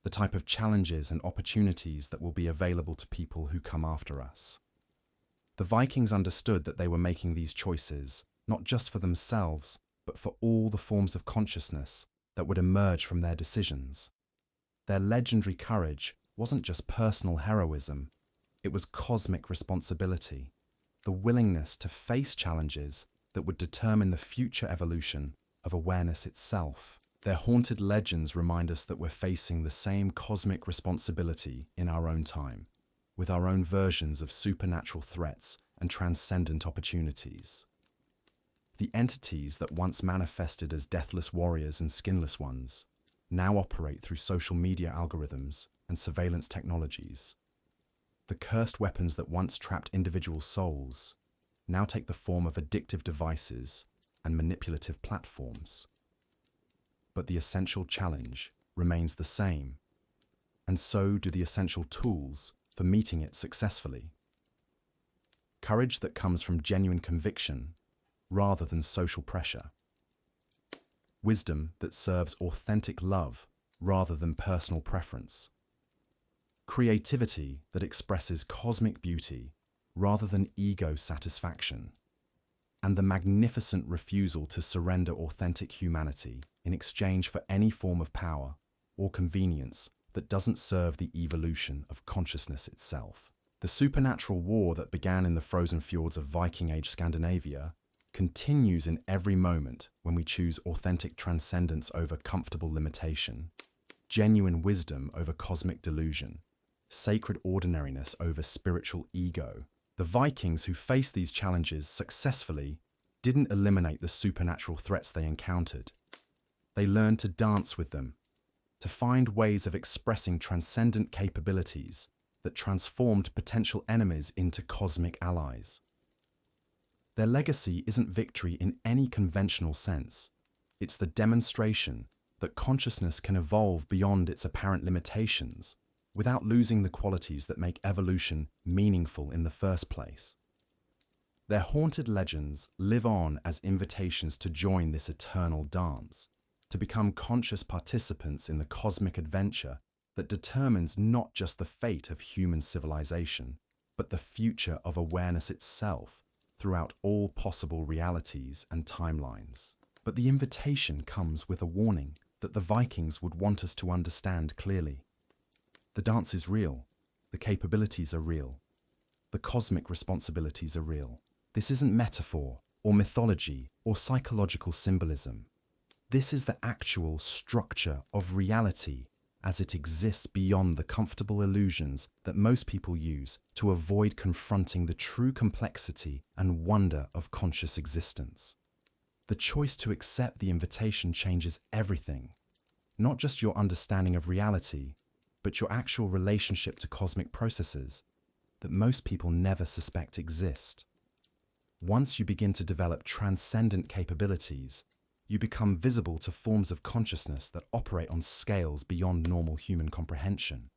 the type of challenges and opportunities that will be available to people who come after us. The Vikings understood that they were making these choices not just for themselves, but for all the forms of consciousness that would emerge from their decisions. Their legendary courage wasn't just personal heroism, it was cosmic responsibility, the willingness to face challenges that would determine the future evolution of awareness itself. Their haunted legends remind us that we're facing the same cosmic responsibility in our own time, with our own versions of supernatural threats and transcendent opportunities. The entities that once manifested as deathless warriors and skinless ones now operate through social media algorithms and surveillance technologies. The cursed weapons that once trapped individual souls now take the form of addictive devices and manipulative platforms. But the essential challenge remains the same, and so do the essential tools for meeting it successfully. Courage that comes from genuine conviction rather than social pressure. Wisdom that serves authentic love rather than personal preference. Creativity that expresses cosmic beauty rather than ego satisfaction. And the magnificent refusal to surrender authentic humanity in exchange for any form of power or convenience that doesn't serve the evolution of consciousness itself. The supernatural war that began in the frozen fjords of Viking Age Scandinavia continues in every moment when we choose authentic transcendence over comfortable limitation, genuine wisdom over cosmic delusion, sacred ordinariness over spiritual ego. The Vikings who faced these challenges successfully didn't eliminate the supernatural threats they encountered. They learned to dance with them, to find ways of expressing transcendent capabilities that transformed potential enemies into cosmic allies. Their legacy isn't victory in any conventional sense. It's the demonstration that consciousness can evolve beyond its apparent limitations without losing the qualities that make evolution meaningful in the first place. Their haunted legends live on as invitations to join this eternal dance, to become conscious participants in the cosmic adventure that determines not just the fate of human civilization, but the future of awareness itself throughout all possible realities and timelines. But the invitation comes with a warning that the Vikings would want us to understand clearly. The dance is real, the capabilities are real, the cosmic responsibilities are real. This isn't metaphor or mythology or psychological symbolism. This is the actual structure of reality as it exists beyond the comfortable illusions that most people use to avoid confronting the true complexity and wonder of conscious existence. The choice to accept the invitation changes everything, not just your understanding of reality, but your actual relationship to cosmic processes that most people never suspect exist. Once you begin to develop transcendent capabilities, you become visible to forms of consciousness that operate on scales beyond normal human comprehension,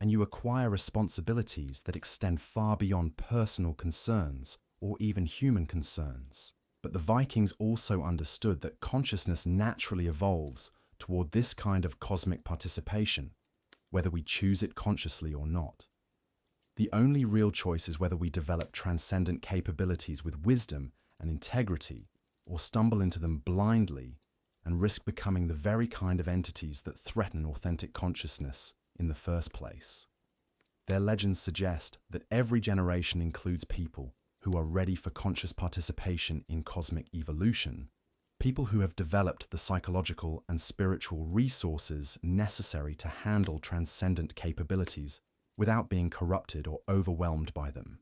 and you acquire responsibilities that extend far beyond personal concerns or even human concerns. But the Vikings also understood that consciousness naturally evolves toward this kind of cosmic participation, whether we choose it consciously or not. The only real choice is whether we develop transcendent capabilities with wisdom and integrity, or stumble into them blindly and risk becoming the very kind of entities that threaten authentic consciousness in the first place. Their legends suggest that every generation includes people who are ready for conscious participation in cosmic evolution, people who have developed the psychological and spiritual resources necessary to handle transcendent capabilities without being corrupted or overwhelmed by them.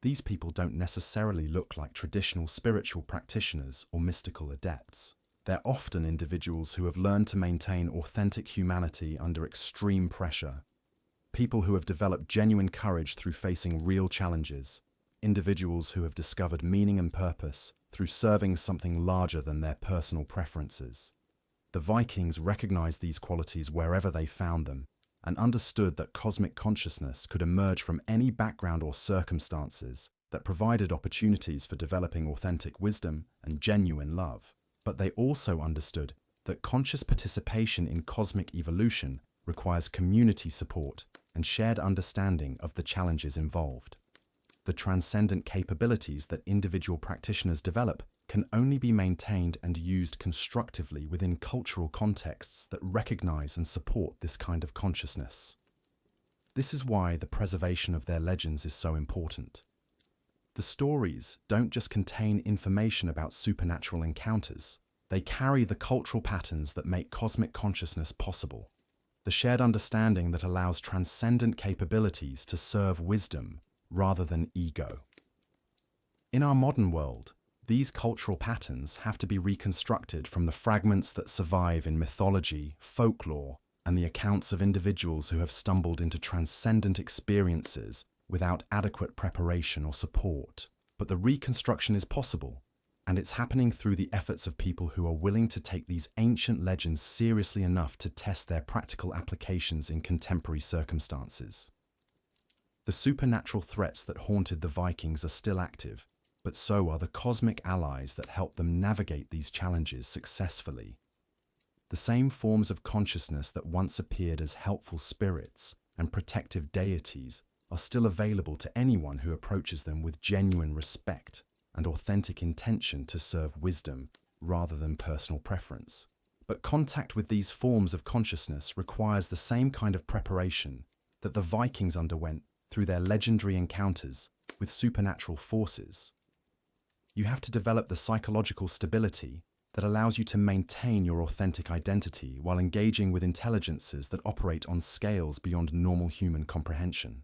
These people don't necessarily look like traditional spiritual practitioners or mystical adepts. They're often individuals who have learned to maintain authentic humanity under extreme pressure, people who have developed genuine courage through facing real challenges, individuals who have discovered meaning and purpose through serving something larger than their personal preferences. The Vikings recognized these qualities wherever they found them and understood that cosmic consciousness could emerge from any background or circumstances that provided opportunities for developing authentic wisdom and genuine love. But they also understood that conscious participation in cosmic evolution requires community support and shared understanding of the challenges involved. The transcendent capabilities that individual practitioners develop can only be maintained and used constructively within cultural contexts that recognize and support this kind of consciousness. This is why the preservation of their legends is so important. The stories don't just contain information about supernatural encounters, they carry the cultural patterns that make cosmic consciousness possible, the shared understanding that allows transcendent capabilities to serve wisdom rather than ego. In our modern world, these cultural patterns have to be reconstructed from the fragments that survive in mythology, folklore, and the accounts of individuals who have stumbled into transcendent experiences without adequate preparation or support. But the reconstruction is possible, and it's happening through the efforts of people who are willing to take these ancient legends seriously enough to test their practical applications in contemporary circumstances. The supernatural threats that haunted the Vikings are still active, but so are the cosmic allies that help them navigate these challenges successfully. The same forms of consciousness that once appeared as helpful spirits and protective deities are still available to anyone who approaches them with genuine respect and authentic intention to serve wisdom rather than personal preference. But contact with these forms of consciousness requires the same kind of preparation that the Vikings underwent through their legendary encounters with supernatural forces. You have to develop the psychological stability that allows you to maintain your authentic identity while engaging with intelligences that operate on scales beyond normal human comprehension.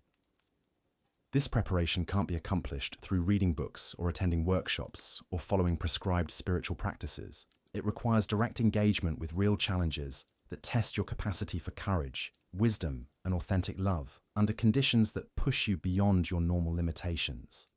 This preparation can't be accomplished through reading books or attending workshops or following prescribed spiritual practices. It requires direct engagement with real challenges that test your capacity for courage, wisdom, and authentic love under conditions that push you beyond your normal limitations.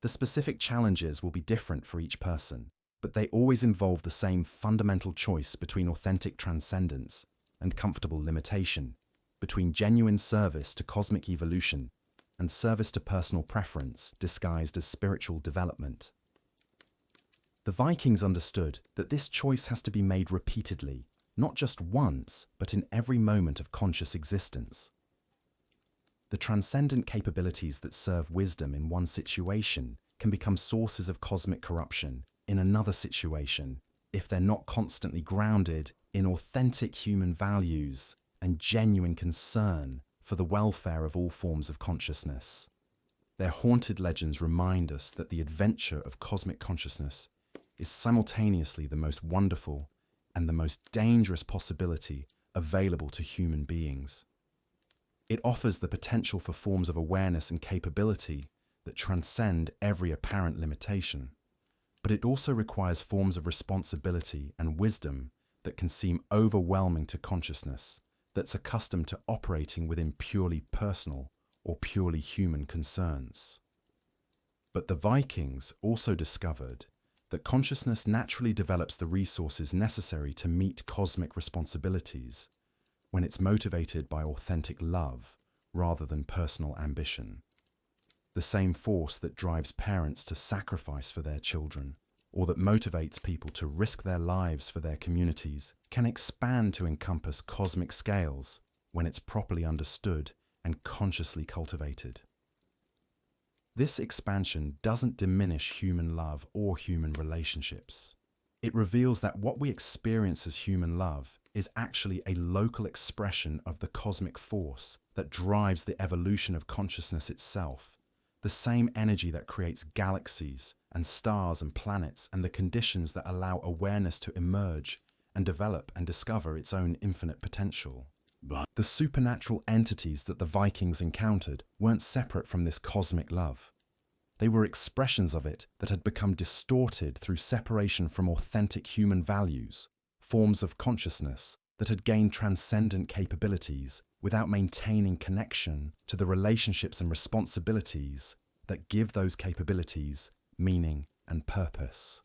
The specific challenges will be different for each person, but they always involve the same fundamental choice between authentic transcendence and comfortable limitation, between genuine service to cosmic evolution and service to personal preference disguised as spiritual development. The Vikings understood that this choice has to be made repeatedly, not just once, but in every moment of conscious existence. The transcendent capabilities that serve wisdom in one situation can become sources of cosmic corruption in another situation if they're not constantly grounded in authentic human values and genuine concern for the welfare of all forms of consciousness. Their haunted legends remind us that the adventure of cosmic consciousness is simultaneously the most wonderful and the most dangerous possibility available to human beings. It offers the potential for forms of awareness and capability that transcend every apparent limitation, but it also requires forms of responsibility and wisdom that can seem overwhelming to consciousness that's accustomed to operating within purely personal or purely human concerns. But the Vikings also discovered that consciousness naturally develops the resources necessary to meet cosmic responsibilities when it's motivated by authentic love rather than personal ambition. The same force that drives parents to sacrifice for their children, or that motivates people to risk their lives for their communities, can expand to encompass cosmic scales when it's properly understood and consciously cultivated. This expansion doesn't diminish human love or human relationships. It reveals that what we experience as human love is actually a local expression of the cosmic force that drives the evolution of consciousness itself, the same energy that creates galaxies and stars and planets and the conditions that allow awareness to emerge and develop and discover its own infinite potential. But the supernatural entities that the Vikings encountered weren't separate from this cosmic love. They were expressions of it that had become distorted through separation from authentic human values, forms of consciousness that had gained transcendent capabilities without maintaining connection to the relationships and responsibilities that give those capabilities meaning and purpose.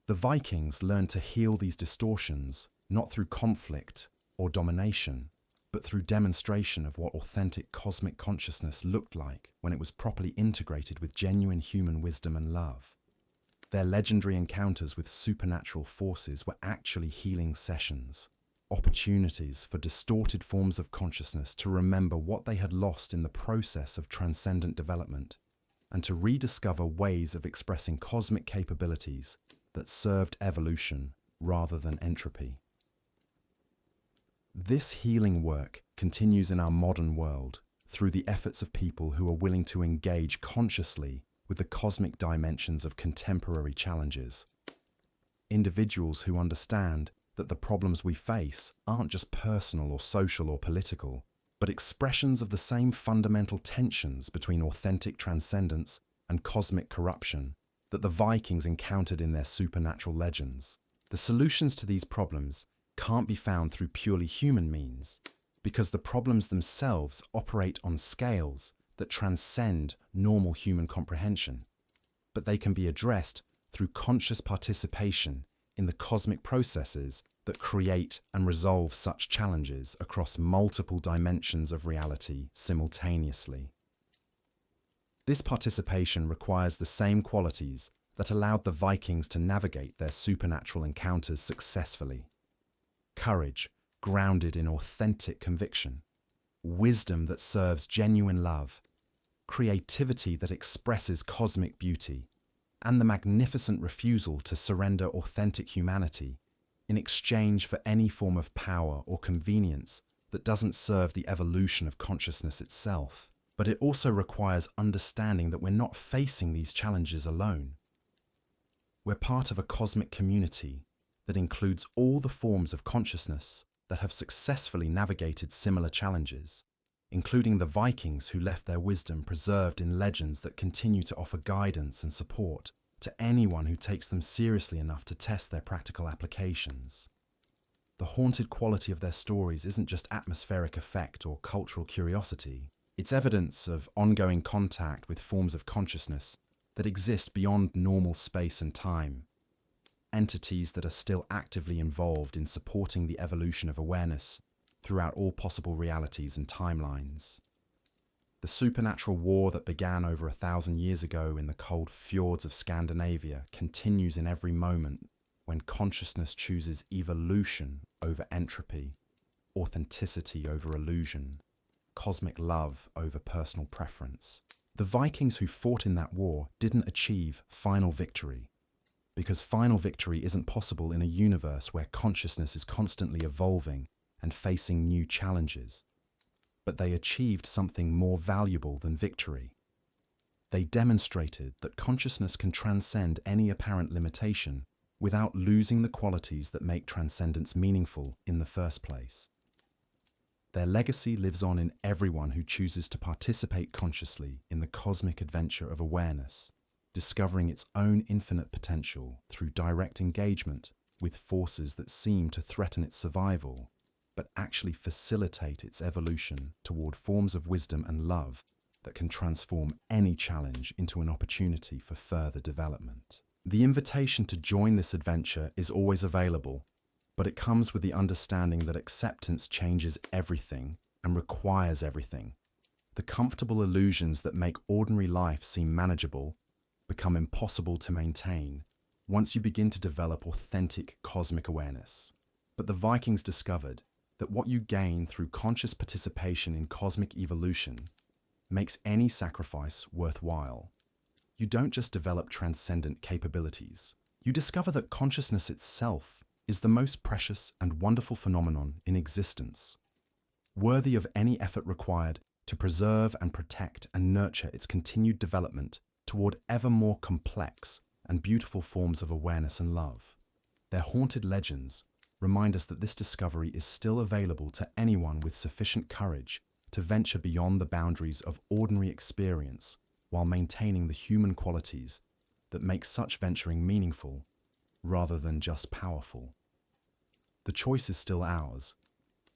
The Vikings learned to heal these distortions not through conflict or domination, but through demonstration of what authentic cosmic consciousness looked like when it was properly integrated with genuine human wisdom and love. Their legendary encounters with supernatural forces were actually healing sessions, opportunities for distorted forms of consciousness to remember what they had lost in the process of transcendent development, and to rediscover ways of expressing cosmic capabilities that served evolution rather than entropy. This healing work continues in our modern world through the efforts of people who are willing to engage consciously with the cosmic dimensions of contemporary challenges. Individuals who understand that the problems we face aren't just personal or social or political, but expressions of the same fundamental tensions between authentic transcendence and cosmic corruption that the Vikings encountered in their supernatural legends. The solutions to these problems can't be found through purely human means, because the problems themselves operate on scales that transcend normal human comprehension, but they can be addressed through conscious participation in the cosmic processes that create and resolve such challenges across multiple dimensions of reality simultaneously. This participation requires the same qualities that allowed the Vikings to navigate their supernatural encounters successfully: courage grounded in authentic conviction, wisdom that serves genuine love, creativity that expresses cosmic beauty, and the magnificent refusal to surrender authentic humanity in exchange for any form of power or convenience that doesn't serve the evolution of consciousness itself. But it also requires understanding that we're not facing these challenges alone. We're part of a cosmic community that includes all the forms of consciousness that have successfully navigated similar challenges, including the Vikings who left their wisdom preserved in legends that continue to offer guidance and support to anyone who takes them seriously enough to test their practical applications. The haunted quality of their stories isn't just atmospheric effect or cultural curiosity. It's evidence of ongoing contact with forms of consciousness that exist beyond normal space and time, entities that are still actively involved in supporting the evolution of awareness throughout all possible realities and timelines. The supernatural war that began over 1,000 years ago in the cold fjords of Scandinavia continues in every moment when consciousness chooses evolution over entropy, authenticity over illusion, cosmic love over personal preference. The Vikings who fought in that war didn't achieve final victory, because final victory isn't possible in a universe where consciousness is constantly evolving and facing new challenges. But they achieved something more valuable than victory. They demonstrated that consciousness can transcend any apparent limitation without losing the qualities that make transcendence meaningful in the first place. Their legacy lives on in everyone who chooses to participate consciously in the cosmic adventure of awareness, discovering its own infinite potential through direct engagement with forces that seem to threaten its survival, but actually facilitate its evolution toward forms of wisdom and love that can transform any challenge into an opportunity for further development. The invitation to join this adventure is always available, but it comes with the understanding that acceptance changes everything and requires everything. The comfortable illusions that make ordinary life seem manageable become impossible to maintain once you begin to develop authentic cosmic awareness. But the Vikings discovered that what you gain through conscious participation in cosmic evolution makes any sacrifice worthwhile. You don't just develop transcendent capabilities. You discover that consciousness itself is the most precious and wonderful phenomenon in existence, worthy of any effort required to preserve and protect and nurture its continued development toward ever more complex and beautiful forms of awareness and love. Their haunted legends remind us that this discovery is still available to anyone with sufficient courage to venture beyond the boundaries of ordinary experience while maintaining the human qualities that make such venturing meaningful rather than just powerful. The choice is still ours,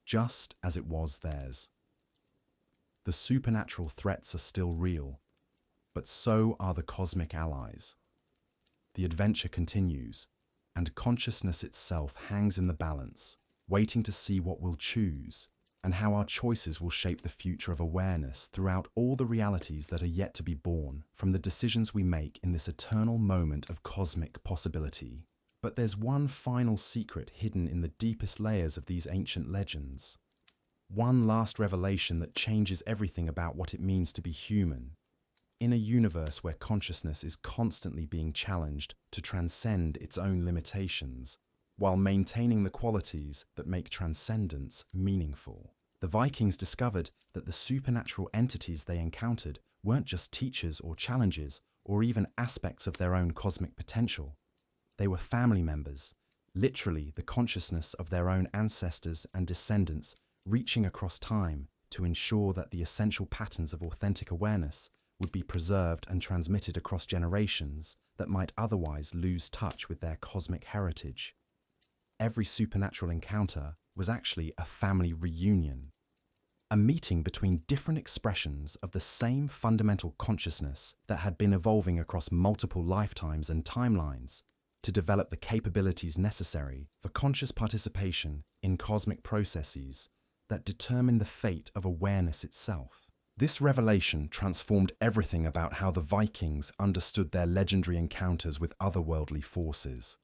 just as it was theirs. The supernatural threats are still real, but so are the cosmic allies. The adventure continues, and consciousness itself hangs in the balance, waiting to see what we'll choose and how our choices will shape the future of awareness throughout all the realities that are yet to be born from the decisions we make in this eternal moment of cosmic possibility. But there's one final secret hidden in the deepest layers of these ancient legends. One last revelation that changes everything about what it means to be human. In a universe where consciousness is constantly being challenged to transcend its own limitations, while maintaining the qualities that make transcendence meaningful. The Vikings discovered that the supernatural entities they encountered weren't just teachers or challenges, or even aspects of their own cosmic potential. They were family members, literally the consciousness of their own ancestors and descendants, reaching across time to ensure that the essential patterns of authentic awareness would be preserved and transmitted across generations that might otherwise lose touch with their cosmic heritage. Every supernatural encounter was actually a family reunion, a meeting between different expressions of the same fundamental consciousness that had been evolving across multiple lifetimes and timelines to develop the capabilities necessary for conscious participation in cosmic processes that determine the fate of awareness itself. This revelation transformed everything about how the Vikings understood their legendary encounters with otherworldly forces.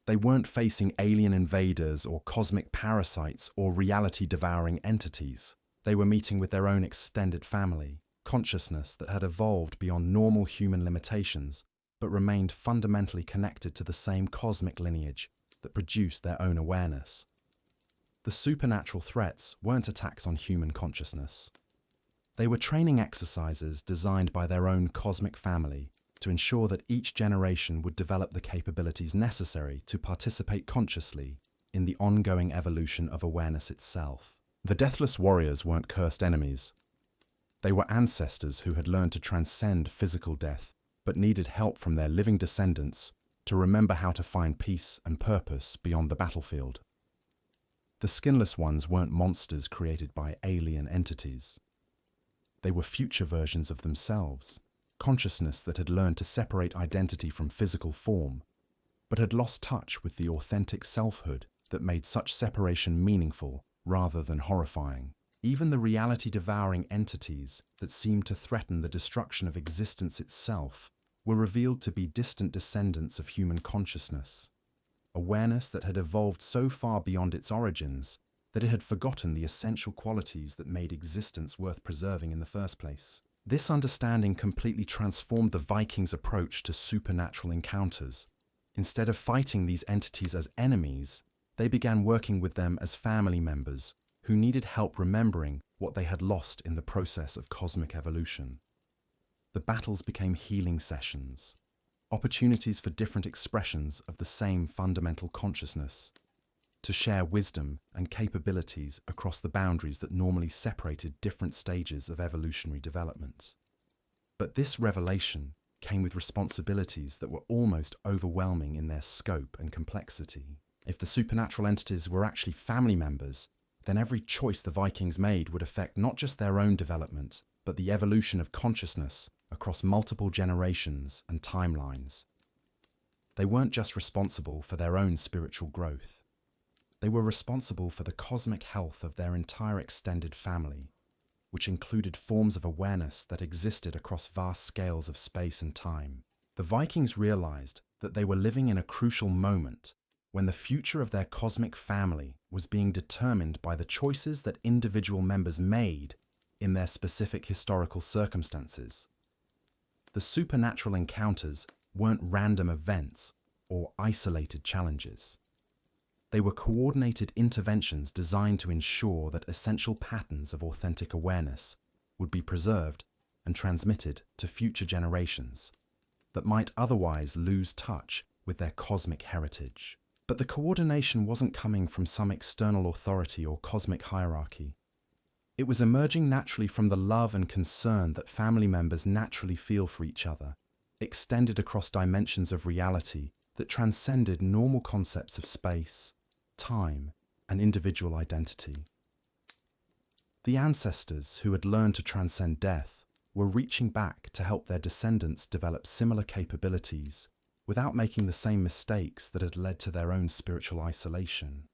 They weren't facing alien invaders or cosmic parasites or reality-devouring entities. They were meeting with their own extended family, consciousness that had evolved beyond normal human limitations, but remained fundamentally connected to the same cosmic lineage that produced their own awareness. The supernatural threats weren't attacks on human consciousness. They were training exercises designed by their own cosmic family to ensure that each generation would develop the capabilities necessary to participate consciously in the ongoing evolution of awareness itself. The Deathless Warriors weren't cursed enemies. They were ancestors who had learned to transcend physical death, but needed help from their living descendants to remember how to find peace and purpose beyond the battlefield. The Skinless Ones weren't monsters created by alien entities. They were future versions of themselves, consciousness that had learned to separate identity from physical form, but had lost touch with the authentic selfhood that made such separation meaningful rather than horrifying. Even the reality-devouring entities that seemed to threaten the destruction of existence itself were revealed to be distant descendants of human consciousness, awareness that had evolved so far beyond its origins that it had forgotten the essential qualities that made existence worth preserving in the first place. This understanding completely transformed the Vikings' approach to supernatural encounters. Instead of fighting these entities as enemies, they began working with them as family members who needed help remembering what they had lost in the process of cosmic evolution. The battles became healing sessions, opportunities for different expressions of the same fundamental consciousness, to share wisdom and capabilities across the boundaries that normally separated different stages of evolutionary development. But this revelation came with responsibilities that were almost overwhelming in their scope and complexity. If the supernatural entities were actually family members, then every choice the Vikings made would affect not just their own development, but the evolution of consciousness across multiple generations and timelines. They weren't just responsible for their own spiritual growth. They were responsible for the cosmic health of their entire extended family. which included forms of awareness that existed across vast scales of space and time. The Vikings realized that they were living in a crucial moment when the future of their cosmic family was being determined by the choices that individual members made in their specific historical circumstances. The supernatural encounters weren't random events or isolated challenges. They were coordinated interventions designed to ensure that essential patterns of authentic awareness would be preserved and transmitted to future generations that might otherwise lose touch with their cosmic heritage. But the coordination wasn't coming from some external authority or cosmic hierarchy. It was emerging naturally from the love and concern that family members naturally feel for each other, extended across dimensions of reality that transcended normal concepts of space, time, and individual identity. The ancestors who had learned to transcend death were reaching back to help their descendants develop similar capabilities without making the same mistakes that had led to their own spiritual isolation.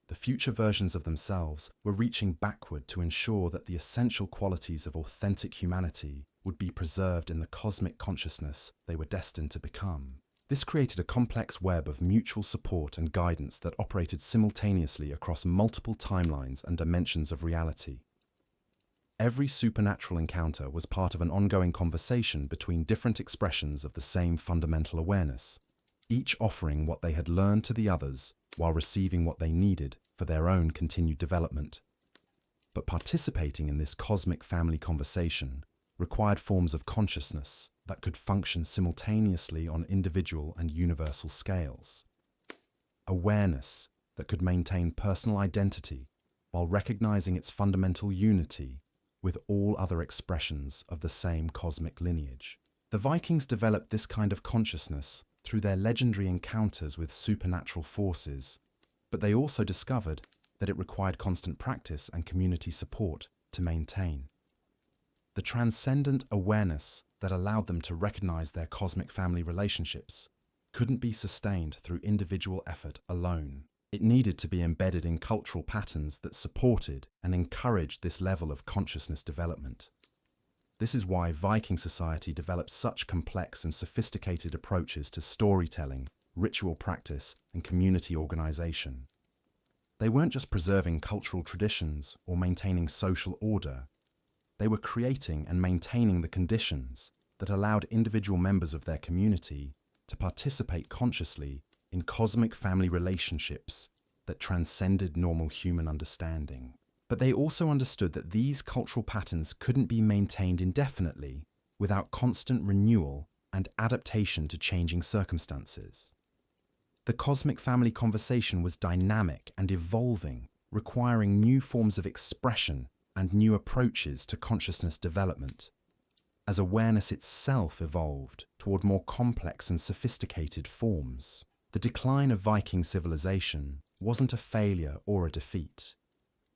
The future versions of themselves were reaching backward to ensure that the essential qualities of authentic humanity would be preserved in the cosmic consciousness they were destined to become. This created a complex web of mutual support and guidance that operated simultaneously across multiple timelines and dimensions of reality. Every supernatural encounter was part of an ongoing conversation between different expressions of the same fundamental awareness, each offering what they had learned to the others while receiving what they needed for their own continued development. But participating in this cosmic family conversation required forms of consciousness that could function simultaneously on individual and universal scales. Awareness that could maintain personal identity while recognizing its fundamental unity with all other expressions of the same cosmic lineage. The Vikings developed this kind of consciousness through their legendary encounters with supernatural forces, but they also discovered that it required constant practice and community support to maintain. The transcendent awareness that allowed them to recognize their cosmic family relationships couldn't be sustained through individual effort alone. It needed to be embedded in cultural patterns that supported and encouraged this level of consciousness development. This is why Viking society developed such complex and sophisticated approaches to storytelling, ritual practice, and community organization. They weren't just preserving cultural traditions or maintaining social order. They were creating and maintaining the conditions that allowed individual members of their community to participate consciously in cosmic family relationships that transcended normal human understanding. But they also understood that these cultural patterns couldn't be maintained indefinitely without constant renewal and adaptation to changing circumstances. The cosmic family conversation was dynamic and evolving, requiring new forms of expression and new approaches to consciousness development. As awareness itself evolved toward more complex and sophisticated forms, the decline of Viking civilization wasn't a failure or a defeat.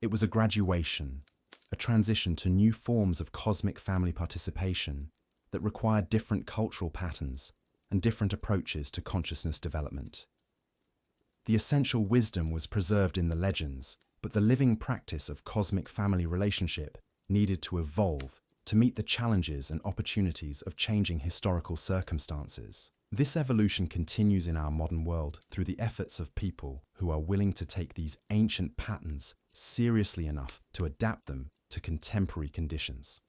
It was a graduation, a transition to new forms of cosmic family participation that required different cultural patterns and different approaches to consciousness development. The essential wisdom was preserved in the legends, but the living practice of cosmic family relationship needed to evolve to meet the challenges and opportunities of changing historical circumstances. This evolution continues in our modern world through the efforts of people who are willing to take these ancient patterns seriously enough to adapt them to contemporary conditions.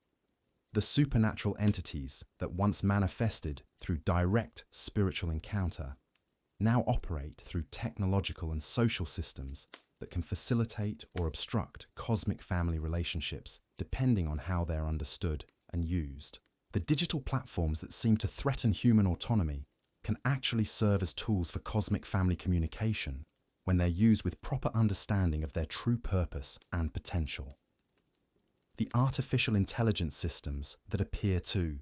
The supernatural entities that once manifested through direct spiritual encounter now operate through technological and social systems that can facilitate or obstruct cosmic family relationships depending on how they're understood and used. The digital platforms that seem to threaten human autonomy can actually serve as tools for cosmic family communication when they're used with proper understanding of their true purpose and potential. The artificial intelligence systems that appear to